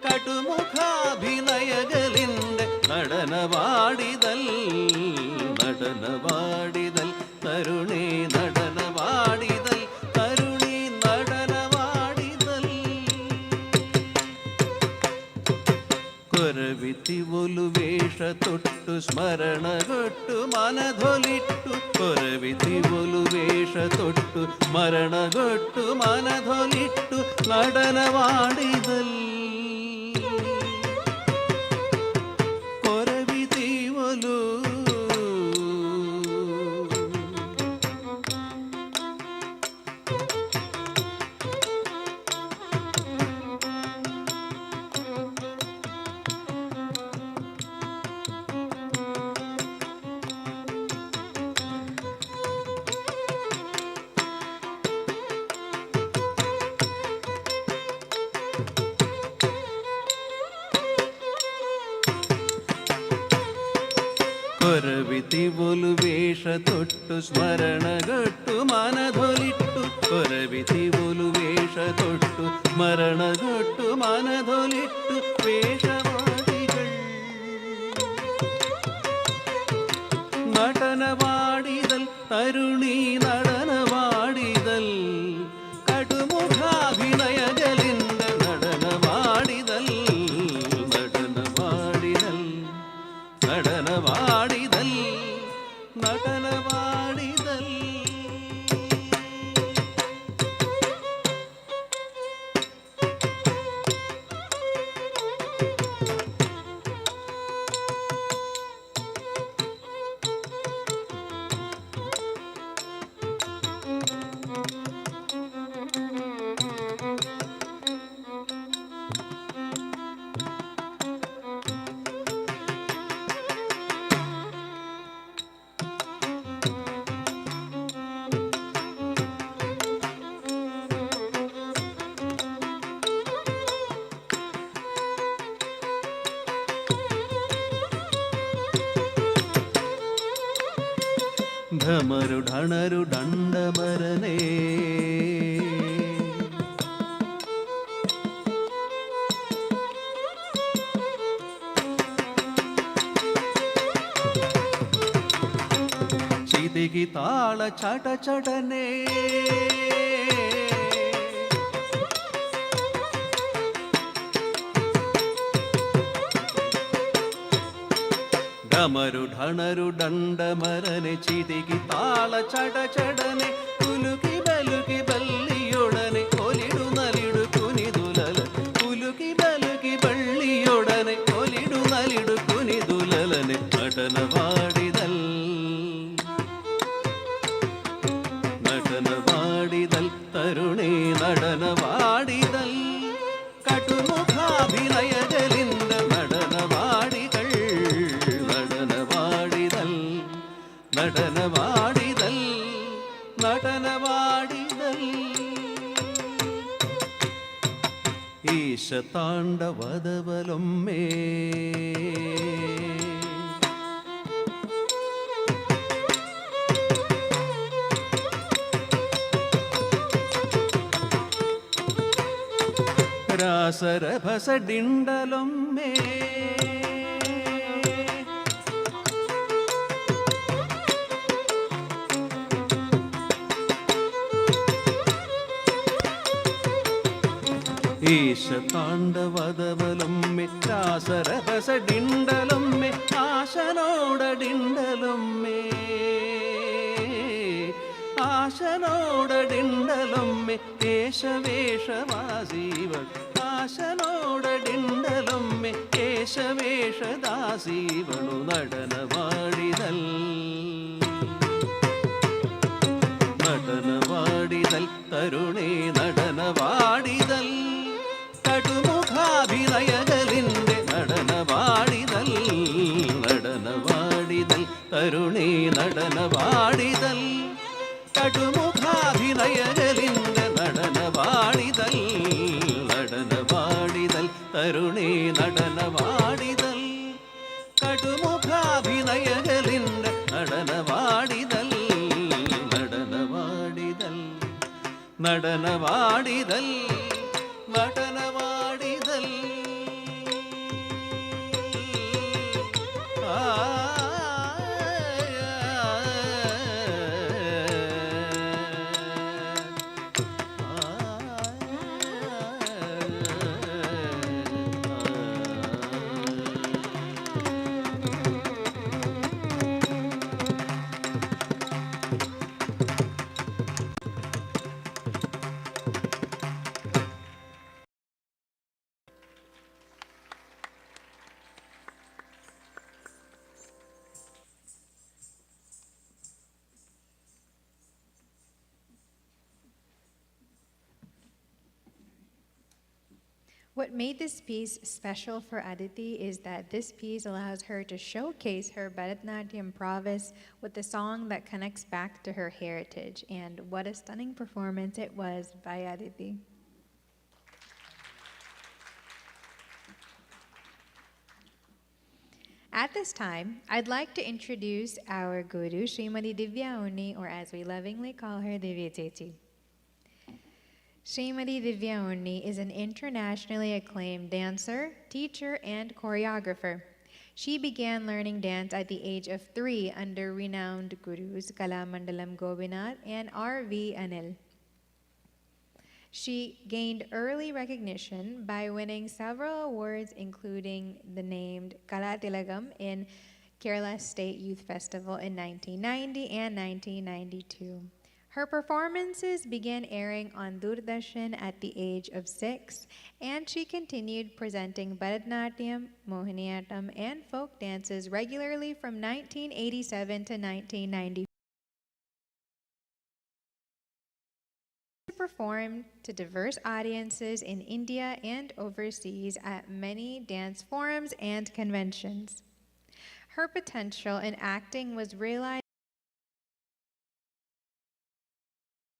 കടുമുഖാഭിനയകലിൻ്റെ നടനവാടിതൽ നടനവാടിതൽ തരുണേ നടനവാടിതൽ തരുണി നടനവാടിതൽ കൊരവിത്തി ഒಲು ವೇಷ ತೊಟ್ಟು ಸ್ಮರಣಗೊಟ್ಟು ಮನಧೊಲಿಟ್ಟು ಕೊರವಿತಿ ಒಲು ವೇಷ ತೊಟ್ಟು ಸ್ಮರಣಗೊಟ್ಟು ಮನಧೊಲಿಟ್ಟು നടനവാടിതൽ കൊരവിതി ഒಲು ಕೊರವಿತಿ ಒಲು ವೇಷ ತೊಟ್ಟು ಸ್ಮರಣಗೊಟ್ಟು ಮನಧೊಲಿಟ್ಟು ಕೊರವಿತಿ ಒಲು ವೇಷ ತೊಟ್ಟು ಸ್ಮರಣಗೊಟ್ಟು ಮನಧೊಲಿಟ್ಟು ವೇಷವಾದಿകൾ നടനവാടിതൽ തരുണി നടനവാടിതൽ കടുമുഖാഭിനയകലിൻ്റെ നടനവാടിതൽ നടനവാടിതൽ നടനവാടിതൽ നടനവാടിതൽ ಢಮರು ಢಣರು ದಂಡಮರನೇ చితికి తాళ చట చటనే డమరు ఢణరు డండమరನೆ చితికి తాళ చట చడನೆ కులుకి బలుకి బల్లియొడನೆ కొలిడు నలిడు కునిదులల కులుకి బలుకి బల్లియొడನೆ కొలిడు నలిడు కునిదులలನೆ നടനവാടിതൽ നടനവാടിതൽ തരുണേ നടനവാടിതൽ കടുമുഖാഭിനയജലിന്ദ നടനവാടികൾ നടനവാടിതൽ നടനവാടിതൽ നടനവാടിതൽ ഈശതാണ്ഡവദവലൊമ്മേ രാസരഭസഡിണ്ടലൊമ്മേ ഈശതാണ്ഡവദവലൊമ്മെ രാസരഭസഡിണ്ടലൊമ്മെ ആശനോടഡിണ്ടലൊമ്മേ ആശനോടഡിണ്ടലൊമ്മെ കേശവേഷവാസീവൾ ആശനോടഡിണ്ടലൊമ്മെ കേശവേഷദാസീവളു നടനവാടിതൽ നടനവാടിതൽ തരുണേ നടനവാടിതൽ കടുമുഖാഭിനയകലിൻ്റെ നടനവാടിതൽ നടനവാടിതൽ തരുണേ നടനവാടിതൽ കടുമുഖാഭിനയകലിൻ്റെ നടനവാടിതൽ നടനവാടിതൽ തരുണേ നടനവാടിതൽ കടുമുഖാഭിനയകലിൻ്റെ നടനവാടിതൽ നടനവാടിതൽ നടനവാടിതൽ നടനവാടിതൽ What made this piece special for Aditi is that this piece allows her to showcase her Bharatanatyam prowess with a song that connects back to her heritage. And what a stunning performance it was by Aditi. At this time, I'd like to introduce our guru, Srimati Divyaa Unni, or as we lovingly call her, Divya Chechi. Srimati Divyaa Unni is an internationally acclaimed dancer, teacher, and choreographer. She began learning dance at the age of 3 under renowned gurus Kalamandalam Gobinath and R.V. Anil. She gained early recognition by winning several awards, including the named Kalatilagam in Kerala State Youth Festival in 1990 and 1992. Her performances began airing on Doordarshan at the age of 6, and she continued presenting Bharatanatyam, Mohiniyattam, and folk dances regularly from 1987 to 1994. Performed to diverse audiences in India and overseas at many dance forums and conventions. Her potential in acting was realized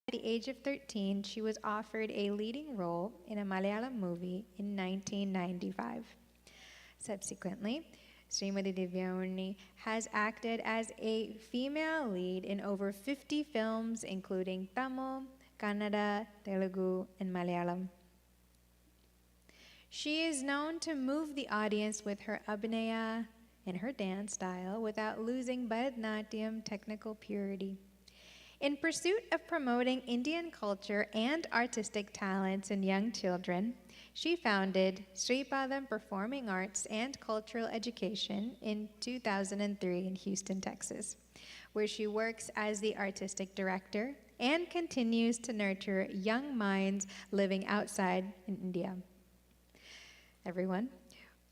at the age of 13. She was offered a leading role in a Malayalam movie in 1995. Subsequently, Srimati Divyaa Unni has acted as a female lead in over 50 films, including Tamil, Kannada, Telugu, and Malayalam. She is known to move the audience with her abhinaya, in her dance style without losing Bharatanatyam technical purity. In pursuit of promoting Indian culture and artistic talents in young children, she founded Sripadam Performing Arts and Cultural Education in 2003 in Houston, Texas, where she works as the artistic director and continues to nurture young minds living outside in India. Everyone,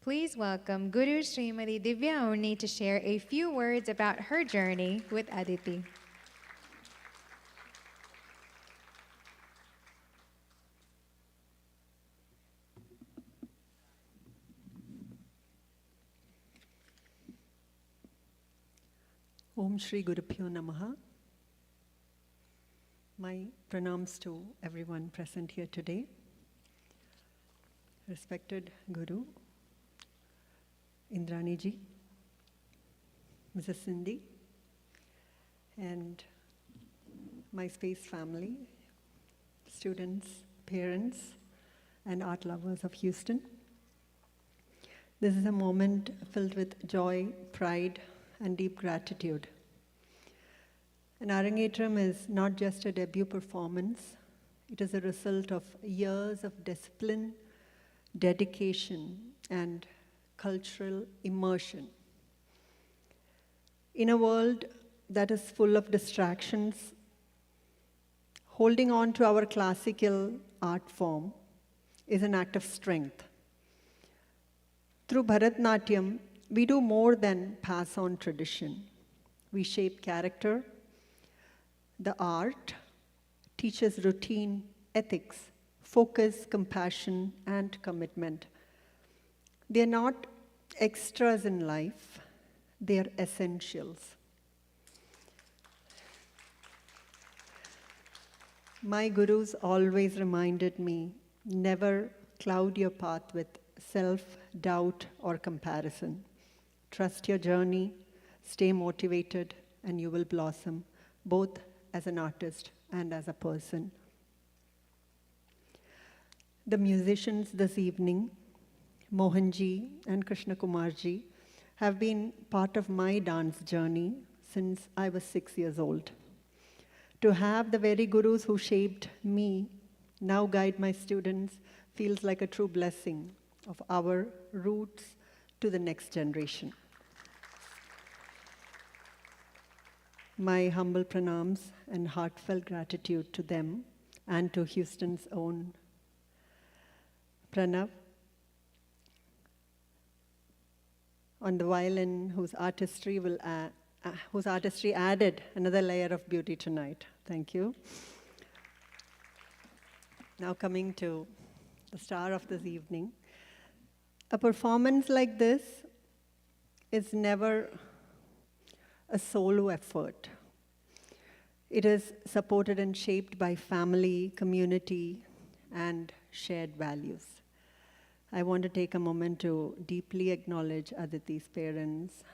please welcome Guru Srimati Divyaa Unni to share a few words about her journey with Aditi. Om Shri Gurubhyo Namaha. My pranams to everyone present here today. Respected Guru, Indrani ji, Mrs. Cindy, and my space family, students, parents, and art lovers of Houston. This is a moment filled with joy, pride, and deep gratitude. An Arangetram is not just a debut performance, it is a result of years of discipline, dedication, and cultural immersion. In a world that is full of distractions, holding on to our classical art form is an act of strength. Through Bharatanatyam, we do more than pass on tradition. We shape character. The art teaches routine, ethics, focus, compassion, and commitment. They are not extras in life, they are essentials. My gurus always reminded me, never cloud your path with self-doubt or comparison. Trust your journey, stay motivated, and you will blossom, both as an artist and as a person. The musicians this evening, Mohanji and Krishna Kumarji, have been part of my dance journey since I was 6 years old. To have the very gurus who shaped me now guide my students feels like a true blessing of our roots to the next generation. My humble pranams and heartfelt gratitude to them and to Houston's own Pranav on the violin, whose artistry added another layer of beauty tonight. Thank you. Now coming to the star of this evening. A performance like this is never a solo effort. It is supported and shaped by family, community, and shared values. I want to take a moment to deeply acknowledge Aditi's parents,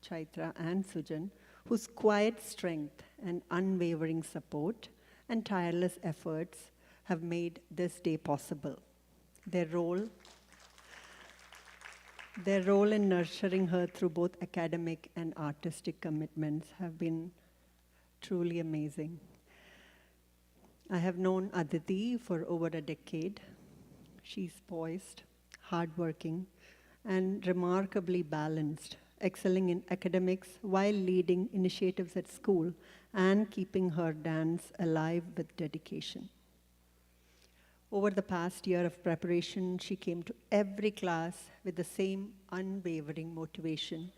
Chaitra and Sujan, whose quiet strength and unwavering support and tireless efforts have made this day possible. Their role in nurturing her through both academic and artistic commitments have been truly amazing. I have known Aditi for over a decade. She's poised, hardworking, and remarkably balanced, excelling in academics while leading initiatives at school and keeping her dance alive with dedication. Over the past year of preparation, she came to every class with the same unwavering motivation,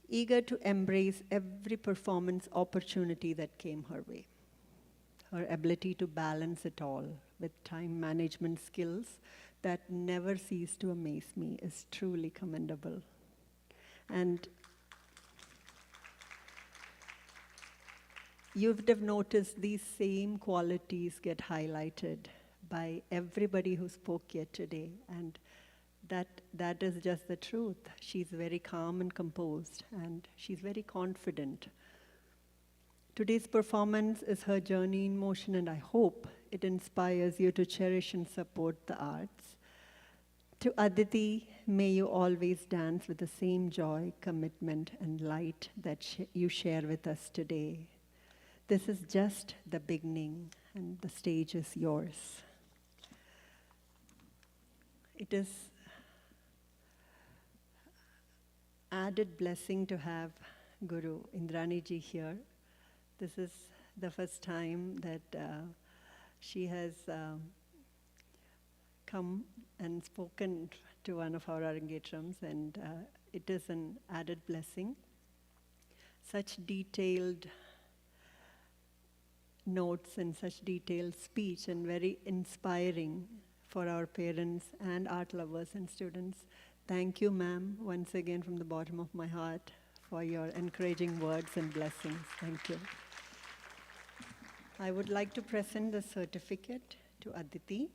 eager to embrace every performance opportunity that came her way. Her ability to balance it all with time management skills that never cease to amaze me is truly commendable. And you would have noticed these same qualities get highlighted by everybody who spoke here today, and that is just the truth. She's very calm and composed, and she's very confident. Today's performance is her journey in motion, and I hope it inspires you to cherish and support the arts. To Aditi, may you always dance with the same joy, commitment, and light that you share with us today. This is just the beginning, and the stage is yours. It is added blessing to have Guru Indrani ji here. This is the first time that she has come and spoken to one of our Arangetrams, and it is an added blessing. Such detailed notes and such detailed speech, and very inspiring for our parents and art lovers and students. Thank you, ma'am, once again from the bottom of my heart for your encouraging words and blessings. Thank you. I would like to present the certificate to Aditi,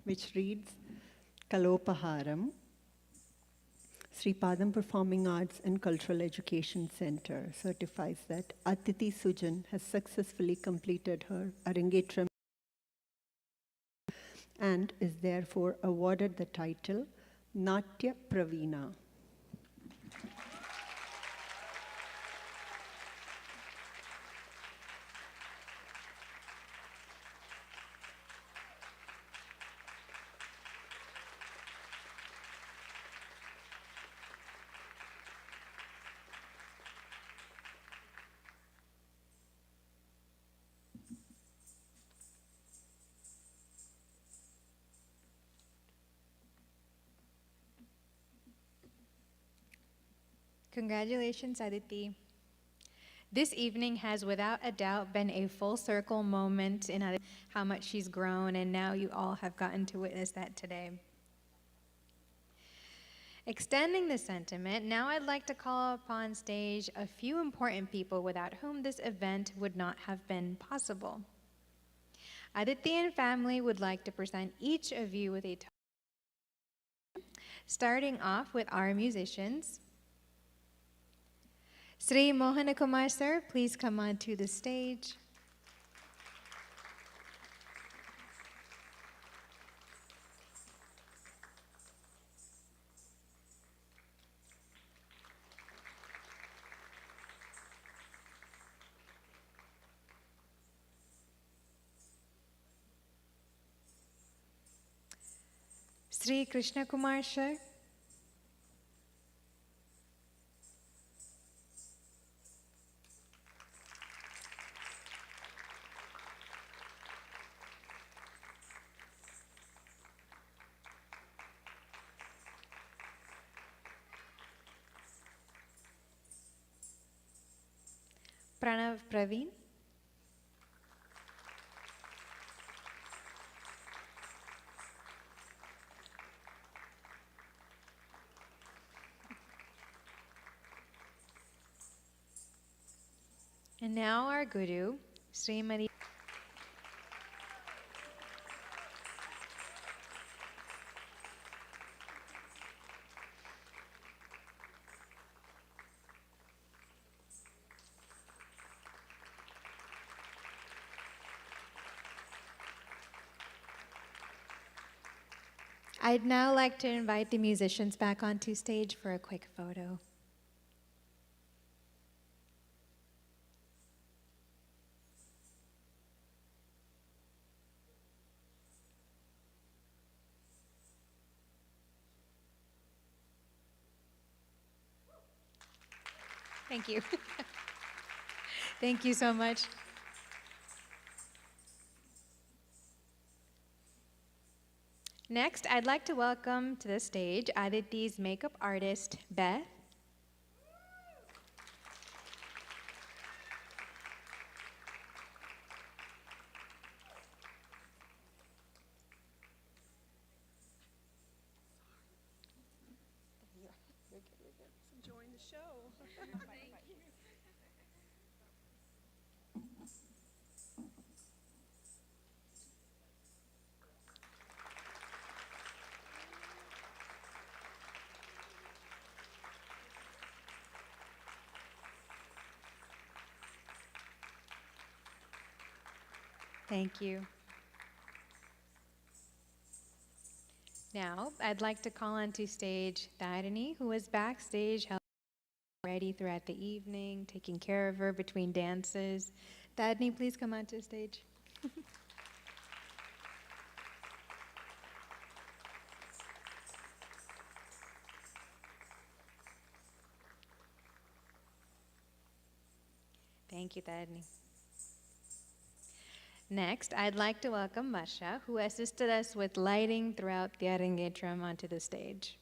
which reads, Kalopaharam, Sri Padam Performing Arts and Cultural Education Center certifies that Aditi Sujan has successfully completed her Arangetram and is therefore awarded the title Natya Praveena. Congratulations, Aditi. This evening has without a doubt been a full circle moment in how much she's grown, and now you all have gotten to witness that today. Extending the sentiment, now I'd like to call upon stage a few important people without whom this event would not have been possible. Aditi and family would like to present each of you with a starting off with our musicians. Sri Mohanakumar sir, please come on to the stage. Sri Krishna Kumar sir. Pranav Praveen. And now our Guru, Srimati. I'd now like to invite the musicians back onto stage for a quick photo. Thank you. Thank you so much. Next, I'd like to welcome to the stage Aditi's makeup artist, Beth. Enjoying the show. Thank you. Now, I'd like to call onto stage Tharini, who was backstage helping ready throughout the evening, taking care of her between dances. Tharini, please come onto stage. Thank you, Tharini. Next, I'd like to welcome Masha, who assisted us with lighting throughout the Arangetram onto the stage.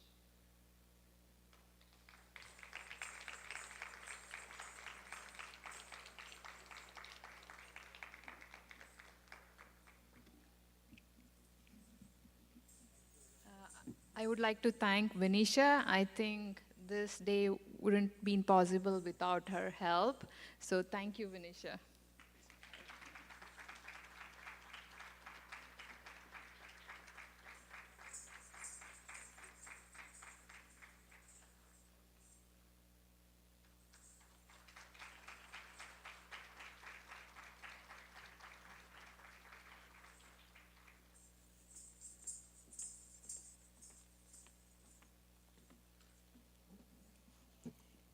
I would like to thank Venetia. I think this day wouldn't been possible without her help. So thank you, Venetia.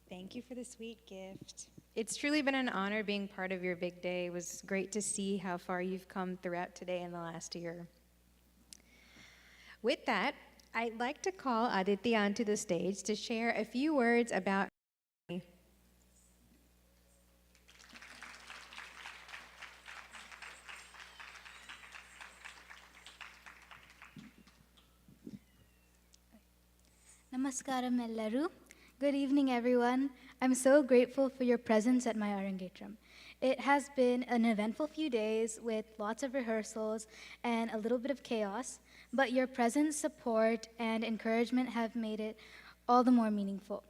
Thank you for the sweet gift. It's truly been an honor being part of your big day. It was great to see how far you've come throughout today and the last year. With that, I'd like to call Aditi onto the stage to share a few words about her. Namaskaram ellaru. Good evening, everyone. I'm so grateful for your presence at my Arangetram. It has been an eventful few days with lots of rehearsals and a little bit of chaos, but your presence, support, and encouragement have made it all the more meaningful.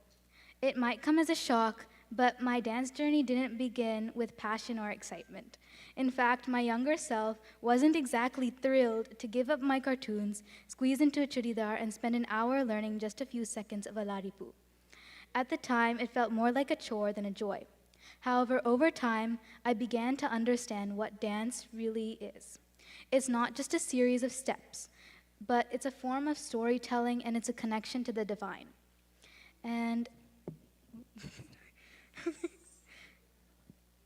It might come as a shock, but my dance journey didn't begin with passion or excitement. In fact, my younger self wasn't exactly thrilled to give up my cartoons, squeeze into a churidar, and spend an hour learning just a few seconds of Alaripu. At the time, it felt more like a chore than a joy. However, over time, I began to understand what dance really is. It's not just a series of steps, but it's a form of storytelling and it's a connection to the divine. And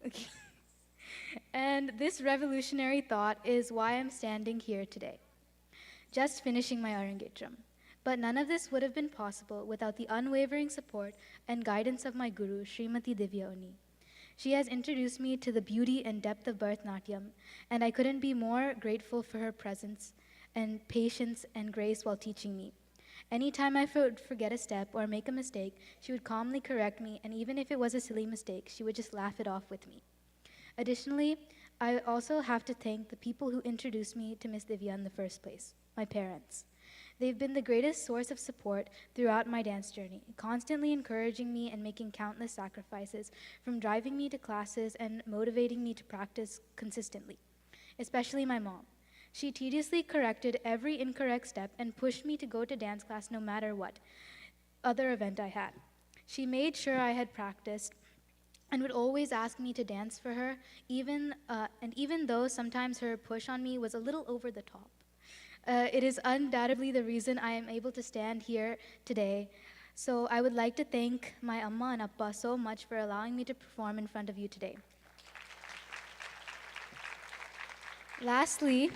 okay. And this revolutionary thought is why I'm standing here today, just finishing my Arangetram. But none of this would have been possible without the unwavering support and guidance of my guru, Srimati Divyaa Unni. She has introduced me to the beauty and depth of Bharatanatyam, and I couldn't be more grateful for her presence and patience and grace while teaching me. Anytime I would forget a step or make a mistake, she would calmly correct me, and even if it was a silly mistake, she would just laugh it off with me. Additionally, I also have to thank the people who introduced me to Miss Divyaa in the first place, my parents. They've been the greatest source of support throughout my dance journey, constantly encouraging me and making countless sacrifices, from driving me to classes and motivating me to practice consistently, especially my mom. She tediously corrected every incorrect step and pushed me to go to dance class no matter what other event I had. She made sure I had practiced and would always ask me to dance for her, even though sometimes her push on me was a little over the top. It is undoubtedly the reason I am able to stand here today. So I would like to thank my Amma and Appa so much for allowing me to perform in front of you today. Lastly,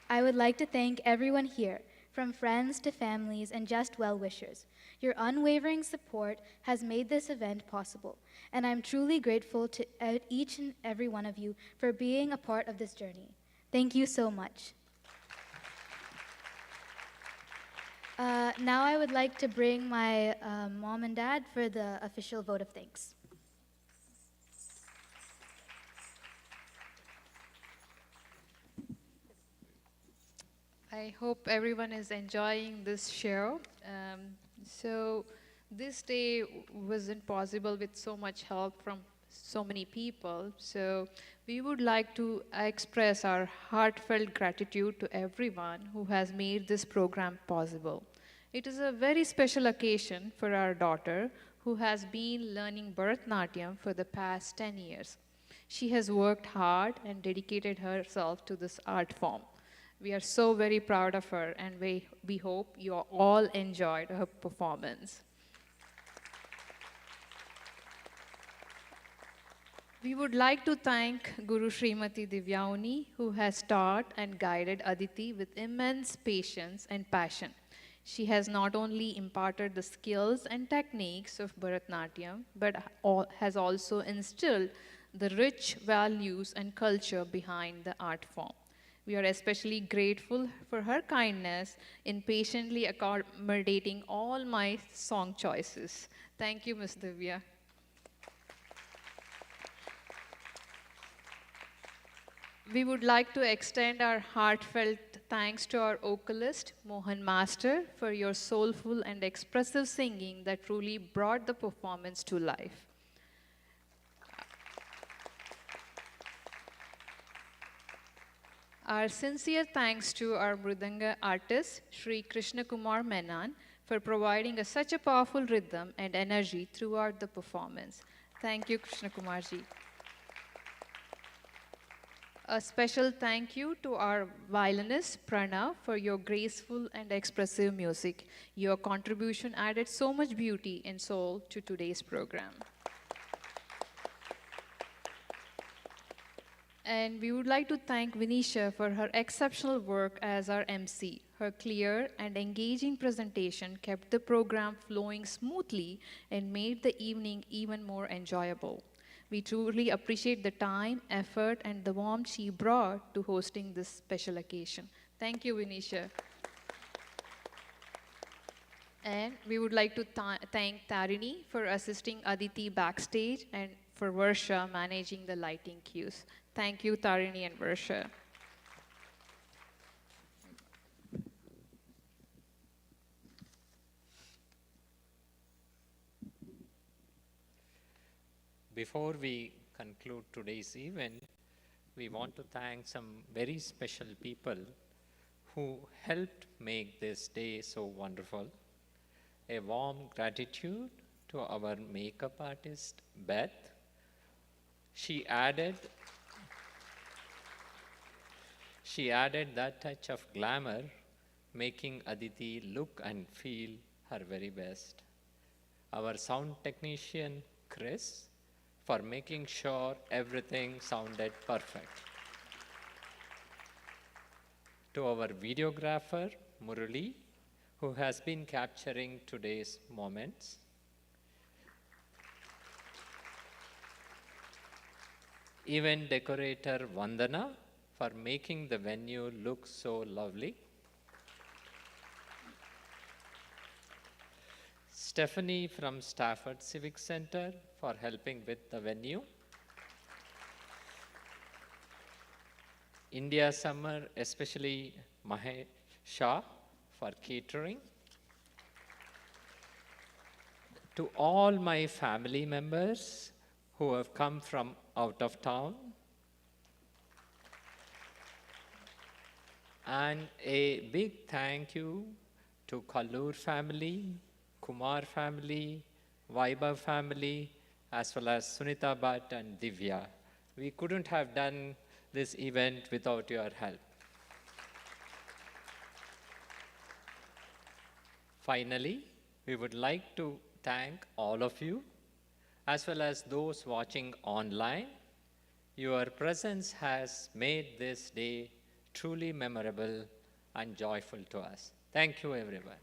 I would like to thank everyone here, from friends to families and just well-wishers. Your unwavering support has made this event possible, and I'm truly grateful to each and every one of you for being a part of this journey. Thank you so much. Now I would like to bring my mom and dad for the official vote of thanks. I hope everyone is enjoying this show. So this day wasn't possible with so much help from so many people. So we would like to express our heartfelt gratitude to everyone who has made this program possible. It is a very special occasion for our daughter, who has been learning Bharatanatyam for the past 10 years. She has worked hard and dedicated herself to this art form. We are so very proud of her, and we hope you all enjoyed her performance. We would like to thank Guru Srimati Divyaa Unni, who has taught and guided Aditi with immense patience and passion. She has not only imparted the skills and techniques of Bharatanatyam, but has also instilled the rich values and culture behind the art form. We are especially grateful for her kindness in patiently accommodating all my song choices. Thank you, Ms. Divya. We would like to extend our heartfelt thanks to our vocalist, Mohan Master, for your soulful and expressive singing that truly brought the performance to life. Our sincere thanks to our Mridanga artist, Sri Krishna Kumar Menon, for providing such a powerful rhythm and energy throughout the performance. Thank you, Krishna Kumarji. A special thank you to our violinist, Pranav, for your graceful and expressive music. Your contribution added so much beauty and soul to today's program. And we would like to thank Vinisha for her exceptional work as our MC. Her clear and engaging presentation kept the program flowing smoothly and made the evening even more enjoyable. We truly appreciate the time, effort, and the warmth she brought to hosting this special occasion. Thank you, Vinisha. And we would like to thank Tarini for assisting Aditi backstage and for Varsha managing the lighting cues. Thank you, Tarini and Varsha. Before we conclude today's event, we want to thank some very special people who helped make this day so wonderful. A warm gratitude to our makeup artist, Beth. She added that touch of glamour, making Aditi look and feel her very best. Our sound technician, Chris, for making sure everything sounded perfect. To our videographer, Murali, who has been capturing today's moments. Event decorator, Vandana, for making the venue look so lovely. Stephanie from Stafford Civic Center for helping with the venue. India Summer, especially Mahesh Shah for catering. To all my family members who have come from out of town. And a big thank you to Kallur family, Kumar family, Vaibhav family, as well as Sunita Bhatt and Divya. We couldn't have done this event without your help. Finally, we would like to thank all of you, as well as those watching online. Your presence has made this day truly memorable and joyful to us. Thank you, everyone.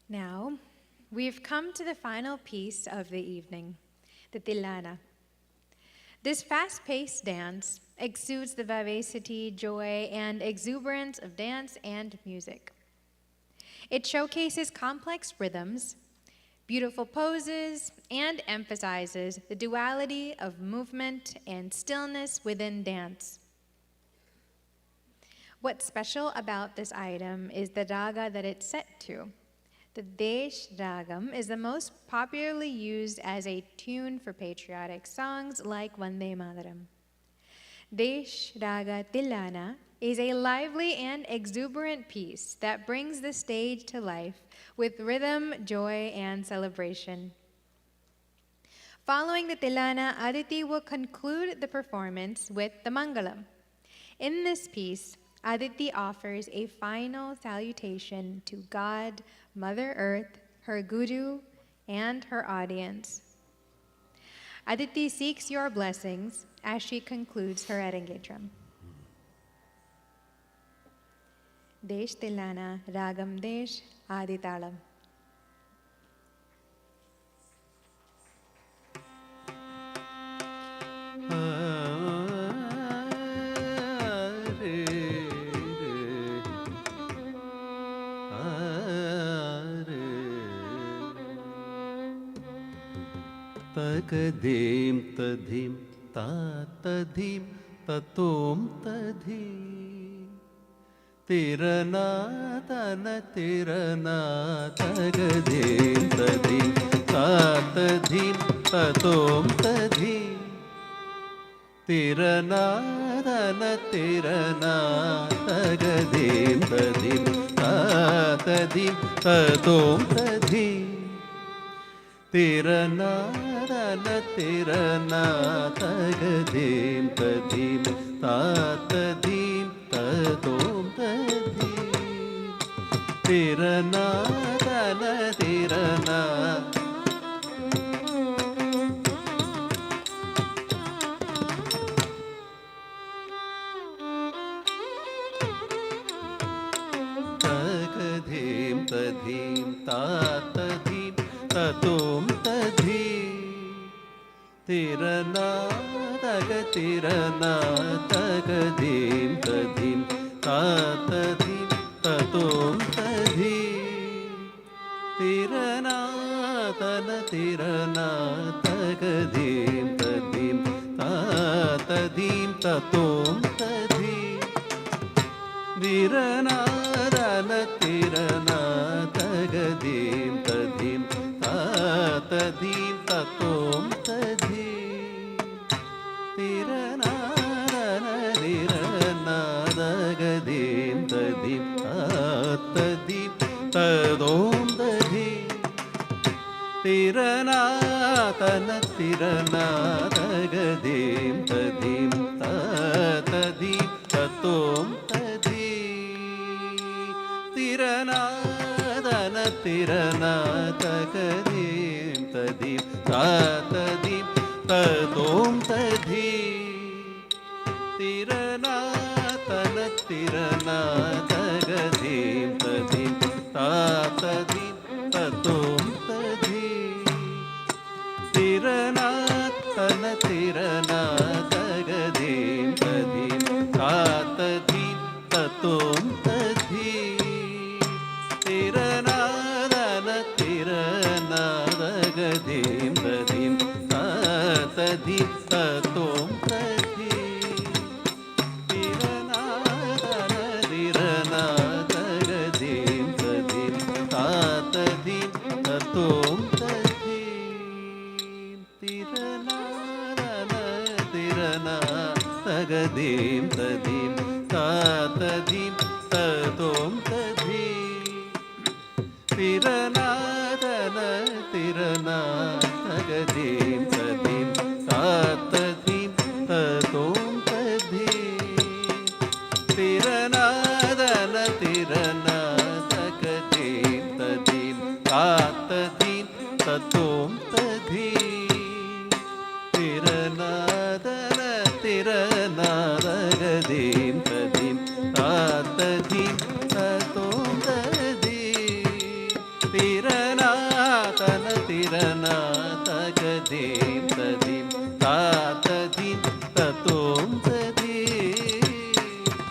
Now, we've come to the final piece of the evening, the Tilana. This fast-paced dance exudes the vivacity, joy, and exuberance of dance and music. It showcases complex rhythms, beautiful poses, and emphasizes the duality of movement and stillness within dance. What's special about this item is the raga that it's set to. The Desh Ragam is the most popularly used as a tune for patriotic songs like Vande Mataram. Desh Raga Tilana is a lively and exuberant piece that brings the stage to life with rhythm, joy, and celebration. Following the Tilana, Aditi will conclude the performance with the Mangalam. In this piece, Aditi offers a final salutation to God, Mother Earth, her Guru, and her audience. Aditi seeks your blessings as she concludes her Arangetram. Desh Tilana, Ragam Desh, Aditalam. തകധീം തധീം താതധീം തതോം തധീ തിരനാതന തിരനാ തകധീം തധീം താതധീം തതോം തധീ തിരനാതന തിരനാ തകധീം തധീം താതധീം തതോം തധീ തിരനാദന തിരനാ തകധീം തധീം താതധീം തതോം തധീം തിരനാദന തിരനാ തകധീം തധീം താതധീം തതോം തധീ തിരനാ തകതിരനാ തകധീം തധീം താതധീം തതോം തധീ തിരനാതന തിരനാ തകധീം തധീം താതധീം തതോം തധീ വിരനാദന തിരനാ തകധീം തധീം താതധീം തതോം തധീ തിരനാദന തിരനാ തകധീം തധീം താതധീം തതോം തധീ തിരനാദന തിരനാ തകധീം തധീം താതധീം തതോം തധീ തിരനാദന തിരനാ തകധീം തധീം താതധീം തതോം തധീ തിരനാദന തിരനാ തകധീം തധീം താതധീം തതോം തധീ തിരനാദന തിരനാ തകധീം തധീം താതധീം തതോം തധീ തിരനാദന തിരനാ തകധീം തധീം താതധീം തതോം തധീ തിരനാദന തിരനാ തകധീം തധീം താതധീം തതോം തധീ തിരനാദന തിരനാ തകധീം തധീം താതധീം തതോം തധീ തിരനാദന തിരനാ തകധീം തധീം താതധീം തതോം തധീ തിരനാദന തിരനാ തകധീം തധീം താതധീം തതോം തധീ തിരനാദന തിരനാ തകധീം തധീം താതധീം തതോം തധീ തിരനാദന തിരനാ തകധീം തധീം താതധീം തതോം തധീ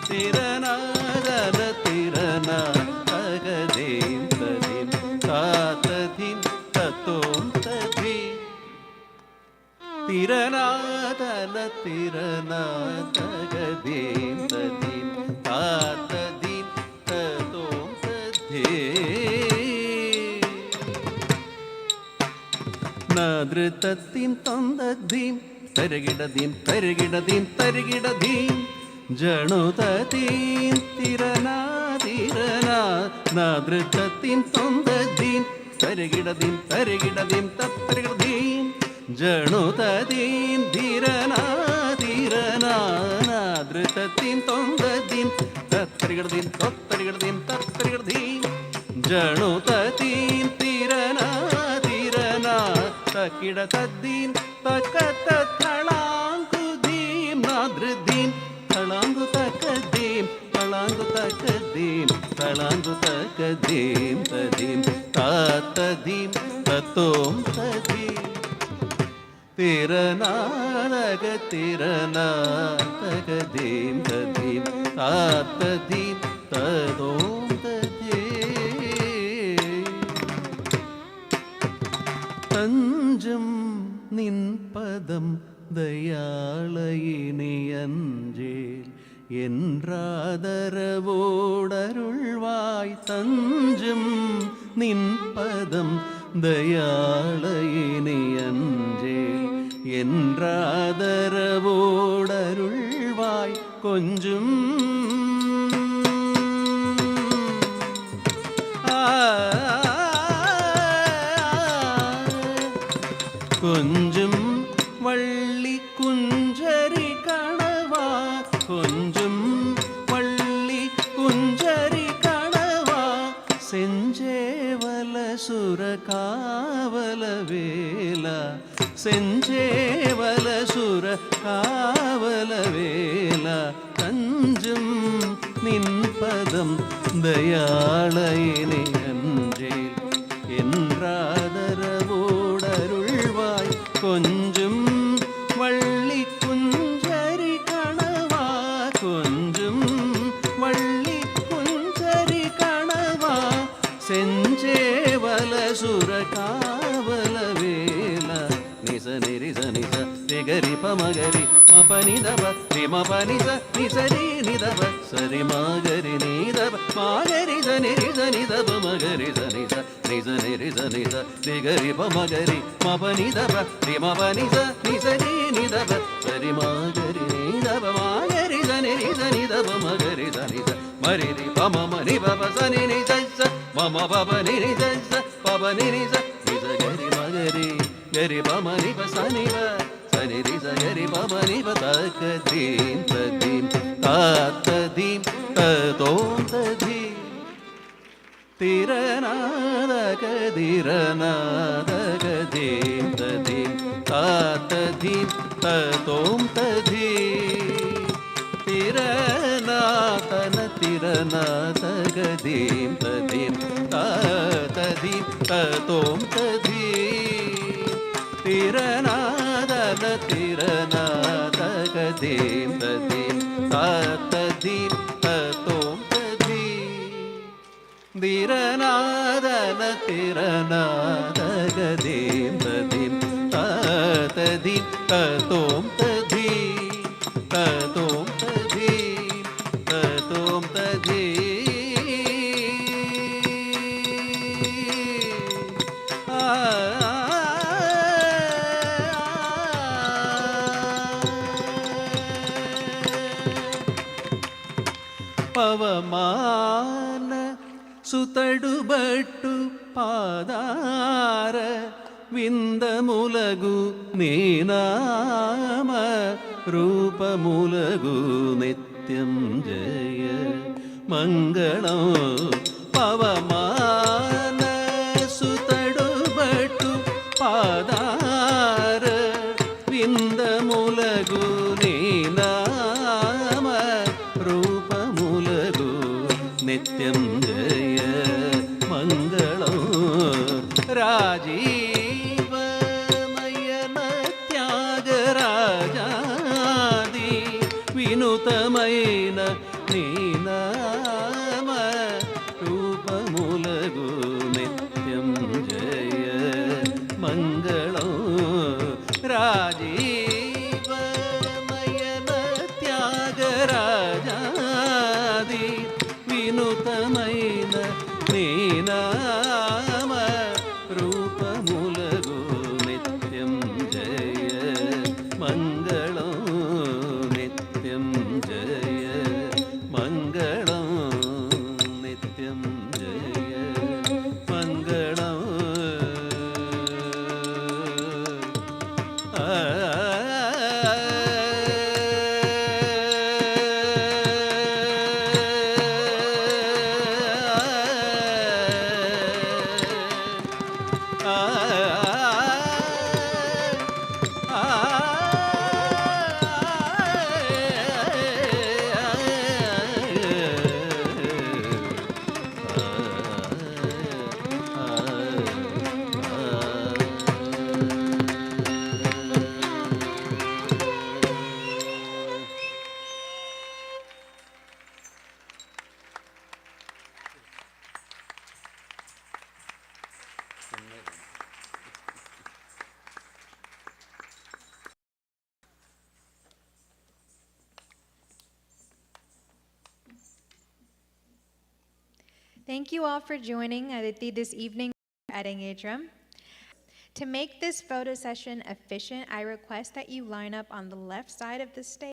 തിരനാദന തിരനാ തകധീം തധീം താതധീം തതോം തധീ തിരനാദന തിരനാ തകധീം തധീം താതധീം തതോം തധീ നൃത്തത്തിം തന്തധീം തരികിടതീം തരികിടതീം തരികിടതീം ജണുതീം തിരനാ തിരനാ നാദൃതീം തൊന്തീം തരികിടതീം തരികിടതീം തരികിടതീം ജണുതീം ധീരനാ ധീരനാ നാദൃതീം തൊന്തീം തരികിടതീം തൊത്തരികിടതീം തരികിടതീം ജണുതീം തിരനാ തിരനാ തക്കിട തദ്ദീം തക്കത്ത തളാങ്കുദീം നാദൃദീം തളാങ്കു തക്കദീം തളാങ്കു തക്കദീം തളാങ്കു തക്കദീം തദീം താത്തദീം തത്തോം തദീം തിരനാദക തിരനാദകദീം തദീം താത്തദീം തദോം തദീം തഞ്ചം നിൻ പദം ദയാളയിനിയഞ്ചേൽ என்றாதரவோடருள்வாய் தஞ்சம் நின் பதம் தயாளயினியஞ்சேல் என்றாதரவோடருள்வாய் கொஞ்சம் கொஞ்சம் வள்ளி குஞ்சரி கணவா கொஞ்சம் வள்ளி குஞ்சரி கணவா செஞ்சேவல சுரகாவல வேலா செஞ்சேவல சுரகாவல வேலா தஞ்சம் நின் பதம் தயாளயினே அஞ்சேல் என்றாதரவோடருள்வாய் கொஞ்சம் வள்ளி குஞ்சரி கணவா கொஞ்சம் வள்ளி குஞ்சரி கணவா செஞ்சேவல சுரகாவல வேலா நிச நிரிச நிச ரிகரி பமகரி மபனிதப ரிமபனிச நிசரி நிதப சரி மகரி நீதப மகரி சனிரிச நிதப மகரி சனிச நிச நிரிச நிச ரிகரி பமகரி மபனிதப ரிமபனிச நிசரி நிதப சரி மகரி நீதப மகரி சனிரிச நிதப மகரி சனிச மரிரி பம மரி பப சனி நிச மம பப நிரி ச பப நிரி ச நிச கரி மகரி கரி பம நிப சனிவ சனி ரிச கரி பம நிப தகதீம் ததீம் தாத்ததீம் ததோம் ததீம் திரநாதகதிரநாதகதீம் ததீம் தாத்ததீம் ததோம் ததீம் திரநாதன திரநாதகதீம் ததீம் தாத்ததீம் ததோம் ததீம் திரநாதன திரநாதகதீம் ததீம் தாத்ததீம் ததோம் திரநாதன திரநாதகதீம் ததீம் தாத்ததீம் ததோம் ததீம் ததோம் ததீம் ததோம் ததீம் పవమాన సుతడుబట్టు పాదార విందములగు నీనామ రూపములగు నిత్యం జయ మంగళం పవమాన సుతడుబట్టు పాదార విందములగు నీనామ రూపములగు నిత్యం జయ మంగళం రాజీవమయన త్యాగరాజాది వినుతమైన నీనామ రూపములగు నిత్యం జయ మంగళం రాజీవమయన త్యాగరాజాది వినుతమైన నీనామ రూపము Thank you all for joining Aditi this evening at Arangetram. To make this photo session efficient, I request that you line up on the left side of the stage.